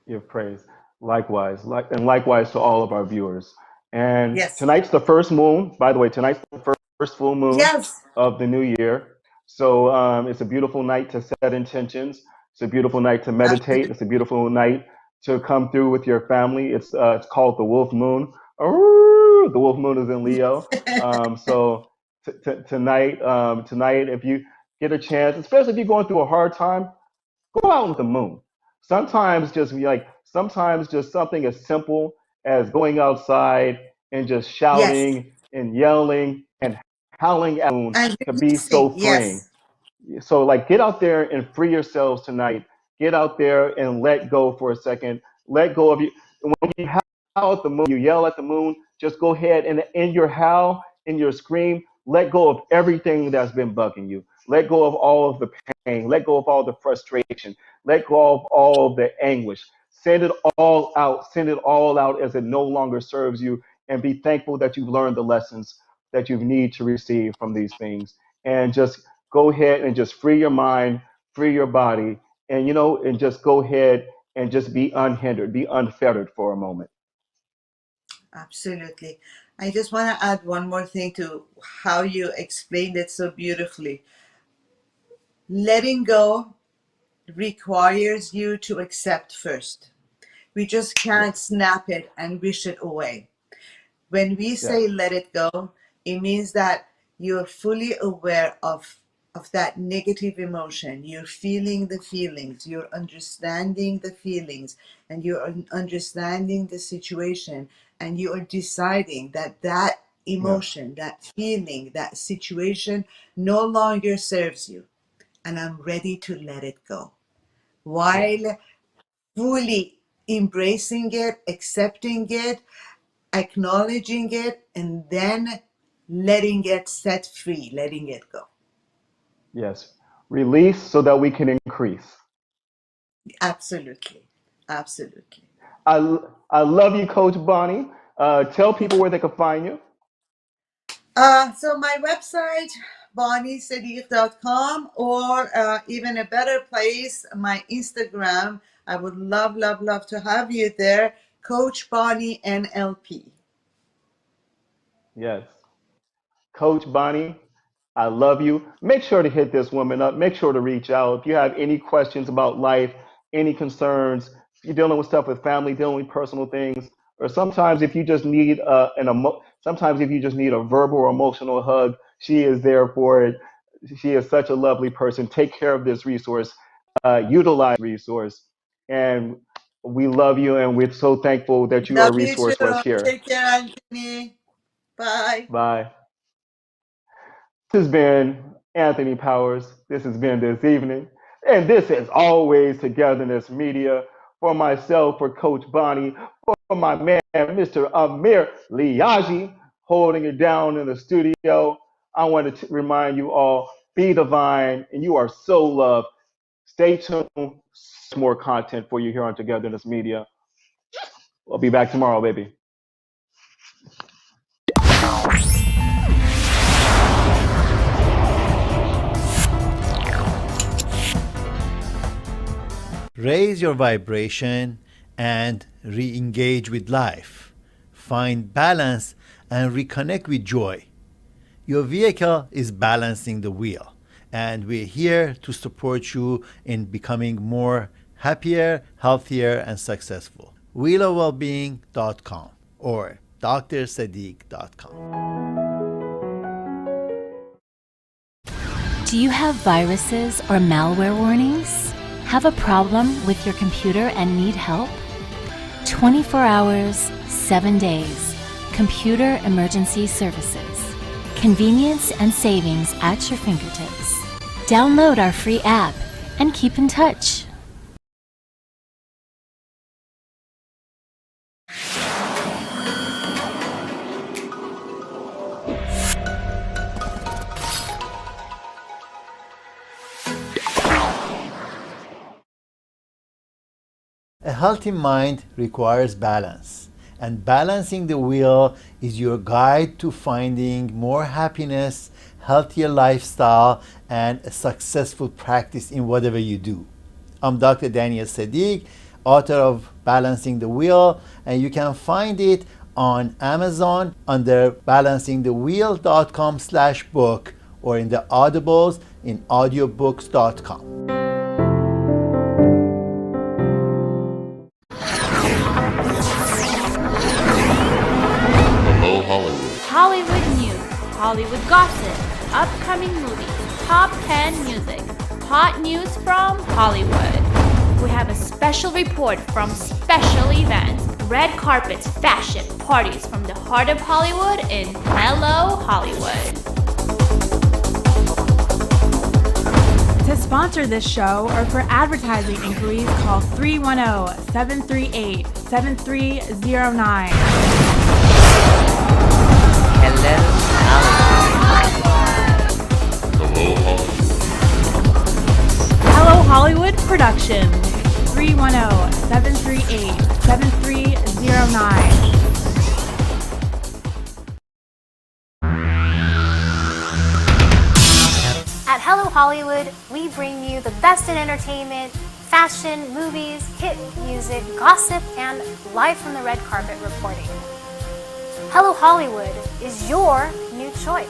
Speaker 19: give praise. Likewise, and likewise to all of our viewers. And
Speaker 18: Yes.
Speaker 19: tonight's the first moon. By the way, tonight's the first full moon
Speaker 18: Yes.
Speaker 19: of the new year. So it's a beautiful night to set intentions. It's a beautiful night to meditate. It's a beautiful night to come through with your family. It's called the Wolf Moon. Ooh, the Wolf Moon is in Leo. So tonight, if you get a chance, especially if you're going through a hard time, go out with the moon. Sometimes just something as simple as going outside and just
Speaker 18: Yes.
Speaker 19: shouting and yelling and howling at the moon
Speaker 18: And
Speaker 19: can be
Speaker 18: releasing.
Speaker 19: so freeing.
Speaker 18: Yes.
Speaker 19: So, like, get out there and free yourselves tonight. Get out there and let go for a second. Let go of you. When you howl at the moon, you yell at the moon, just go ahead and in your howl, in your scream, let go of everything that's been bugging you. Let go of all of the pain. Let go of all the frustration. Let go of all of the anguish. Send it all out. Send it all out as it no longer serves you. And be thankful that you've learned the lessons that you need to receive from these things. And just go ahead and just free your mind, free your body, and just go ahead and just be unhindered, be unfettered for a moment.
Speaker 18: Absolutely. I just want to add one more thing to how you explained it so beautifully. Letting go requires you to accept first. We just can't
Speaker 19: Yes,
Speaker 18: snap it and wish it away. When we
Speaker 19: yes,
Speaker 18: say let it go, it means that you're fully aware of that negative emotion. You're feeling the feelings, you're understanding the feelings, and you're understanding the situation, and you are deciding that that
Speaker 19: yes,
Speaker 18: emotion, that feeling, that situation no longer serves you, and I'm ready to let it go.
Speaker 19: yes,
Speaker 18: While fully embracing it, accepting it, acknowledging it, and then letting it set free, letting it go.
Speaker 19: yes. Release so that we can increase.
Speaker 18: Absolutely. Absolutely.
Speaker 19: I love you, Coach Bonnie. Tell people where they can find you.
Speaker 18: So my website, bonniesadiq.com, or even a better place, my Instagram. I would love, love, love to have you there. Coach Bonnie NLP.
Speaker 19: Yes. Coach Bonnie, I love you. Make sure to hit this woman up. Make sure to reach out. If you have any questions about life, any concerns, if you're dealing with stuff with family, dealing with personal things, or sometimes if you just need sometimes if you just need a verbal or emotional hug, she is there for it. She is such a lovely person. Take care of this resource. Utilize resource, and we love you, and we're so thankful that you are a
Speaker 18: Love you too.
Speaker 19: resource for us here.
Speaker 18: Take care, Anthony. Bye.
Speaker 19: Bye. This has been Anthony Powers. This has been This Evening. And this is always Togetherness Media. For myself, for Coach Bonnie, for my man, Mr. Amir Liaji, holding it down in the studio. I want to remind you all, be divine, and you are so loved. Stay tuned. More content for you here on Togetherness Media. I'll be back tomorrow, baby.
Speaker 4: raise your vibration, and re-engage with life. Find balance and reconnect with joy. Your vehicle is balancing the wheel, and we're here to support you in becoming more happier, healthier, and successful. wheelofwellbeing.com or drsadiq.com.
Speaker 2: Do you have viruses or malware warnings? Have a problem with your computer and need help? 24 hours, 7 days. Computer Emergency Services. Convenience and savings at your fingertips. Download our free app and keep in touch.
Speaker 4: A healthy mind requires balance, and balancing the wheel is your guide to finding more happiness, healthier lifestyle, and a successful practice in whatever you do. I'm Dr. Daniel Sadiq, author of Balancing the Wheel, and you can find it on Amazon under balancingthewheel.com/book or in the Audibles in audiobooks.com.
Speaker 7: Hollywood news, Hollywood gossip, upcoming movies, top 10 music, hot news from Hollywood. We have a special report from special events, red carpets, fashion, parties from the heart of Hollywood in Hello Hollywood.
Speaker 8: To sponsor this show or for advertising inquiries, call 310-738-7309. Hello Hollywood Productions. 310-738-7309.
Speaker 20: At Hello Hollywood, we bring you the best in entertainment, fashion, movies, hit music, gossip, and live from the red carpet reporting. Hello Hollywood is your new choice.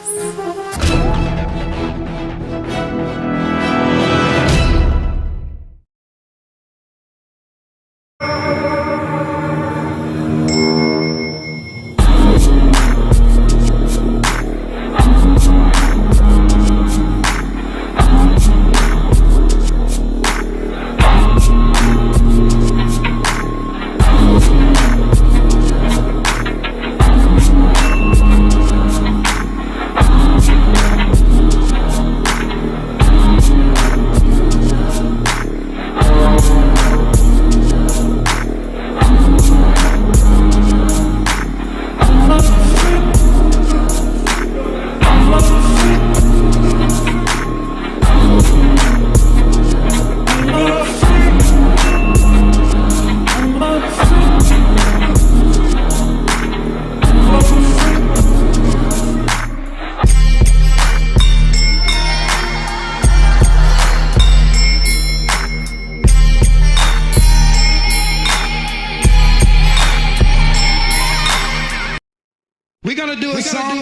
Speaker 15: We're gonna do a song.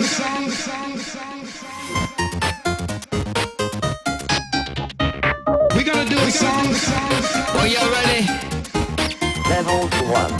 Speaker 15: We're gonna do a song. Are y'all ready? Level 1.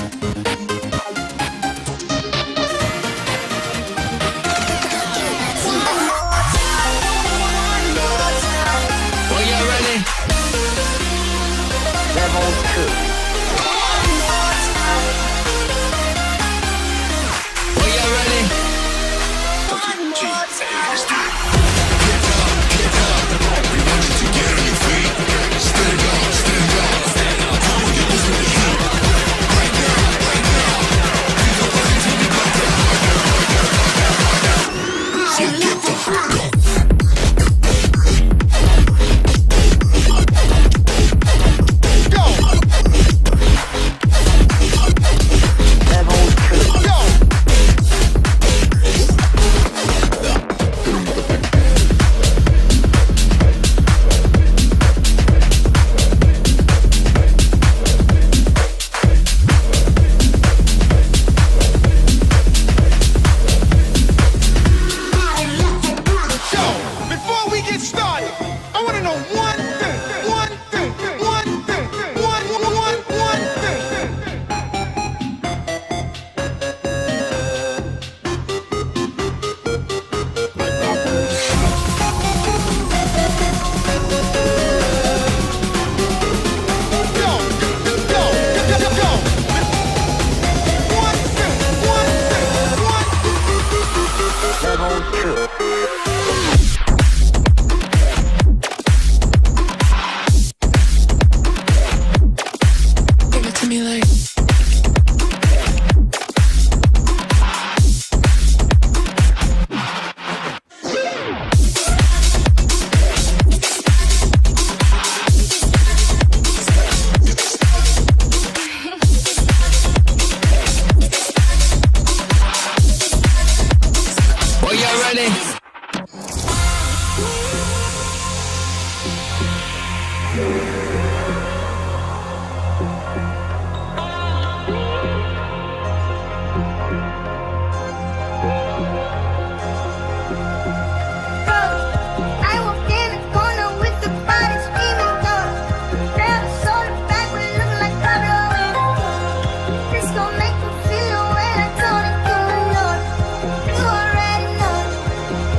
Speaker 15: started, I want to know one thing, one thing, one thing, one thing. Give it to me like. Are y'all ready?
Speaker 16: I walked in the corner with the body screaming thought. Grab a soda back when it looked like Pablo in a coat. This gon' make me feel when I told it you know it. You already know it.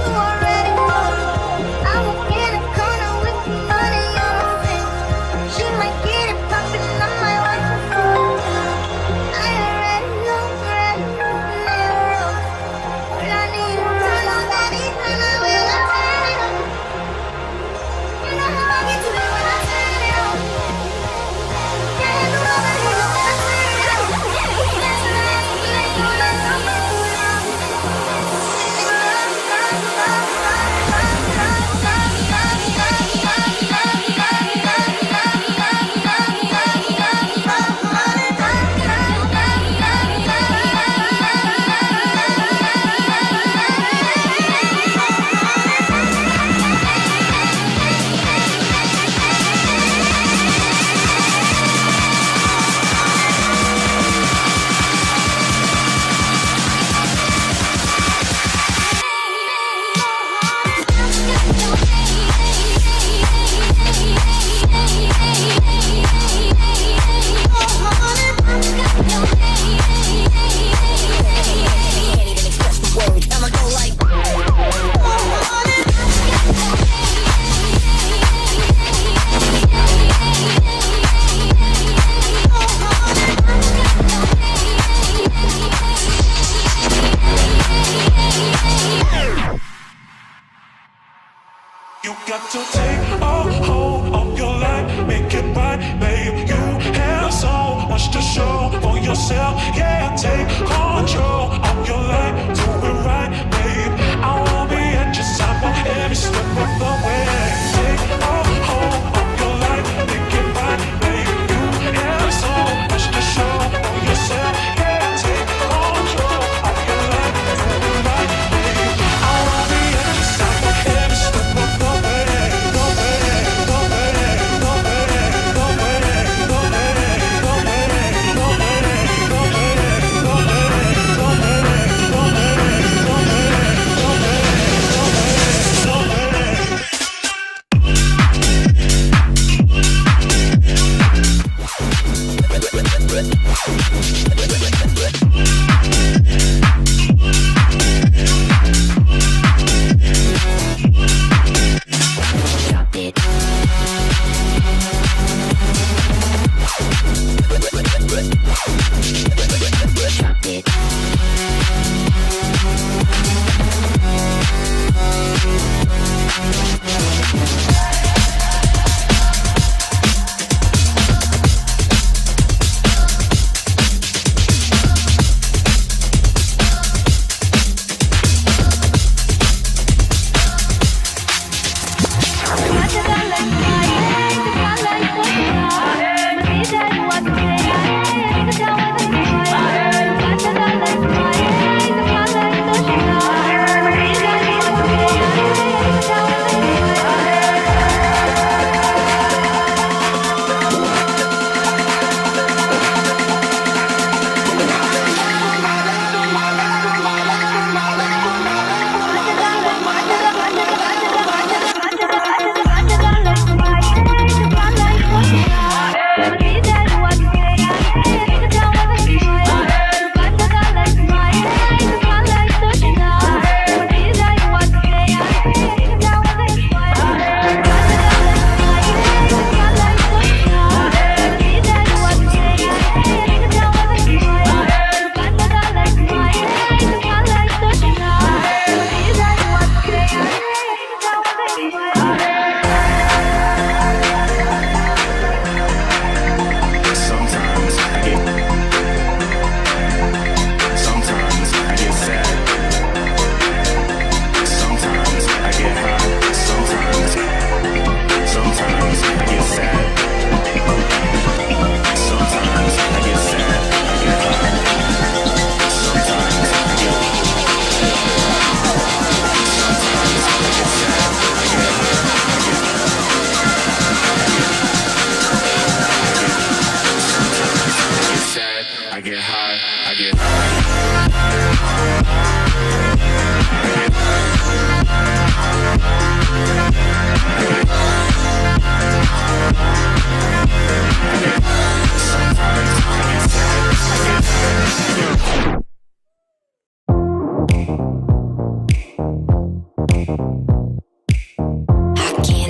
Speaker 16: You already know it. I walk in the corner with the money on my finger. She might get it poppin', I might watch her fall. I already know, already know, never wrong. All I need is to know that it's when I will turn it on. You know how I get to it when I turn it on. Can't handle all the hate when I turn it on. That's when I let go, let go, let
Speaker 15: You got to take a hold of your life, make it right, babe. You have so much to show for yourself. Yeah, take control of your life, do it right, babe. I wanna be at your side for every step of the way. Take a hold of your life, make it right, babe. You have so much to show for yourself. Yeah, take control of your life, do it right, babe. I wanna be at your side for every step of the way.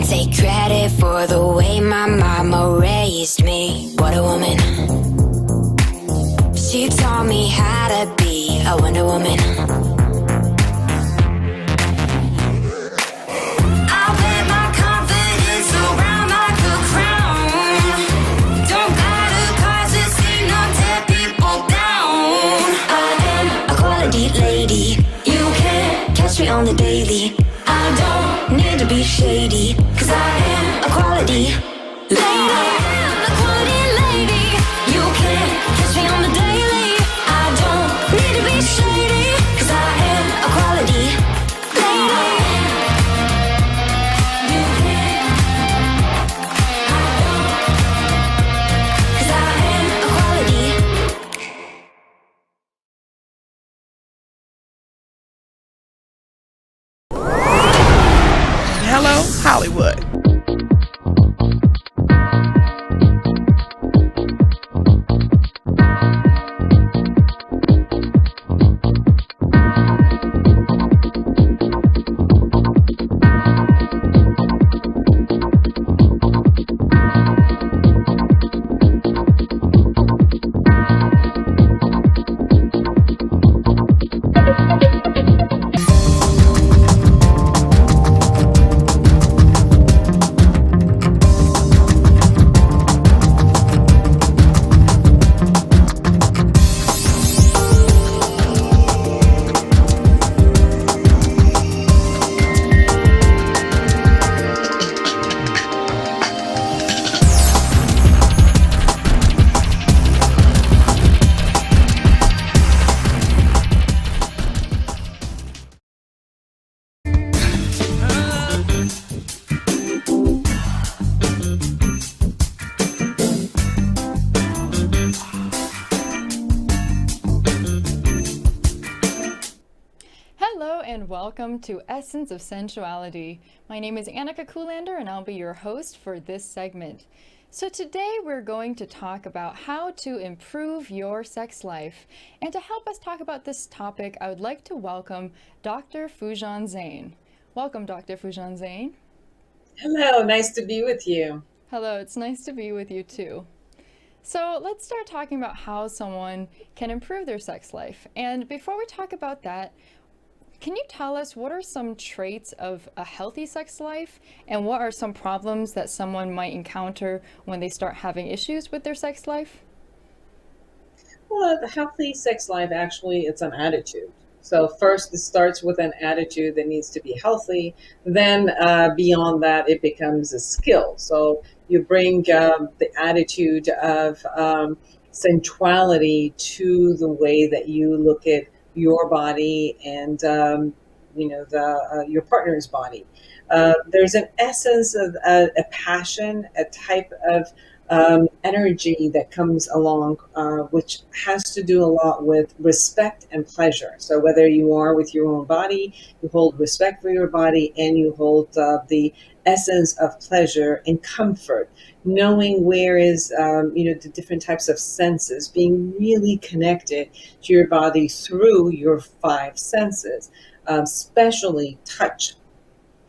Speaker 21: take credit for the way my mama raised me. What a woman. She taught me how to be a Wonder Woman. I wear my confidence around like a crown. Don't got a cause to see no tear people down. I am a quality lady. You can't catch me on the daily. I don't need to be shady, cause I am a quality lady. I am a quality lady. You can't catch me on the daily. I don't need to be shady, cause I am a quality lady. You can't, I don't, cause I am a quality.
Speaker 11: Hello, Hollywood.
Speaker 22: Hello and welcome to Essence of Sensuality. My name is Annika Kuhlander and I'll be your host for this segment. So today we're going to talk about how to improve your sex life. And to help us talk about this topic, I would like to welcome Dr. Foojan Zain. Welcome, Dr. Foojan Zain.
Speaker 1: Hello, nice to be with you.
Speaker 22: Hello, it's nice to be with you too. So let's start talking about how someone can improve their sex life. And before we talk about that, can you tell us what are some traits of a healthy sex life and what are some problems that someone might encounter when they start having issues with their sex life?
Speaker 1: Well, the healthy sex life, actually, it's an attitude. So first, it starts with an attitude that needs to be healthy. Then beyond that, it becomes a skill. So you bring the attitude of sensuality to the way that you look at your body and your partner's body. There's an essence of a passion, a type of energy that comes along, which has to do a lot with respect and pleasure. So whether you are with your own body, you hold respect for your body, and you hold the essence of pleasure and comfort, knowing where is the different types of senses, being really connected to your body through your five senses, especially touch.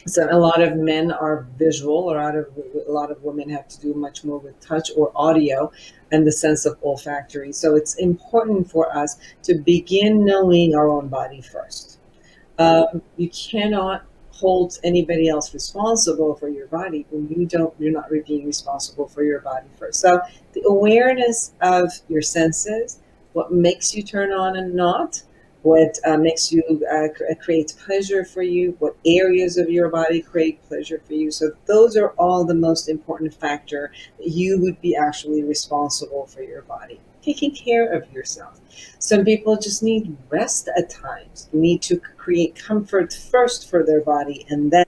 Speaker 1: So a lot of men are visual, or a lot of women have to do much more with touch or audio and the sense of olfactory. So it's important for us to begin knowing our own body first. You cannot hold anybody else responsible for your body when you're not being responsible for your body first. So the awareness of your senses, what makes you turn on and not, what makes you creates pleasure for you, what areas of your body create pleasure for you. So those are all the most important factor that you would be actually responsible for your body, taking care of yourself. Some people just need rest at times, need to create comfort first for their body, and then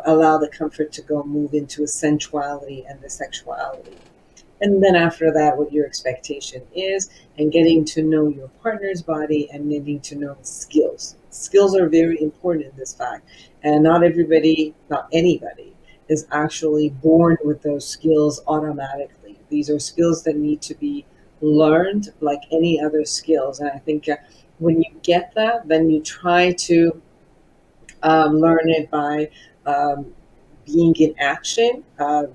Speaker 1: allow the comfort to go move into a sensuality and the sexuality. And then after that, what your expectation is, and getting to know your partner's body and needing to know skills. Skills are very important in this fact. And not anybody is actually born with those skills automatically. These are skills that need to be learned like any other skills. And I think when you get that, then you try to learn it by being in action,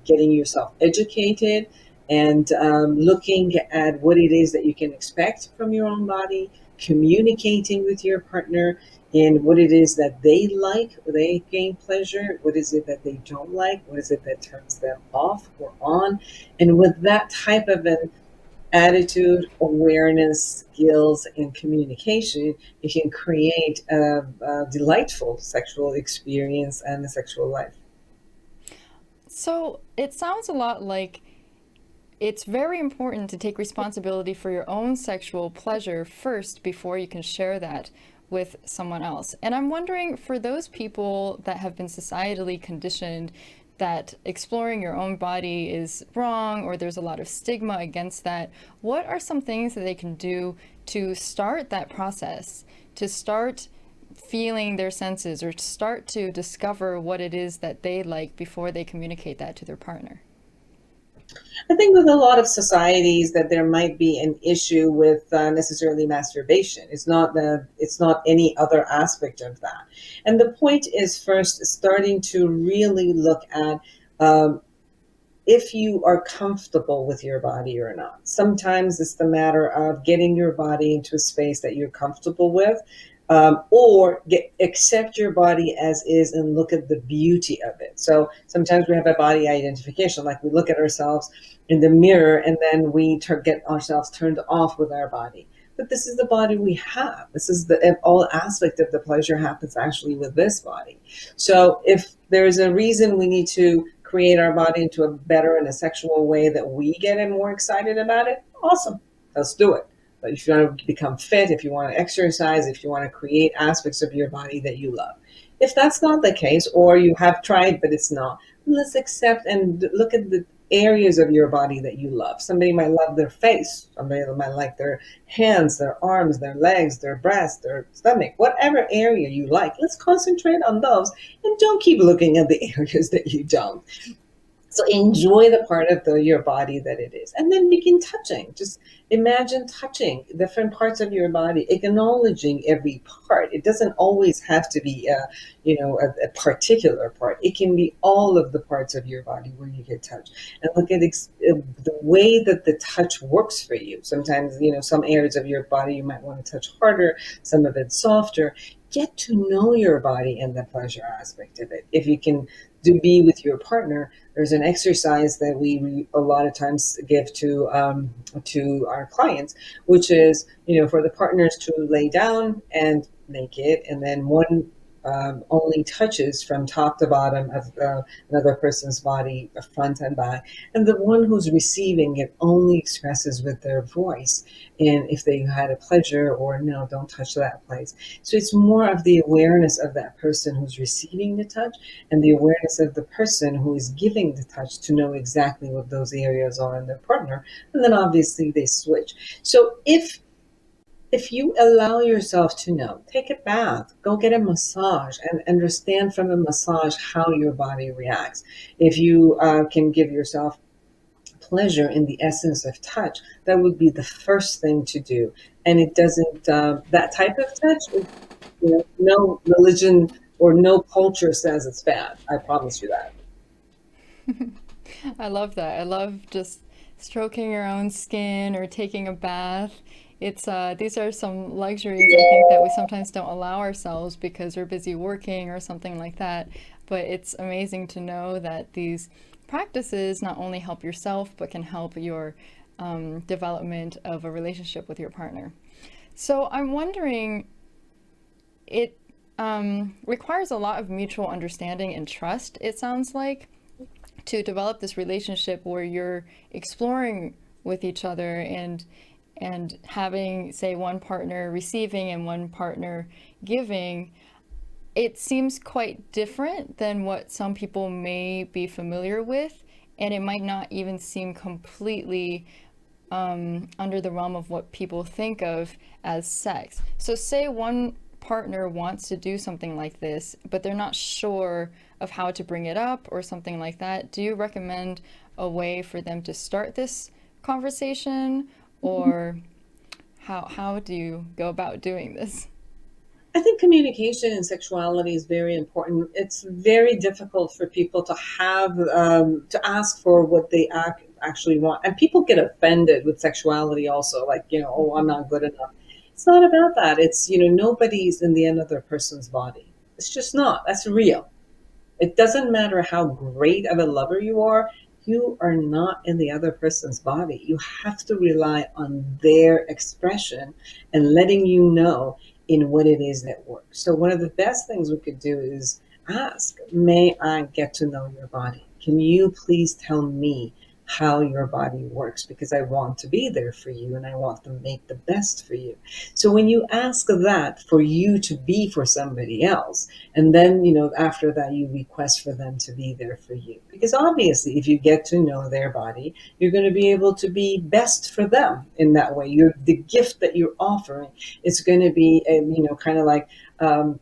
Speaker 1: getting yourself educated, and looking at what it is that you can expect from your own body, communicating with your partner in what it is that they like, they gain pleasure, what is it that they don't like, what is it that turns them off or on. And with that type of an attitude, awareness, skills, and communication, you can create a delightful sexual experience and a sexual life.
Speaker 22: So it sounds a lot like it's very important to take responsibility for your own sexual pleasure first before you can share that with someone else. And I'm wondering, for those people that have been societally conditioned that exploring your own body is wrong, or there's a lot of stigma against that, what are some things that they can do to start that process, to start feeling their senses, or to start to discover what it is that they like before they communicate that to their partner?
Speaker 1: I think with a lot of societies that there might be an issue with necessarily masturbation. It's not any other aspect of that. And the point is first starting to really look at if you are comfortable with your body or not. Sometimes it's the matter of getting your body into a space that you're comfortable with, or accept your body as is and look at the beauty of it. So sometimes we have a body identification, like we look at ourselves in the mirror and then we get ourselves turned off with our body. But this is the body we have. This is all aspect of the pleasure happens actually with this body. So if there's a reason we need to create our body into a better and a sexual way that we get more excited about it, awesome, let's do it. But if you want to become fit, if you want to exercise, if you want to create aspects of your body that you love. If that's not the case, or you have tried but it's not, let's accept and look at the areas of your body that you love. Somebody might love their face. Somebody might like their hands, their arms, their legs, their breast, their stomach, whatever area you like. Let's concentrate on those and don't keep looking at the areas that you don't. So enjoy the part of your body that it is. And then begin touching. Just imagine touching different parts of your body, acknowledging every part. It doesn't always have to be a particular part. It can be all of the parts of your body where you get touched. And look at the way that the touch works for you. Sometimes, some areas of your body you might want to touch harder, some of it softer. Get to know your body and the pleasure aspect of it. If you can be with your partner, there's an exercise that we a lot of times give to our clients, which is, for the partners to lay down and naked, and then one only touches from top to bottom of another person's body, front and back, and the one who's receiving it only expresses with their voice, and if they had a pleasure or no, don't touch that place. So it's more of the awareness of that person who's receiving the touch and the awareness of the person who is giving the touch to know exactly what those areas are in their partner, and then obviously they switch. So if you allow yourself to know, take a bath, go get a massage, and understand from a massage how your body reacts. If you can give yourself pleasure in the essence of touch, that would be the first thing to do. And it doesn't, that type of touch, no religion or no culture says it's bad. I promise you that.
Speaker 22: I love that. I love just stroking your own skin or taking a bath. These are some luxuries I think that we sometimes don't allow ourselves because we're busy working or something like that. But it's amazing to know that these practices not only help yourself, but can help your development of a relationship with your partner. So I'm wondering, it requires a lot of mutual understanding and trust, it sounds like, to develop this relationship where you're exploring with each other and having, say, one partner receiving and one partner giving. It seems quite different than what some people may be familiar with, and it might not even seem completely under the realm of what people think of as sex. So say one partner wants to do something like this, but they're not sure of how to bring it up or something like that. Do you recommend a way for them to start this conversation, or how do you go about doing this?
Speaker 1: I think communication in sexuality is very important. It's very difficult for people to have to ask for what they actually want, and people get offended with sexuality also, like, oh, I'm not good enough. It's not about that. It's, nobody's in the other person's body. It's just not. That's real. It doesn't matter how great of a lover you are not in the other person's body. You have to rely on their expression and letting you know in what it is that works. So one of the best things we could do is ask, may I get to know your body? Can you please tell me how your body works? Because I want to be there for you and I want to make the best for you. So when you ask that for you to be for somebody else, and then, after that, you request for them to be there for you. Because obviously, if you get to know their body, you're going to be able to be best for them in that way. The gift that you're offering is going to be, kind of like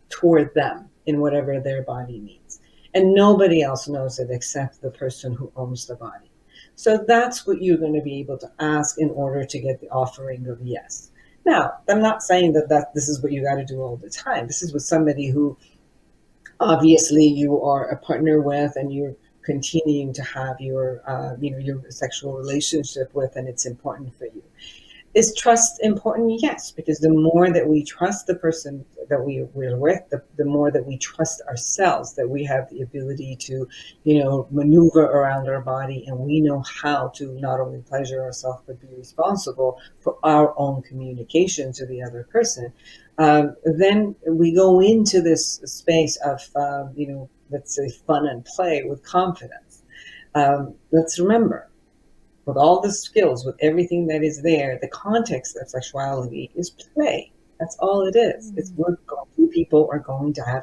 Speaker 1: toward them in whatever their body needs. And nobody else knows it except the person who owns the body. So that's what you're going to be able to ask in order to get the offering of yes. Now, I'm not saying that this is what you got to do all the time. This is with somebody who obviously you are a partner with and you're continuing to have your your sexual relationship with, and it's important for you. Is trust important? Yes, because the more that we trust the person that we're with, the more that we trust ourselves, that we have the ability to, maneuver around our body, and we know how to not only pleasure ourselves, but be responsible for our own communication to the other person. Then we go into this space of, let's say, fun and play with confidence. Let's remember, with all the skills, with everything that is there, the context of sexuality is play. That's all it is. It's two people are going to have,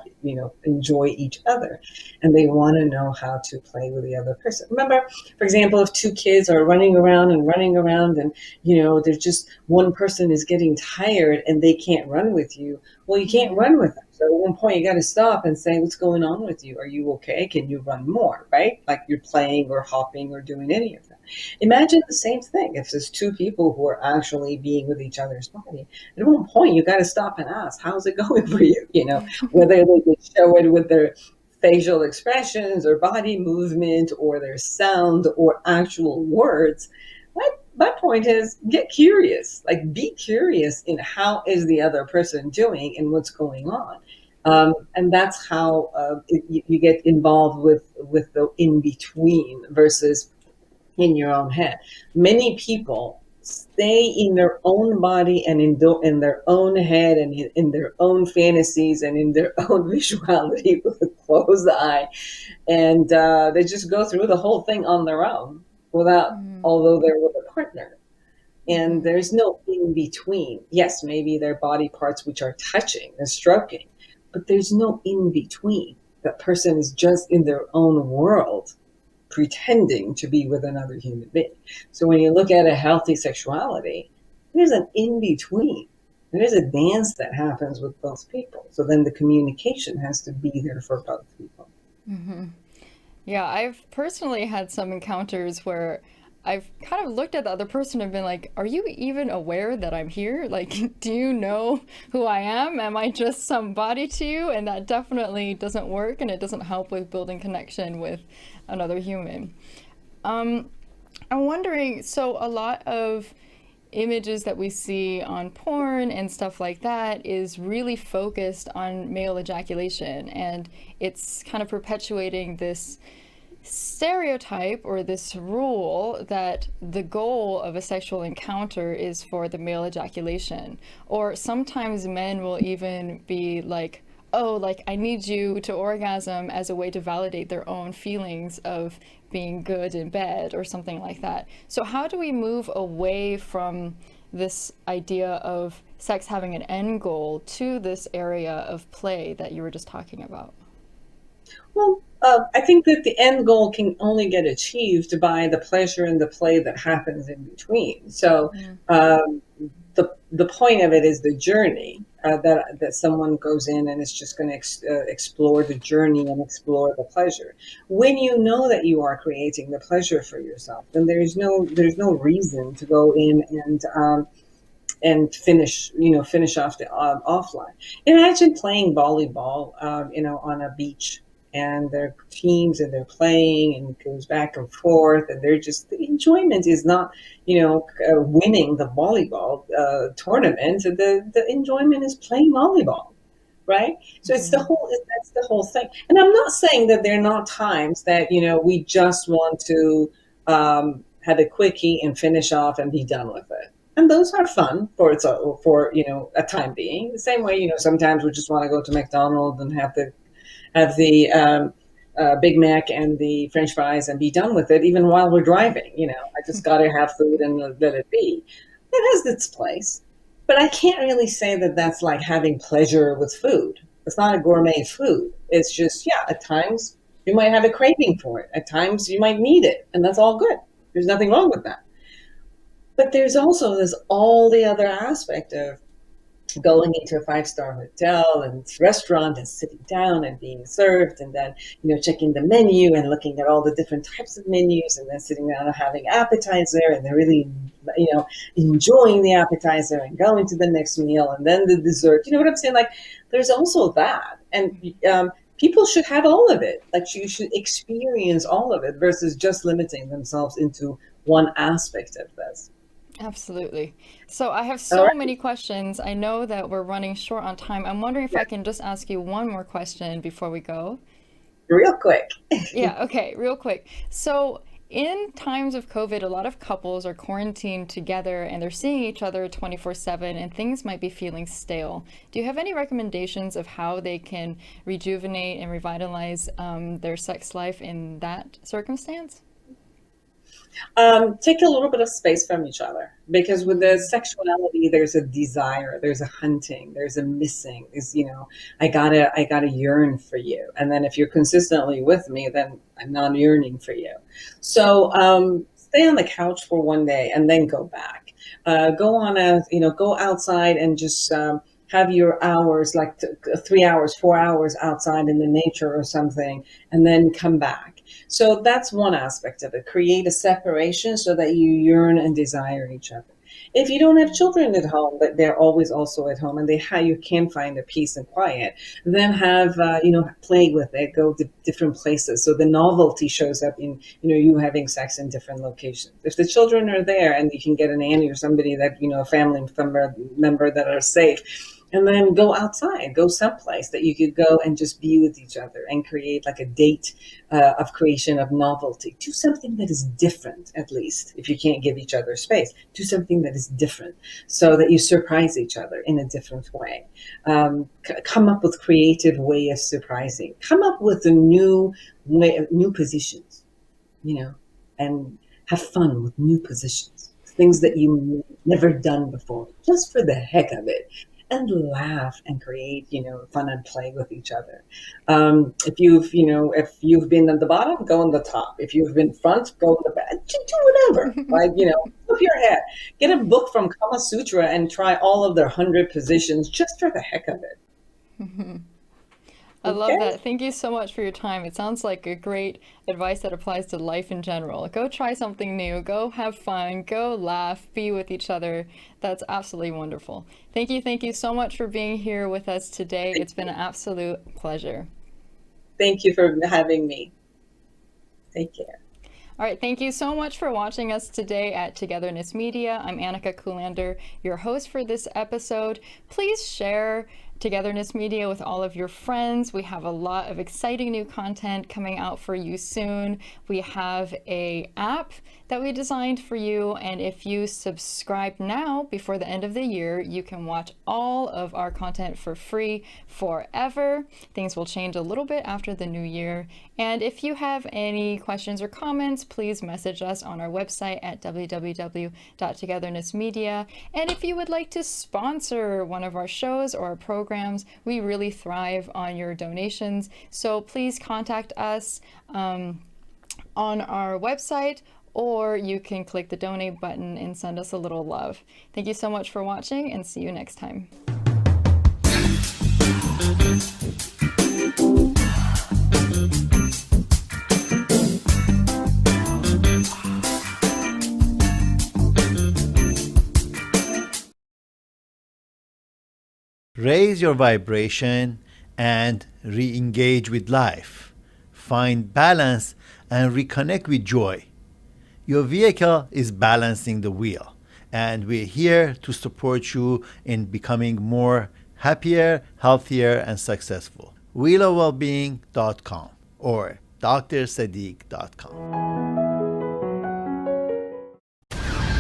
Speaker 1: enjoy each other, and they want to know how to play with the other person. Remember, for example, if two kids are running around, and, there's just one person is getting tired and they can't run with you. Well, you can't run with them. So at one point you got to stop and say, what's going on with you? Are you okay? Can you run more, right? Like you're playing or hopping or doing any of that. Imagine the same thing if there's two people who are actually being with each other's body. At one point, you got to stop and ask, how's it going for you? Whether they can show it with their facial expressions or body movement or their sound or actual words. My point is, get curious, like be curious in how is the other person doing and what's going on. And that's how you get involved with the in-between versus in your own head. Many people stay in their own body and in their own head and in their own fantasies and in their own visuality with a closed eye. And they just go through the whole thing on their own although they're with a partner. And there's no in between. Yes, maybe their body parts which are touching and stroking, but there's no in between. That person is just in their own world, pretending to be with another human being. So when you look at a healthy sexuality, there's an in between. There's a dance that happens with both people. So then the communication has to be there for both people.
Speaker 22: Mm-hmm. Yeah, I've personally had some encounters where I've kind of looked at the other person and been like, are you even aware that I'm here? Like, do you know who I am? Am I just somebody to you? And that definitely doesn't work, and it doesn't help with building connection with another human. I'm wondering, so a lot of images that we see on porn and stuff like that is really focused on male ejaculation, and it's kind of perpetuating this stereotype or this rule that the goal of a sexual encounter is for the male ejaculation. Or sometimes men will even be like, oh, like I need you to orgasm as a way to validate their own feelings of being good in bed or something like that. So how do we move away from this idea of sex having an end goal to this area of play that you were just talking about?
Speaker 1: Well, I think that the end goal can only get achieved by the pleasure and the play that happens in between. So the point of it is the journey that someone goes in and is just going to explore the journey and explore the pleasure. When you know that you are creating the pleasure for yourself, then there's no reason to go in and and finish off the offline. Imagine playing volleyball, on a beach, and their teams and they're playing and it goes back and forth, and they're just the enjoyment is not winning the volleyball tournament. The enjoyment is playing volleyball, right? So that's the whole thing. And I'm not saying that there are not times that we just want to have a quickie and finish off and be done with it. And those are fun for a time being. The same way sometimes we just want to go to McDonald's and have the Big Mac and the French fries and be done with it, even while we're driving. I just got to have food and let it be. It has its place, but I can't really say that that's like having pleasure with food. It's not a gourmet food. It's just, at times you might have a craving for it. At times you might need it, and that's all good. There's nothing wrong with that. But there's all the other aspect of going into a 5-star hotel and restaurant and sitting down and being served, and then checking the menu and looking at all the different types of menus, and then sitting down and having appetizer, and then really enjoying the appetizer and going to the next meal and then the dessert. You know what I'm saying? Like, there's also that, and people should have all of it. Like, you should experience all of it versus just limiting themselves into one aspect of this.
Speaker 22: Absolutely. So I have so many questions. I know that we're running short on time. I'm wondering if I can just ask you one more question before we go.
Speaker 1: Real quick.
Speaker 22: Yeah, okay, real quick. So in times of COVID, a lot of couples are quarantined together and they're seeing each other 24/7, and things might be feeling stale. Do you have any recommendations of how they can rejuvenate and revitalize their sex life in that circumstance?
Speaker 1: Take a little bit of space from each other, because with the sexuality, there's a desire, there's a hunting, there's a missing. I gotta yearn for you, and then if you're consistently with me, then I'm not yearning for you. So stay on the couch for one day and then go back. Go outside and just have your hours, like 3 hours, 4 hours outside in the nature or something, and then come back. So that's one aspect of it. Create a separation so that you yearn and desire each other. If you don't have children at home, but they're always also at home, and you can find a peace and quiet, then have play with it, go to different places. So the novelty shows up in you having sex in different locations. If the children are there and you can get a nanny or somebody that a family member that are safe, and then go outside, go someplace that you could go and just be with each other and create like a date of creation of novelty. Do something that is different, at least, if you can't give each other space. Do something that is different so that you surprise each other in a different way. Come up with creative way of surprising. Come up with a new positions, and have fun with new positions. Things that you've never done before, just for the heck of it. And laugh and create, fun and play with each other. If you've been at the bottom, go on the top. If you've been front, go in the back. Do whatever. Flip your head. Get a book from Kama Sutra and try all of their 100 positions just for the heck of it.
Speaker 22: I love that. Thank you so much for your time. It sounds like a great advice that applies to life in general. Go try something new. Go have fun. Go laugh. Be with each other. That's absolutely wonderful. Thank you so much for being here with us today. It's been an absolute pleasure.
Speaker 1: Thank you for having me. Take care.
Speaker 22: All right, thank you so much for watching us today at Togetherness Media. I'm Annika Kuhlander, your host for this episode. Please share Togetherness Media with all of your friends. We have a lot of exciting new content coming out for you soon. We have an app that we designed for you, and if you subscribe now before the end of the year, you can watch all of our content for free forever. Things will change a little bit after the new year. And if you have any questions or comments, please message us on our website at www.togethernessmedia. And if you would like to sponsor one of our shows or our programs, we really thrive on your donations. So please contact us on our website, or you can click the donate button and send us a little love. Thank you so much for watching, and see you next time.
Speaker 4: Raise your vibration and re engage with life. Find balance and reconnect with joy. Your vehicle is balancing the wheel, and we're here to support you in becoming more happier, healthier, and successful. wheelofwellbeing.com or drsadiq.com.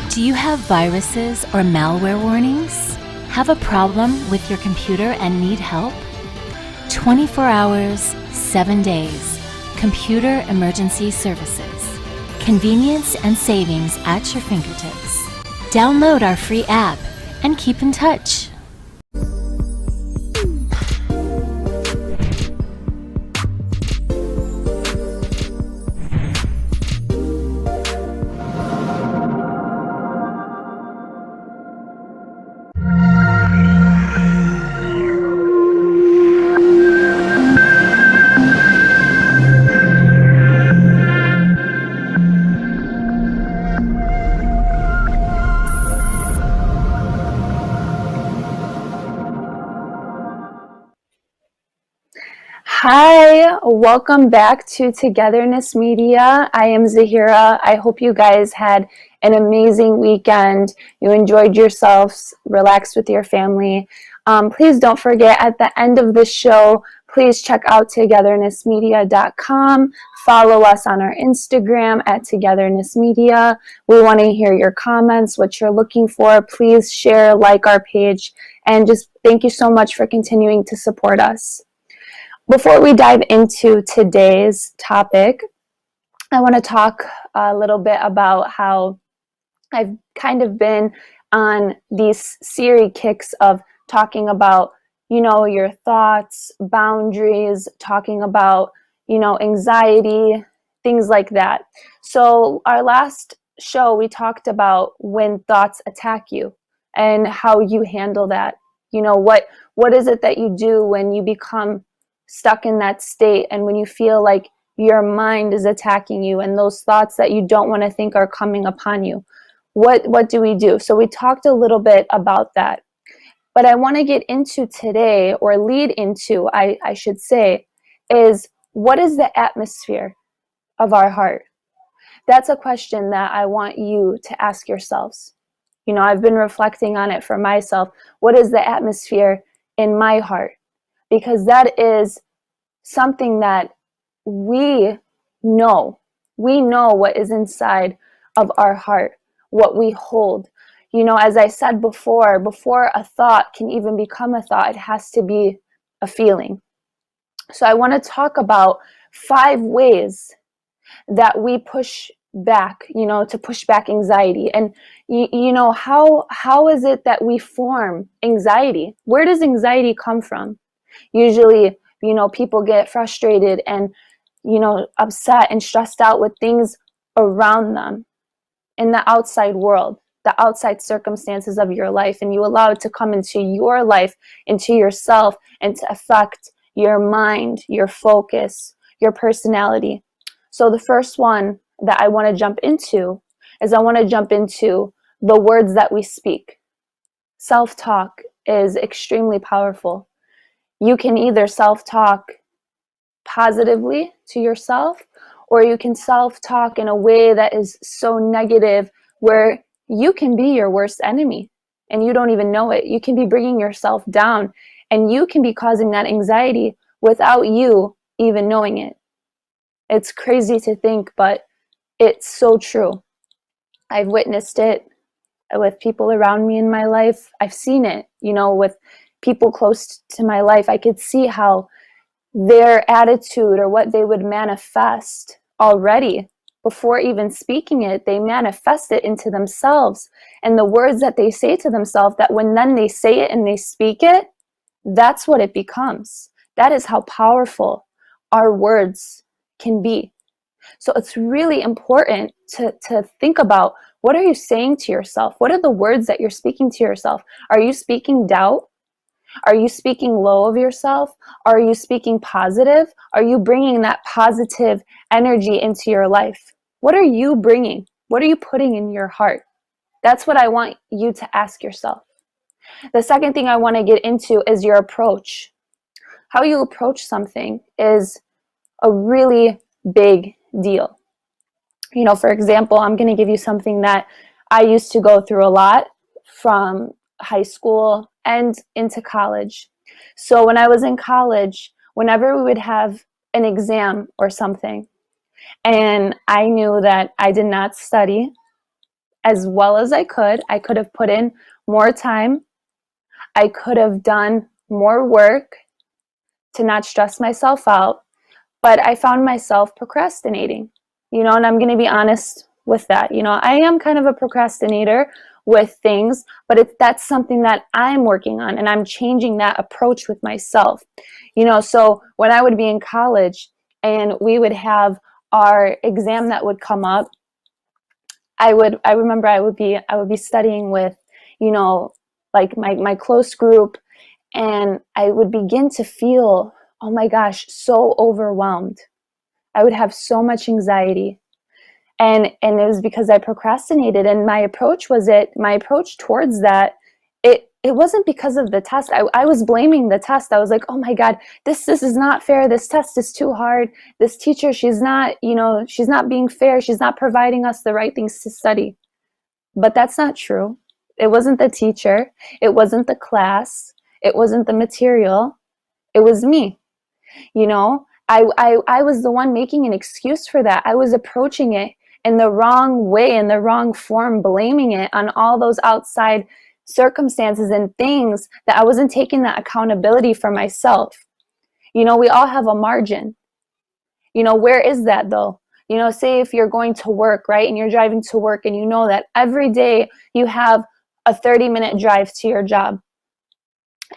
Speaker 2: Do you have viruses or malware warnings? Have a problem with your computer and need help? 24 hours, 7 days. Computer Emergency Services. Convenience and savings at your fingertips. Download our free app and keep in touch.
Speaker 3: Hi, welcome back to Togetherness Media. I am Zahira. I hope you guys had an amazing weekend. You enjoyed yourselves, relaxed with your family. Please don't forget at the end of the show, please check out togethernessmedia.com. Follow us on our Instagram at Togetherness Media. We want to hear your comments, what you're looking for. Please share, like our page, and just thank you so much for continuing to support us. Before we dive into today's topic, I want to talk a little bit about how I've kind of been on these series kicks of talking about, your thoughts, boundaries, talking about, anxiety, things like that. So our last show, we talked about when thoughts attack you and how you handle that. What is it that you do when you become stuck in that state and when you feel like your mind is attacking you and those thoughts that you don't want to think are coming upon you? What do we do? So we talked a little bit about that. But I want to get into today, or lead into, I should say, is what is the atmosphere of our heart? That's a question that I want you to ask yourselves. I've been reflecting on it for myself. What is the atmosphere in my heart? Because that is something that we know. We know what is inside of our heart, what we hold. As I said before a thought can even become a thought, it has to be a feeling. So I want to talk about 5 ways that we push back, to push back anxiety. And how is it that we form anxiety? Where does anxiety come from? Usually, people get frustrated and, upset and stressed out with things around them in the outside world, the outside circumstances of your life, and you allow it to come into your life, into yourself, and to affect your mind, your focus, your personality. So the first one that I want to jump into is the words that we speak. Self-talk is extremely powerful. You can either self-talk positively to yourself, or you can self-talk in a way that is so negative where you can be your worst enemy and you don't even know it. You can be bringing yourself down and you can be causing that anxiety without you even knowing it. It's crazy to think, but it's so true. I've witnessed it with people around me in my life. I've seen it, with people close to my life. I could see how their attitude or what they would manifest already before even speaking it, they manifest it into themselves. And the words that they say to themselves, that when then they say it and they speak it, that's what it becomes. That is how powerful our words can be. So it's really important to think about, what are you saying to yourself? What are the words that you're speaking to yourself? Are you speaking doubt? Are you speaking low of yourself? Are you speaking positive? Are you bringing that positive energy into your life? What are you bringing? What are you putting in your heart? That's what I want you to ask yourself. The second thing I want to get into is your approach. How you approach something is a really big deal. For example, I'm going to give you something that I used to go through a lot from high school and into college. So when I was in college, whenever we would have an exam or something, and I knew that I did not study as well as I could have put in more time. I could have done more work to not stress myself out, but I found myself procrastinating, and I'm going to be honest with that. I am kind of a procrastinator with things, but that's something that I'm working on, and I'm changing that approach with myself. So when I would be in college and we would have our exam that would come up, I remember I would be studying with, like my close group, and I would begin to feel, oh my gosh, so overwhelmed. I would have so much anxiety. And it was because I procrastinated, and my approach towards that, it wasn't because of the test. I was blaming the test. I was like, oh my God, this is not fair. This test is too hard. This teacher, she's not being fair. She's not providing us the right things to study. But that's not true. It wasn't the teacher. It wasn't the class. It wasn't the material. It was me. I was the one making an excuse for that. I was approaching it in the wrong way, in the wrong form, blaming it on all those outside circumstances and things that I wasn't taking that accountability for myself. We all have a margin. Where is that though? Say if you're going to work, right? And you're driving to work, and you know that every day you have a 30-minute drive to your job,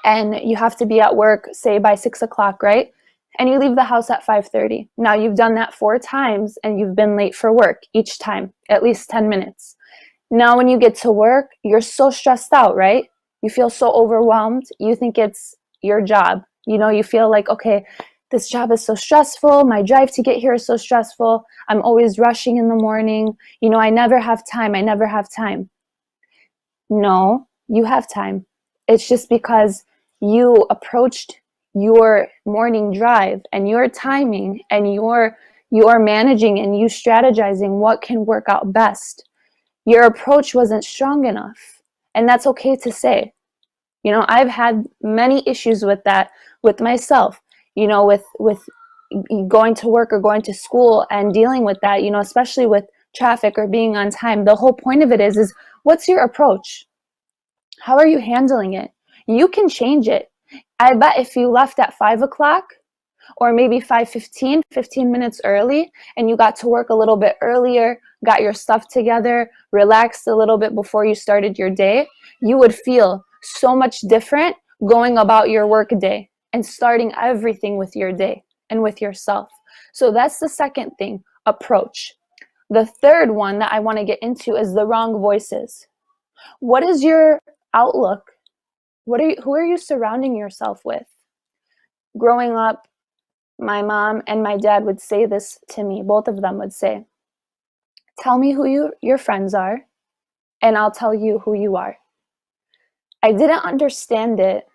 Speaker 3: and you have to be at work, say by 6 o'clock, right? And you leave the house at 5:30. Now you've done that 4 times, and you've been late for work each time, at least 10 minutes. Now when you get to work, you're so stressed out, right? You feel so overwhelmed. You think it's your job. You feel like, okay, this job is so stressful. My drive to get here is so stressful. I'm always rushing in the morning. I never have time. I never have time. No, you have time. It's just because you approached your morning drive and your timing and you're managing and you strategizing what can work out best. Your approach wasn't strong enough. And that's okay to say. I've had many issues with that, with myself, with going to work or going to school and dealing with that, especially with traffic or being on time. The whole point of it is what's your approach? How are you handling it? You can change it. I bet if you left at 5 o'clock or maybe 5:15, 15 minutes early, and you got to work a little bit earlier, got your stuff together, relaxed a little bit before you started your day, you would feel so much different going about your work day and starting everything with your day and with yourself. So that's the second thing, approach. The third one that I want to get into is the wrong voices. What is your outlook? Who are you surrounding yourself with? Growing up, my mom and my dad would say this to me. Both of them would say, tell me who your friends are, and I'll tell you who you are. I didn't understand it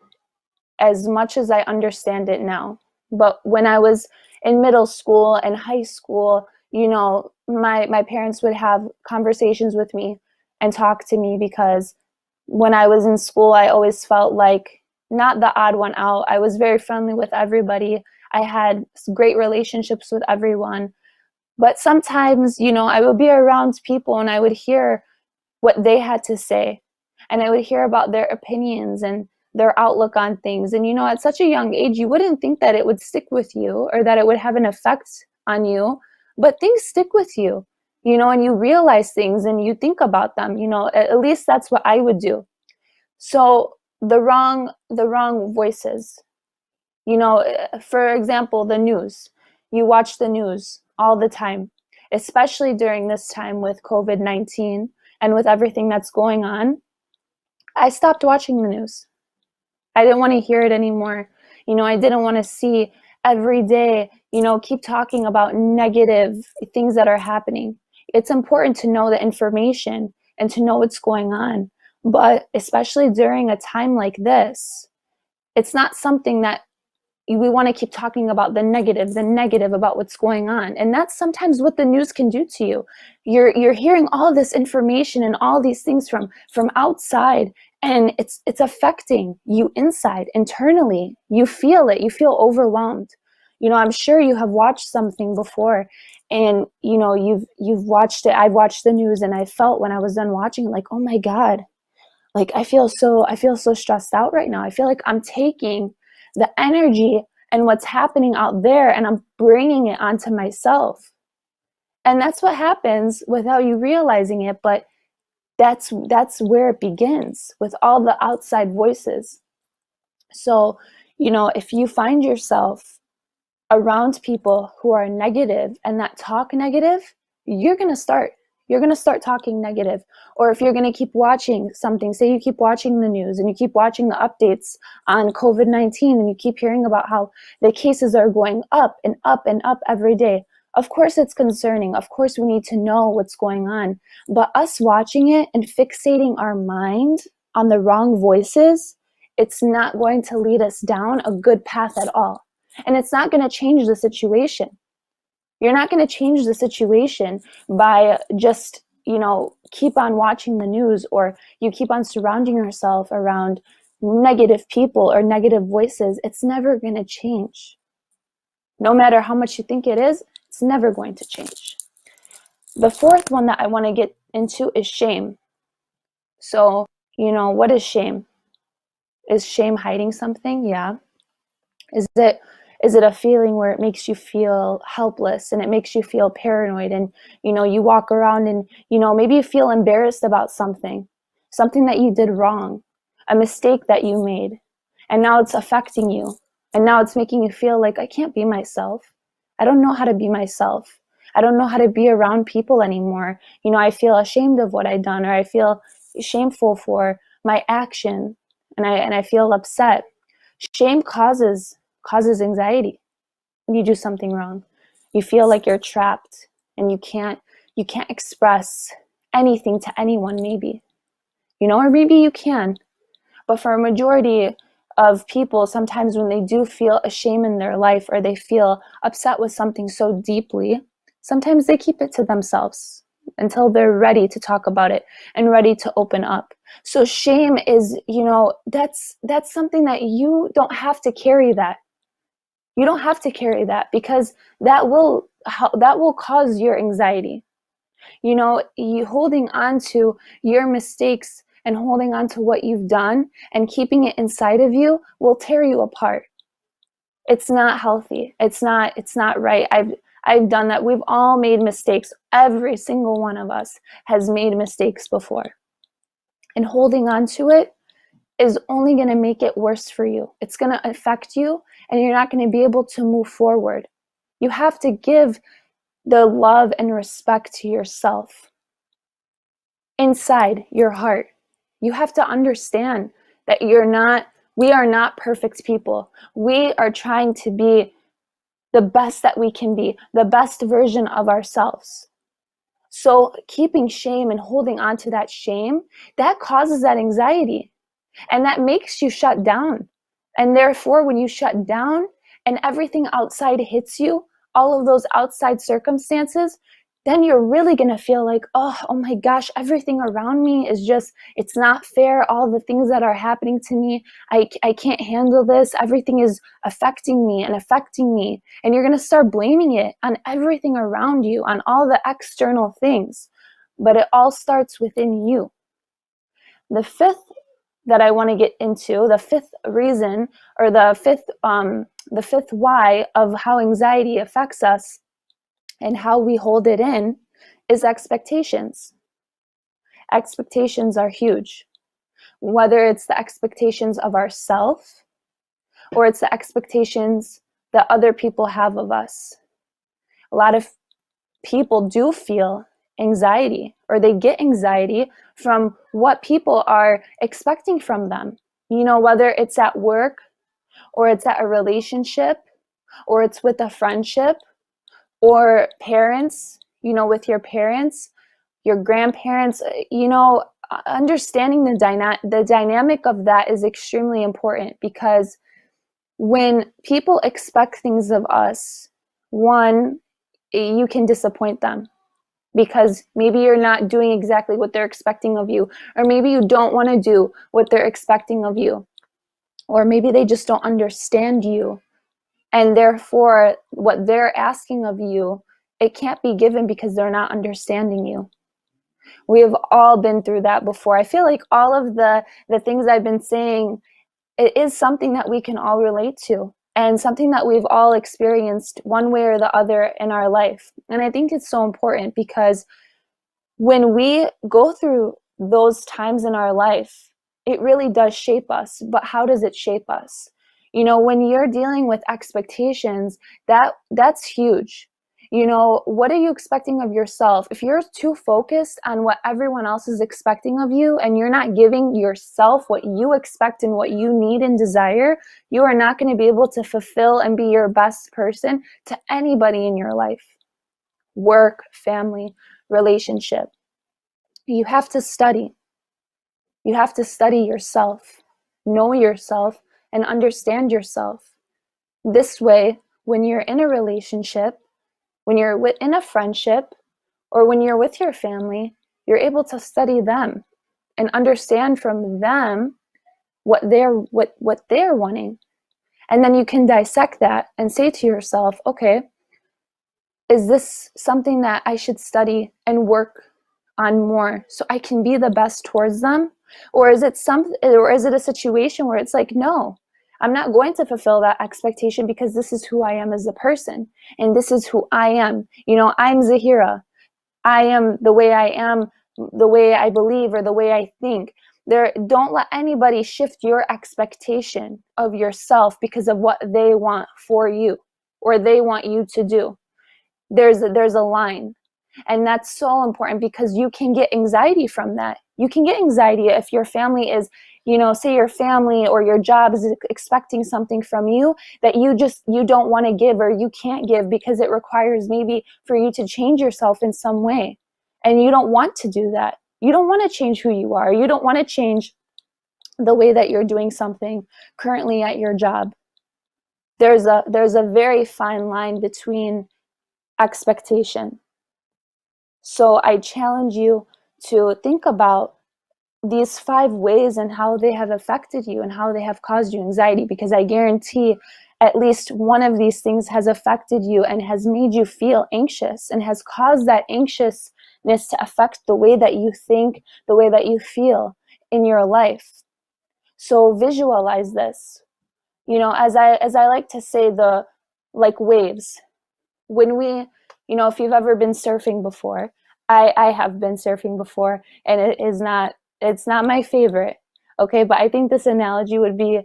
Speaker 3: as much as I understand it now. But when I was in middle school and high school, my parents would have conversations with me and talk to me, because when I was in school, I always felt like not the odd one out. I was very friendly with everybody. I had great relationships with everyone. But sometimes, I would be around people and I would hear what they had to say. And I would hear about their opinions and their outlook on things. And, at such a young age, you wouldn't think that it would stick with you or that it would have an effect on you. But things stick with you, and you realize things and you think about them. At least that's what I would do. So the wrong voices. For example, the news. You watch the news all the time, especially during this time with COVID-19 and with everything that's going on. I stopped watching the news. I didn't want to hear it anymore. I didn't want to see every day, keep talking about negative things that are happening. It's important to know the information and to know what's going on. But especially during a time like this, it's not something that we want to keep talking about the negative about what's going on. And that's sometimes what the news can do to you. You're hearing all this information and all these things from outside, and it's affecting you inside, internally. You feel it. You feel overwhelmed. You know, I'm sure you have watched something before, and you know, you've watched it. I've watched the news, and I felt when I was done watching, like, oh my God, like I feel so stressed out right now. I feel like I'm taking the energy and what's happening out there and I'm bringing it onto myself. And that's what happens without you realizing it, but that's where it begins, with all the outside voices. So, you know, if you find yourself around people who are negative and that talk negative, you're going to start talking negative. Or if you're going to keep watching something, say you keep watching the news and you keep watching the updates on COVID-19 and you keep hearing about how the cases are going up and up and up every day. Of course it's concerning. Of course we need to know what's going on. But us watching it and fixating our mind on the wrong voices, it's not going to lead us down a good path at all. And it's not going to change the situation. You're not going to change the situation by just, you know, keep on watching the news, or you keep on surrounding yourself around negative people or negative voices. It's never going to change. No matter how much you think it is, it's never going to change. The fourth one that I want to get into is shame. So, you know, what is shame? Is shame hiding something? Yeah. Is it a feeling where it makes you feel helpless and it makes you feel paranoid, and you know, you walk around and you know, maybe you feel embarrassed about something that you did wrong, a mistake that you made, and now it's affecting you, and now it's making you feel like, I can't be myself. I don't know how to be myself. I don't know how to be around people anymore. You know, I feel ashamed of what I've done, or I feel shameful for my action, and I feel upset. Shame causes anxiety when you do something wrong. You feel like you're trapped and you can't express anything to anyone, maybe, you know, or maybe you can. But for a majority of people, sometimes when they do feel a shame in their life, or they feel upset with something so deeply, sometimes they keep it to themselves until they're ready to talk about it and ready to open up. So shame is, you know, that's something that you don't have to carry that. You don't have to carry that, because that will cause your anxiety. You know, you holding on to your mistakes and holding on to what you've done and keeping it inside of you will tear you apart. It's not healthy. It's not right. I've done that. We've all made mistakes. Every single one of us has made mistakes before. And holding on to it is only going to make it worse for you. It's going to affect you, and you're not going to be able to move forward. You have to give the love and respect to yourself inside your heart. You have to understand that we are not perfect people. We are trying to be the best that we can be, the best version of ourselves. So keeping shame and holding on to that shame, that causes that anxiety. And that makes you shut down. And therefore, when you shut down and everything outside hits you, all of those outside circumstances, then you're really going to feel like, oh my gosh, everything around me is just, it's not fair. All the things that are happening to me, I can't handle this. Everything is affecting me. And you're going to start blaming it on everything around you, on all the external things. But it all starts within you. The fifth that I want to get into, the fifth reason, or the fifth why of how anxiety affects us and how we hold it in, is expectations. Expectations are huge. Whether it's the expectations of ourselves or it's the expectations that other people have of us. A lot of people do feel anxiety, or they get anxiety from what people are expecting from them. You know, whether it's at work, or it's at a relationship, or it's with a friendship, or parents, you know, with your parents, your grandparents, you know, understanding the dynamic of that is extremely important, because when people expect things of us, one, you can disappoint them because maybe you're not doing exactly what they're expecting of you, or maybe you don't want to do what they're expecting of you, or maybe they just don't understand you, and therefore what they're asking of you, it can't be given because they're not understanding you. We have all been through that before. I feel like all of the things I've been saying, it is something that we can all relate to, and something that we've all experienced one way or the other in our life. And I think it's so important because when we go through those times in our life, it really does shape us. But how does it shape us? You know, when you're dealing with expectations, that's huge. You know, what are you expecting of yourself? If you're too focused on what everyone else is expecting of you, and you're not giving yourself what you expect and what you need and desire, you are not going to be able to fulfill and be your best person to anybody in your life. Work, family, relationship. You have to study. You have to study yourself, know yourself, and understand yourself. This way, when you're in a relationship, when you're in a friendship, or when you're with your family, you're able to study them and understand from them what they're wanting. And then you can dissect that and say to yourself, okay, is this something that I should study and work on more so I can be the best towards them? Or is it a situation where it's like, no, I'm not going to fulfill that expectation because this is who I am as a person, and this is who I am. You know, I'm Zahira. I am the way I am, the way I believe, or the way I think. Don't let anybody shift your expectation of yourself because of what they want for you or they want you to do. There's a line. And that's so important because you can get anxiety from that. You can get anxiety if your family is, you know, say your family or your job is expecting something from you that you don't want to give, or you can't give because it requires maybe for you to change yourself in some way. And you don't want to do that. You don't want to change who you are. You don't want to change the way that you're doing something currently at your job. There's a very fine line between expectation. So I challenge you to think about these 5 ways and how they have affected you and how they have caused you anxiety, because I guarantee at least one of these things has affected you and has made you feel anxious and has caused that anxiousness to affect the way that you think, the way that you feel in your life. So visualize this. You know, as I like to say, like waves. When we, you know, if you've ever been surfing before, I have been surfing before, and it's not my favorite, okay? But I think this analogy would be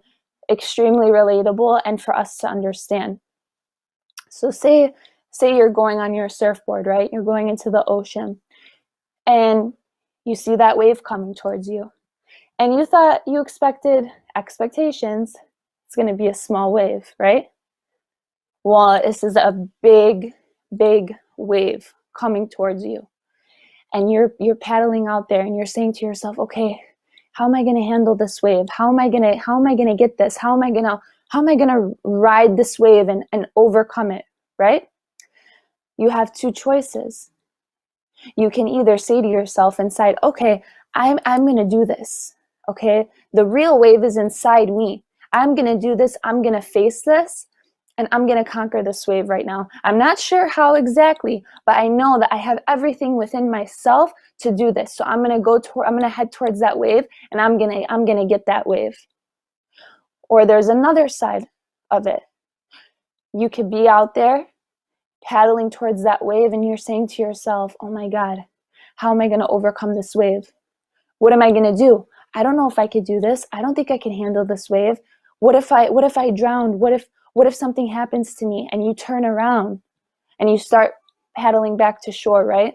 Speaker 3: extremely relatable and for us to understand. So say you're going on your surfboard, right? You're going into the ocean, and you see that wave coming towards you. And you thought you expectations, it's going to be a small wave, right? Well, this is a big, big wave coming towards you. And you're paddling out there and you're saying to yourself, okay, how am I going to handle this wave? How am I going to get this? How am I going to ride this wave and overcome it, right? You have 2 choices. You can either say to yourself inside, okay, I'm going to do this. Okay? The real wave is inside me. I'm going to do this. I'm going to face this. And I'm going to conquer this wave right now. I'm not sure how exactly, but I know that I have everything within myself to do this. So I'm going to head towards that wave, and I'm going to get that wave. Or there's another side of it. You could be out there paddling towards that wave, and you're saying to yourself, oh my God, how am I going to overcome this wave? What am I going to do? I don't know if I could do this. I don't think I can handle this wave. What if I drown? What if something happens to me? And you turn around and you start paddling back to shore, right?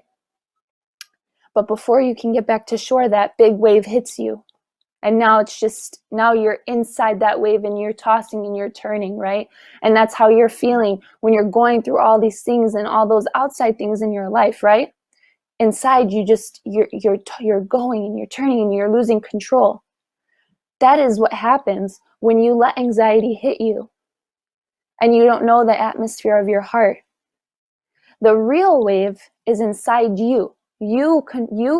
Speaker 3: But before you can get back to shore, that big wave hits you. And now you're inside that wave and you're tossing and you're turning, right? And that's how you're feeling when you're going through all these things and all those outside things in your life, right? inside you're going and you're turning and you're losing control. That is what happens when you let anxiety hit you and you don't know the atmosphere of your heart. The real wave is inside you. You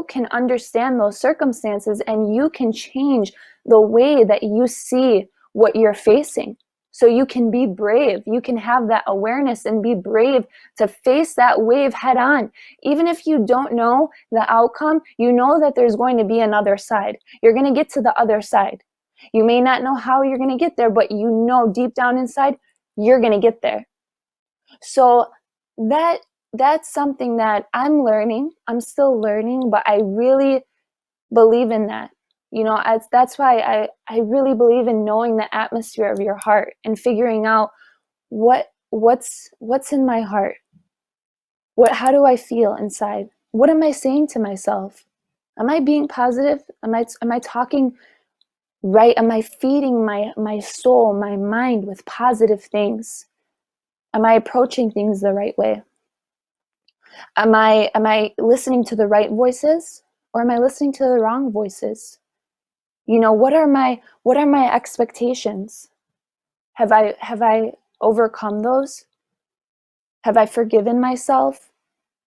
Speaker 3: can understand those circumstances and you can change the way that you see what you're facing. So you can be brave. You can have that awareness and be brave to face that wave head on. Even if you don't know the outcome, you know that there's going to be another side. You're going to get to the other side. You may not know how you're going to get there, but you know deep down inside, you're going to get there. So that's something that I'm learning. I'm still learning, but I really believe in that. You know, that's why I really believe in knowing the atmosphere of your heart and figuring out what's in my heart. How do I feel inside? What am I saying to myself? Am I being positive? Am I talking right? Am I feeding my soul, my mind with positive things? Am I approaching things the right way? Am I listening to the right voices, or am I listening to the wrong voices? You know, what are my expectations? Have I overcome those? Have I forgiven myself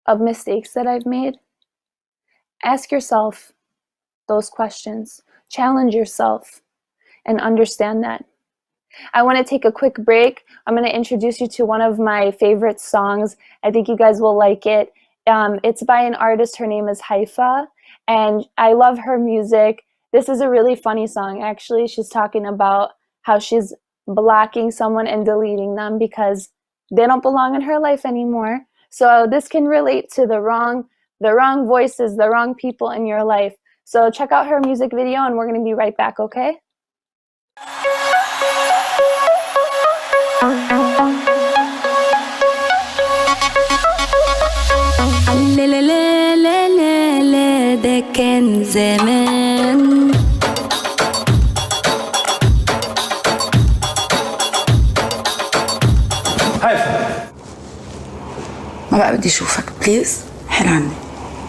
Speaker 3: of mistakes that I've made? Ask yourself those questions. Challenge yourself and understand that. I want to take a quick break. I'm going to introduce you to one of my favorite songs. I think you guys will like it. It's by an artist. Her name is Haifa, and I love her music. This is a really funny song, actually. She's talking about how she's blocking someone and deleting them because they don't belong in her life anymore. So this can relate to the wrong voices, the wrong people in your life. So check out her music video, and we're going to be right back, okay?
Speaker 21: لا لا لا لا لا لا ده كان زمان.
Speaker 6: ما بقى بدي اشوفك بليز، حل عني.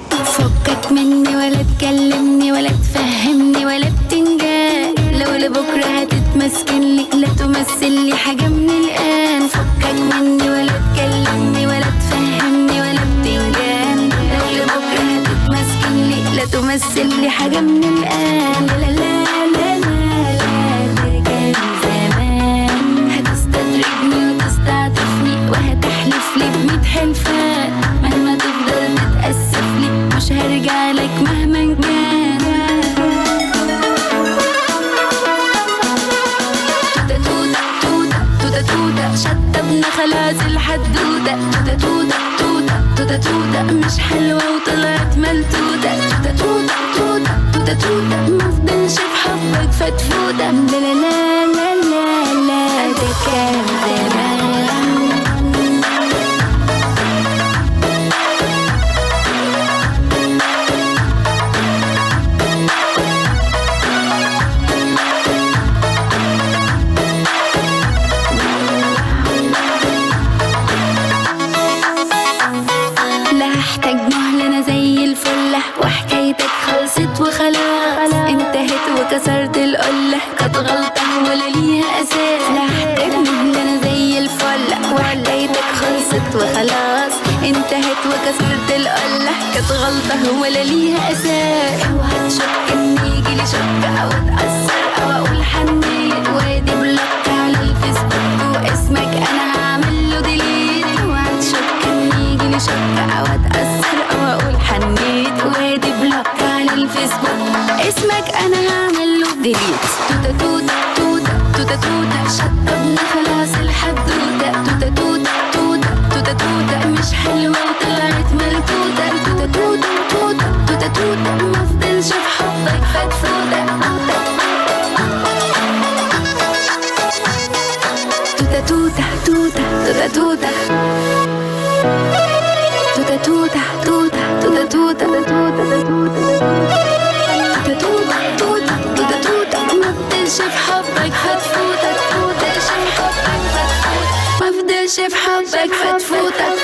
Speaker 21: فكك مني ولا تكلمني ولا تفهمني ولا بتنجان. لو لبكرة هتتمسكن لي لا تمثل لي حاجة من الآن. فكك مني ولا تكلمني ولا تفهمني ولا بتنجان. لو لبكرة هتتمسكن لي لا تمثل لي حاجة من الآن. لا لا لا لا لا ده كان زمان. هتستدرجني وتستعطفني وهتحلف لي ب100 حلفان. مهما تفضل تتأسف لي مش هرجع لك مهما كان. توتة شطبنا خلاص الحدودة. توتة مش حلوة وطلعت ملتوتة. توتة ما فضلش في حبك فتفوتة. لا لا لا لا لا لا ده كان زمان. وحكايتك خلصت وخلاص انتهت وكسرت القلة. كانت غلطة ولا ليها أساس. لا احتاج مهلة أنا زي الفل. وحكايتك خلصت وخلاص انتهت وكسرت القلة. كانت غلطة ولا ليها أساس. اوعى تشك إن يجيلي شك أو أتأثر أو أقول حنيت وادي بلوك على الفيسبوك واسمك أنا هعمله ديليت. اوعى تشك إن يجيلي شك أو أتأثر أو أقول حنيت وادي بلوك على الفيسبوك اسمك انا هعمله ديليت. توتة شطبنا خلاص الحدودة. توتة مش حلوة وطلعت ملكوتة. توتة ما فضلش في حبك فتفوتة. توتة في حبك هتفوتك. ما فضلش في حبك فتفوتك.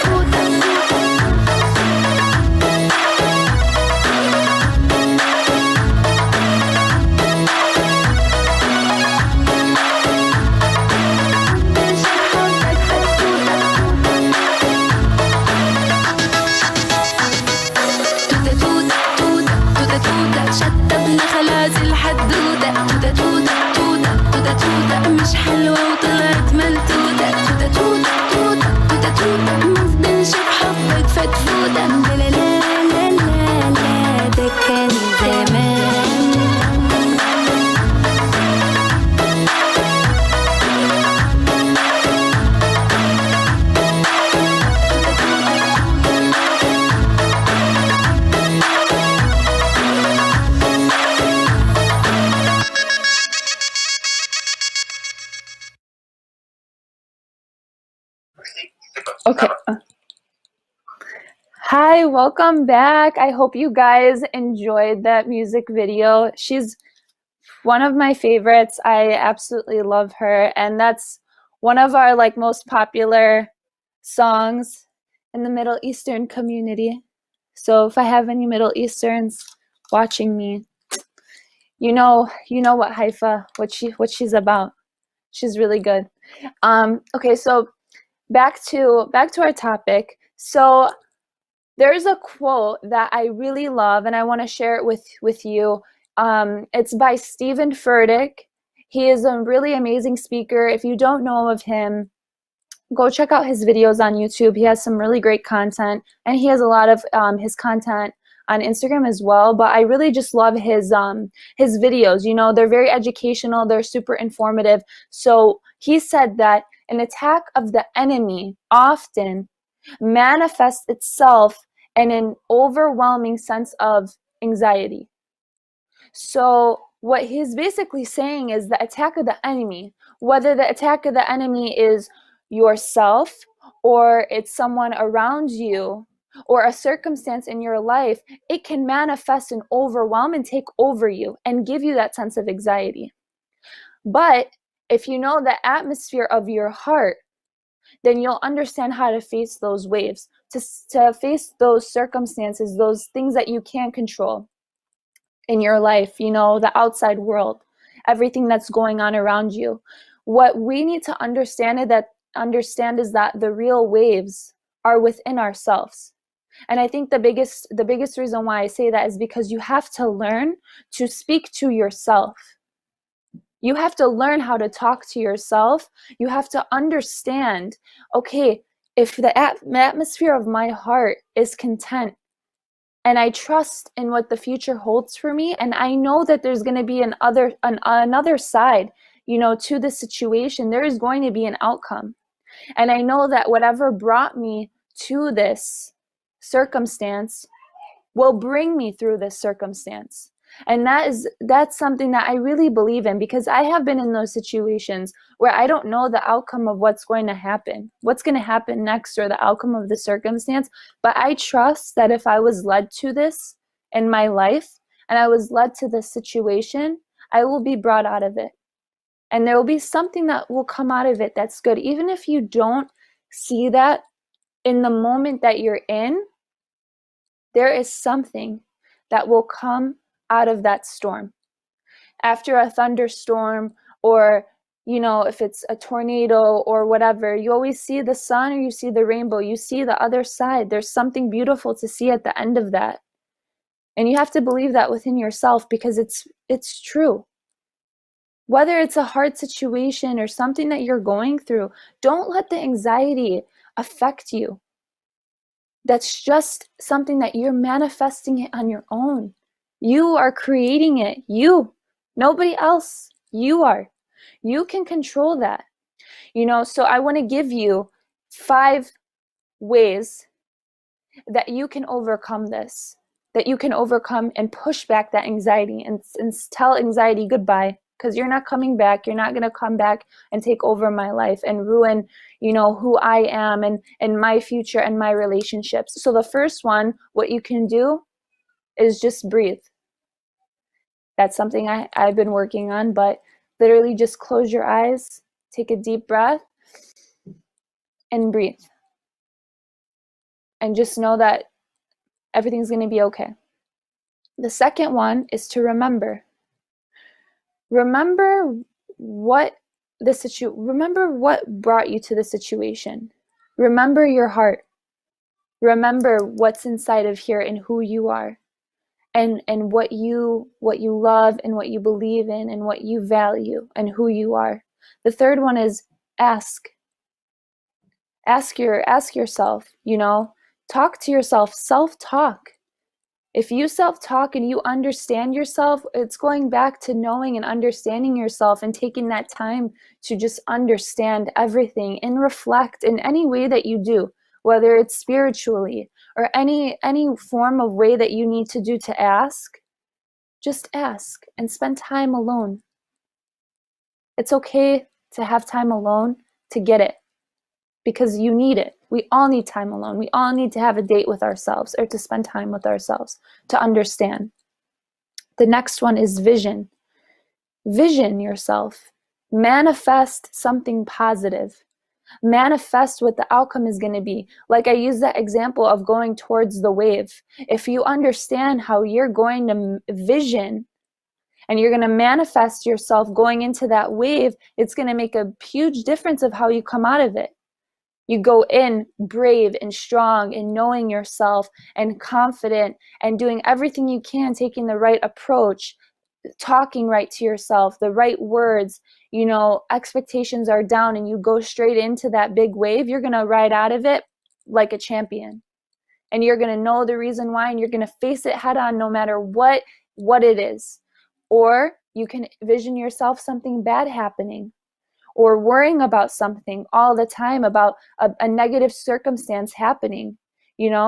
Speaker 3: Okay. Hi, welcome back. I hope you guys enjoyed that music video. She's one of my favorites. I absolutely love her, and that's one of our like most popular songs in the Middle Eastern community. So if I have any Middle Easterns watching me, you know what Haifa, what she's about. She's really good. Okay, so back to our topic. So there's a quote that I really love, and I want to share it with you. It's by Stephen Furtick. He is a really amazing speaker. If you don't know of him, go check out his videos on YouTube. He has some really great content, and he has a lot of his content on Instagram as well. But I really just love his videos. You know, they're very educational. They're super informative. So he said that an attack of the enemy often manifests itself in an overwhelming sense of anxiety. So what he's basically saying is the attack of the enemy, whether the attack of the enemy is yourself or it's someone around you or a circumstance in your life, it can manifest and overwhelm and take over you and give you that sense of anxiety. But if you know the atmosphere of your heart, then you'll understand how to face those waves, to face those circumstances, those things that you can't control in your life, you know, the outside world, everything that's going on around you. What we need to understand is that the real waves are within ourselves. And I think the biggest reason why I say that is because you have to learn to speak to yourself. You have to learn how to talk to yourself. You have to understand, okay, if the atmosphere of my heart is content and I trust in what the future holds for me, and I know that there's going to be another side, you know, to the situation, there is going to be an outcome. And I know that whatever brought me to this circumstance will bring me through this circumstance. And that's something that I really believe in, because I have been in those situations where I don't know the outcome of what's going to happen next, or the outcome of the circumstance. But I trust that if I was led to this in my life and I was led to this situation, I will be brought out of it. And there will be something that will come out of it that's good. Even if you don't see that in the moment that you're in, there is something that will come out of that storm. After a thunderstorm, or, you know, if it's a tornado or whatever, you always see the sun or you see the rainbow. You see the other side. There's something beautiful to see at the end of that. And you have to believe that within yourself, because it's true. Whether it's a hard situation or something that you're going through, don't let the anxiety affect you. That's just something that you're manifesting it on your own. You are creating it. You, nobody else. You are. You can control that. You know, so I want to give you 5 ways that you can overcome this, that you can overcome and push back that anxiety and tell anxiety goodbye, because you're not coming back. You're not going to come back and take over my life and ruin, you know, who I am and my future and my relationships. So the first one, what you can do is just breathe. That's something I've been working on, but literally just close your eyes, take a deep breath, and breathe. And just know that everything's going to be okay. The second one is to remember. Remember what brought you to the situation. Remember your heart. Remember what's inside of here and who you are, and what you love and what you believe in and what you value and who you are. The third one is ask. Ask yourself, you know, talk to yourself, self-talk. If you self-talk and you understand yourself, it's going back to knowing and understanding yourself and taking that time to just understand everything and reflect in any way that you do, whether it's spiritually or any form of way that you need to do to ask. Just ask and spend time alone. It's okay to have time alone to get it, because you need it. We all need time alone. We all need to have a date with ourselves or to spend time with ourselves to understand. The next one is vision. Vision yourself. Manifest something positive. Manifest what the outcome is going to be. Like I use that example of going towards the wave. If you understand how you're going to vision and you're going to manifest yourself going into that wave, it's going to make a huge difference of how you come out of it. You go in brave and strong and knowing yourself and confident and doing everything you can, taking the right approach, talking right to yourself, the right words, expectations are down, and you go straight into that big wave. You're going to ride out of it like a champion. And you're going to know the reason why, and you're going to face it head on no matter what it is. Or you can vision yourself something bad happening, or worrying about something all the time, about a negative circumstance happening.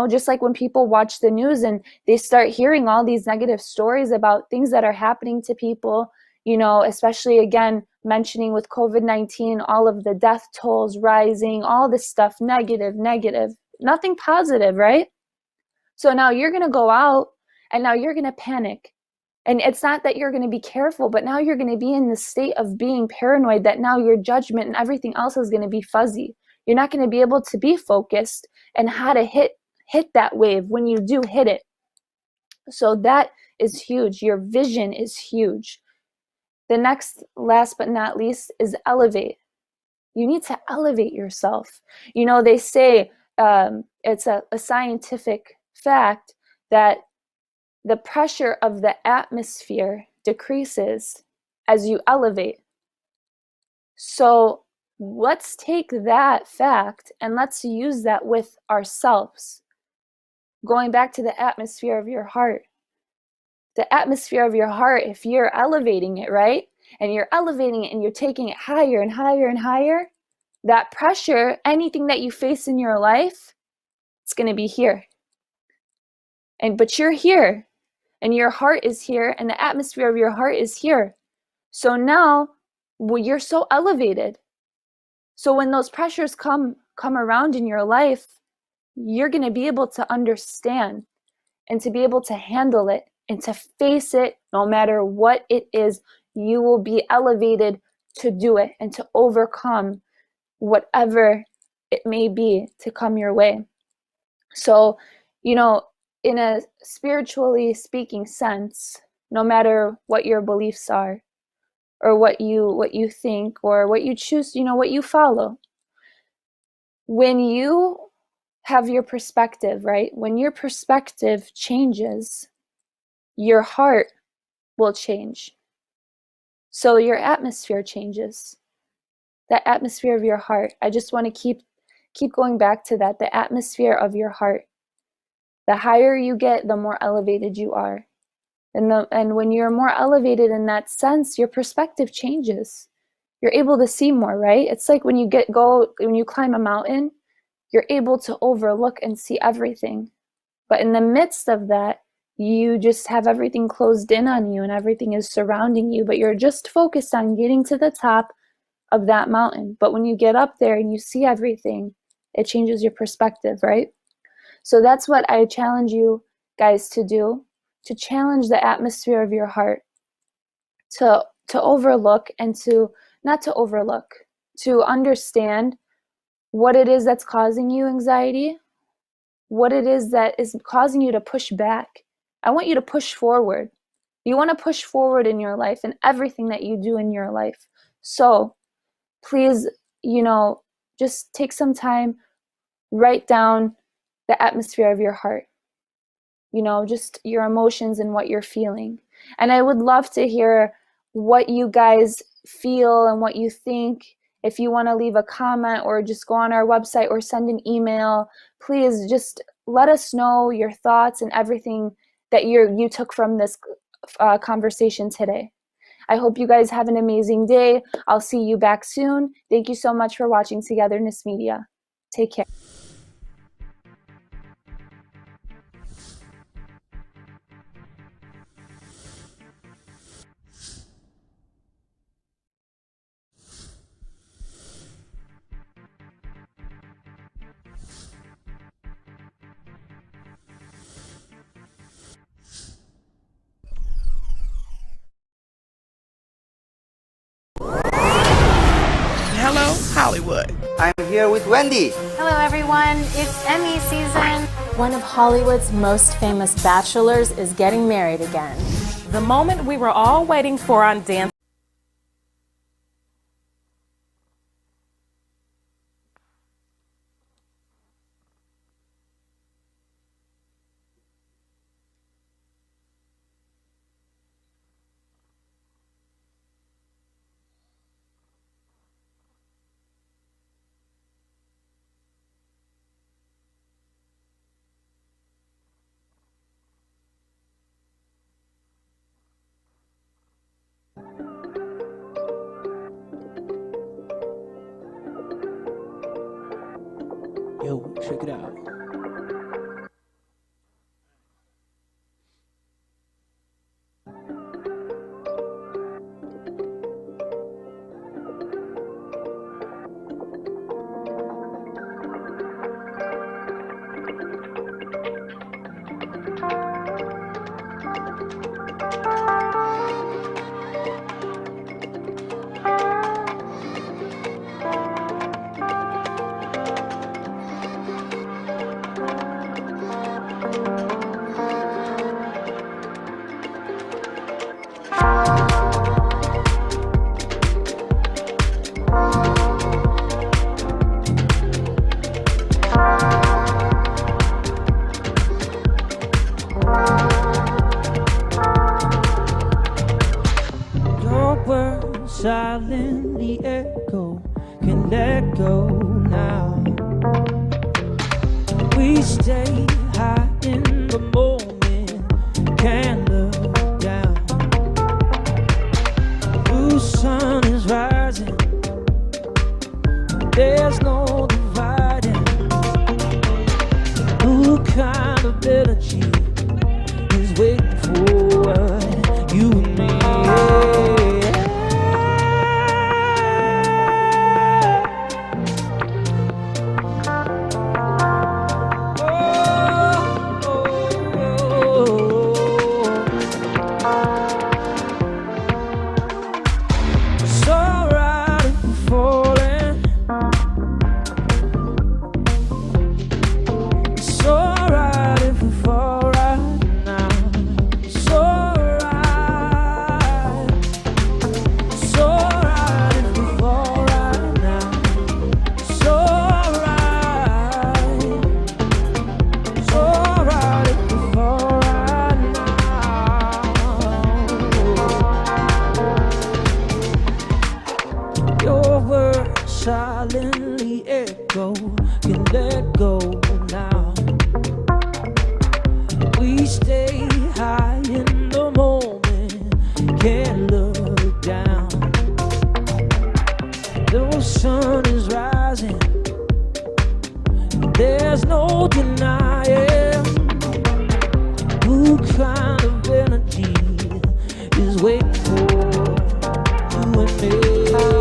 Speaker 3: Just like when people watch the news and they start hearing all these negative stories about things that are happening to people, especially again, mentioning with COVID-19, all of the death tolls rising, all this stuff, negative, nothing positive, right? So now you're going to go out and now you're going to panic. And it's not that you're going to be careful, but now you're going to be in the state of being paranoid that now your judgment and everything else is going to be fuzzy. You're not going to be able to be focused and how to hit that wave when you do hit it. So that is huge. Your vision is huge. The next, last but not least, is elevate. You need to elevate yourself. They say it's a scientific fact that the pressure of the atmosphere decreases as you elevate. So let's take that fact and let's use that with ourselves. Going back to the atmosphere of your heart. The atmosphere of your heart, if you're elevating it, right? And you're elevating it and you're taking it higher and higher and higher, that pressure, anything that you face in your life, it's going to be here. But you're here. And your heart is here, and the atmosphere of your heart is here. So now, you're so elevated. So when those pressures come around in your life, you're going to be able to understand and to be able to handle it and to face it no matter what it is. You will be elevated to do it and to overcome whatever it may be to come your way. So, in a spiritually speaking sense, no matter what your beliefs are or what you think or what you choose, what you follow, when you have your perspective, right? When your perspective changes, your heart will change. So your atmosphere changes. That atmosphere of your heart. I just want to keep going back to that, the atmosphere of your heart. The higher you get, the more elevated you are. And when you're more elevated in that sense, your perspective changes. You're able to see more, right? It's like when you climb a mountain, you're able to overlook and see everything. But in the midst of that, you just have everything closed in on you and everything is surrounding you, but you're just focused on getting to the top of that mountain. But when you get up there and you see everything, it changes your perspective, right? So that's what I challenge you guys to do, to challenge the atmosphere of your heart, to overlook and not to overlook, to understand what it is that's causing you anxiety, what it is that is causing you to push back. I want you to push forward. You want to push forward in your life and everything that you do in your life. So please, just take some time, write down the atmosphere of your heart, just your emotions and what you're feeling. And I would love to hear what you guys feel and what you think. If you want to leave a comment or just go on our website or send an email, please just let us know your thoughts and everything that you took from this conversation today. I hope you guys have an amazing day. I'll see you back soon. Thank you so much for watching Togetherness Media. Take care.
Speaker 11: Hollywood.
Speaker 9: I'm here with Wendy.
Speaker 20: Hello, everyone. It's Emmy season.
Speaker 2: One of Hollywood's most famous bachelors is getting married again.
Speaker 10: The moment we were all waiting for on Dance.
Speaker 23: Yo, check it out. Silently echo, can let go now. We stay high in the moment, can't look down. The sun is rising, there's no dividing. New kind of energy is waiting for you and me. Silently echo, can let go now. We stay high in the moment, can't look down. The sun is rising, there's no denying. Who kind of energy is waiting for you and me?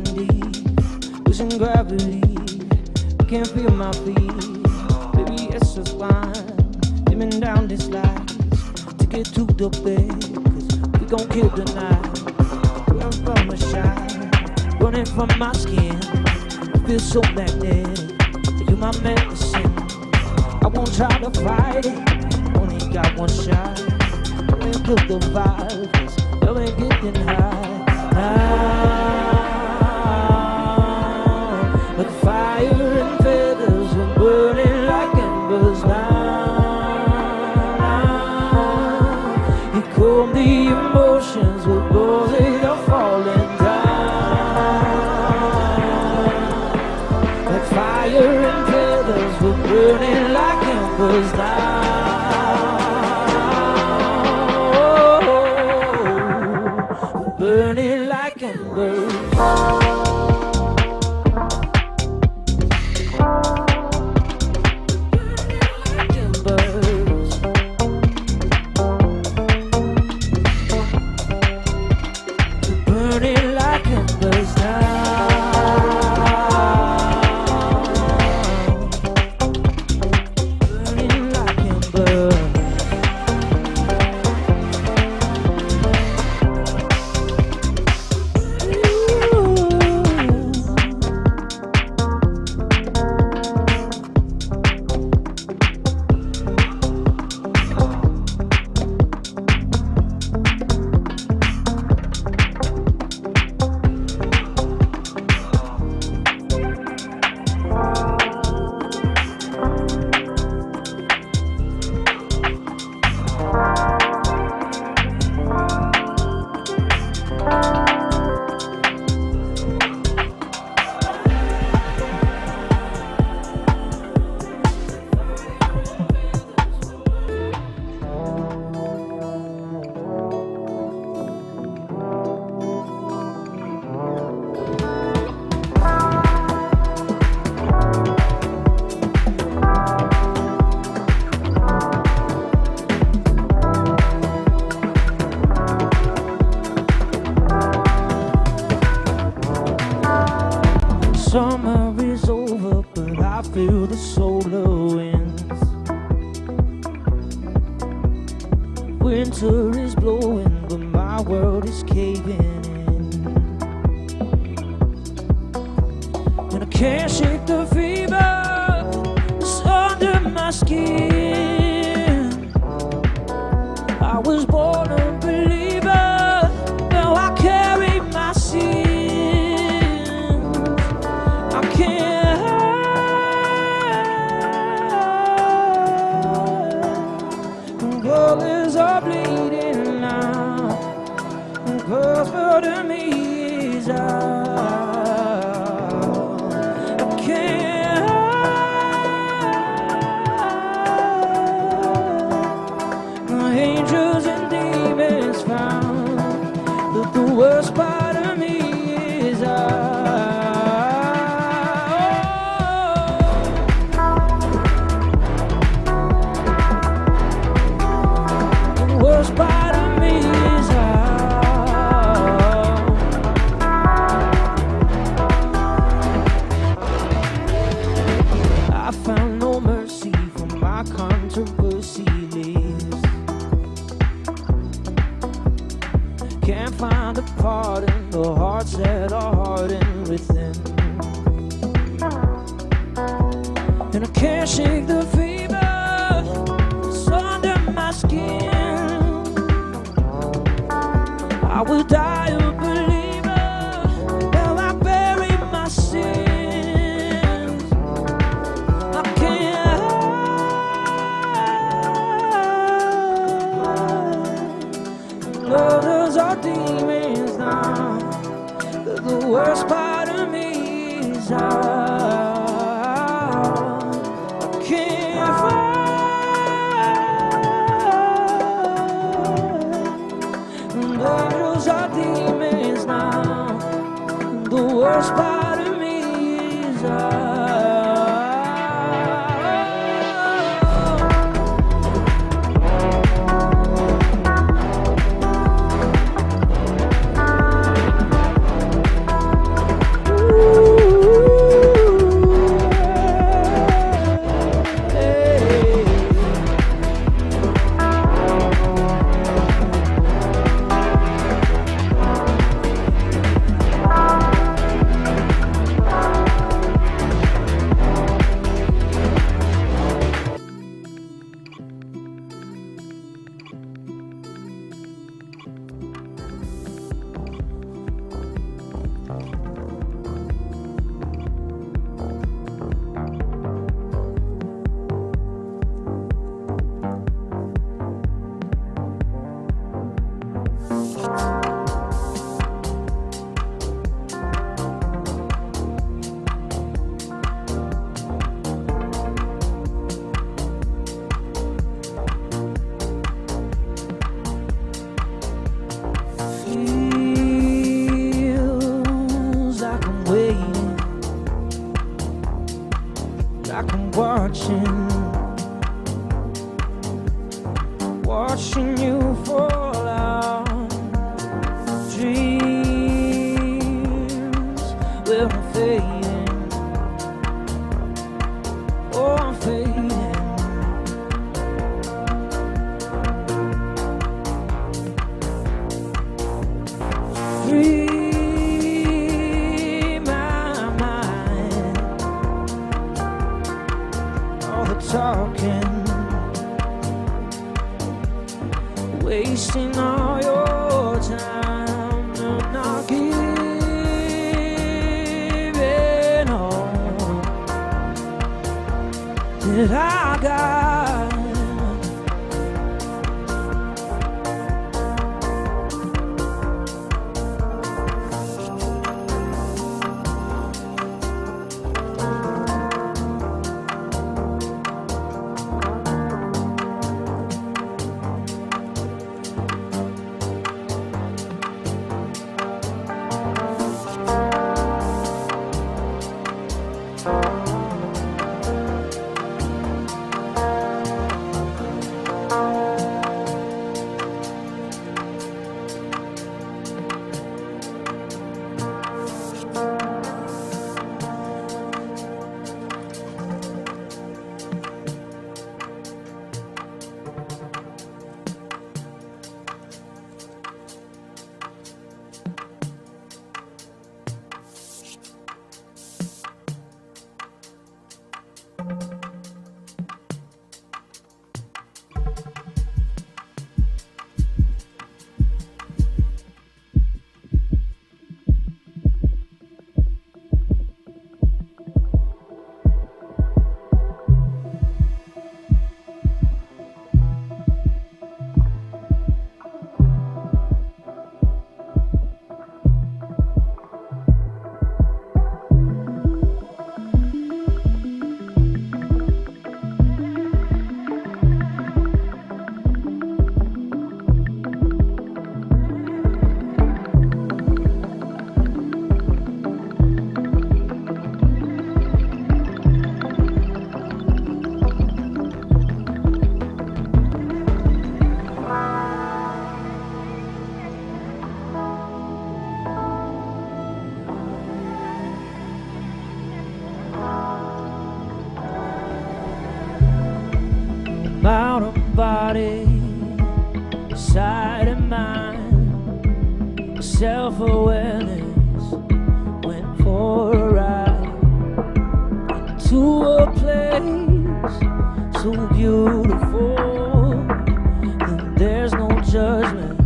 Speaker 23: deep, losing gravity. I can't feel my feet. Baby, it's just fine. Dimming down these lights to get to the bed, 'cause we gon' kill the night. Run from the shine, running from my skin. I feel so magnetic. You my medicine. I won't try to fight it. Only got one shot. Don't kill the vibe, 'cause you ain't getting high. But fire and feathers were burning like embers now. You calm the emotions with both they are falling down. Like fire and feathers were burning like embers now. Burning like embers. Summer is over, but I feel the solar winds. Winter is blowing, but my world is caving in. And I can't shake the fever that's under my skin. I was born a believer, now I carry my sin. Colors are bleeding now, cause for the me is out. I can't hide. Angels and demons found that the worst part of me is out. Worst part of me is out. I found no mercy for my controversy lives. Can't find a part in the hearts that are hardened within. And I can't shake the fever that's under my skin. I will die a believer, now I bury my sins. I can't hide. Others are demons now, the worst part of me is out. I can't fight. Angels are demons now, the worst part of me is out. like I'm watching you fall out. Dreams will fading, oh I'm fading. Free my mind, all the talking, wasting all your time, and not giving all that I got. Out of body, side of mind, self-awareness, went for a ride into a place so beautiful, and there's no judgment,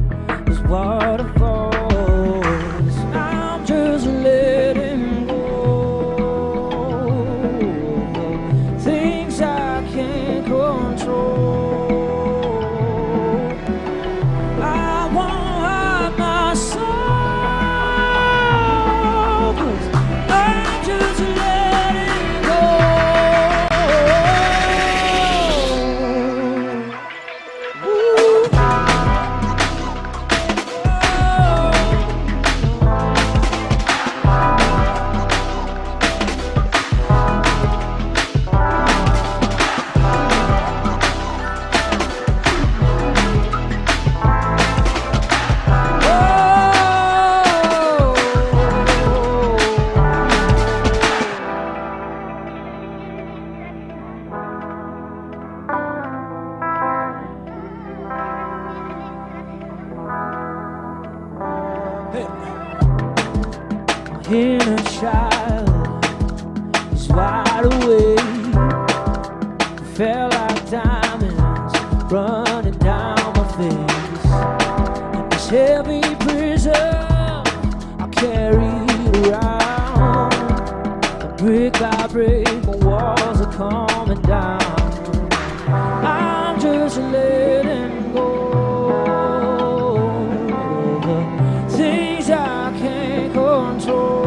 Speaker 23: it's waterfalls. I'm just letting go things I can't control. Inner child is wide awake. Felt like diamonds running down my face. And this heavy prison I carried around, and brick by brick my walls are coming down. I'm just letting go things I can't control.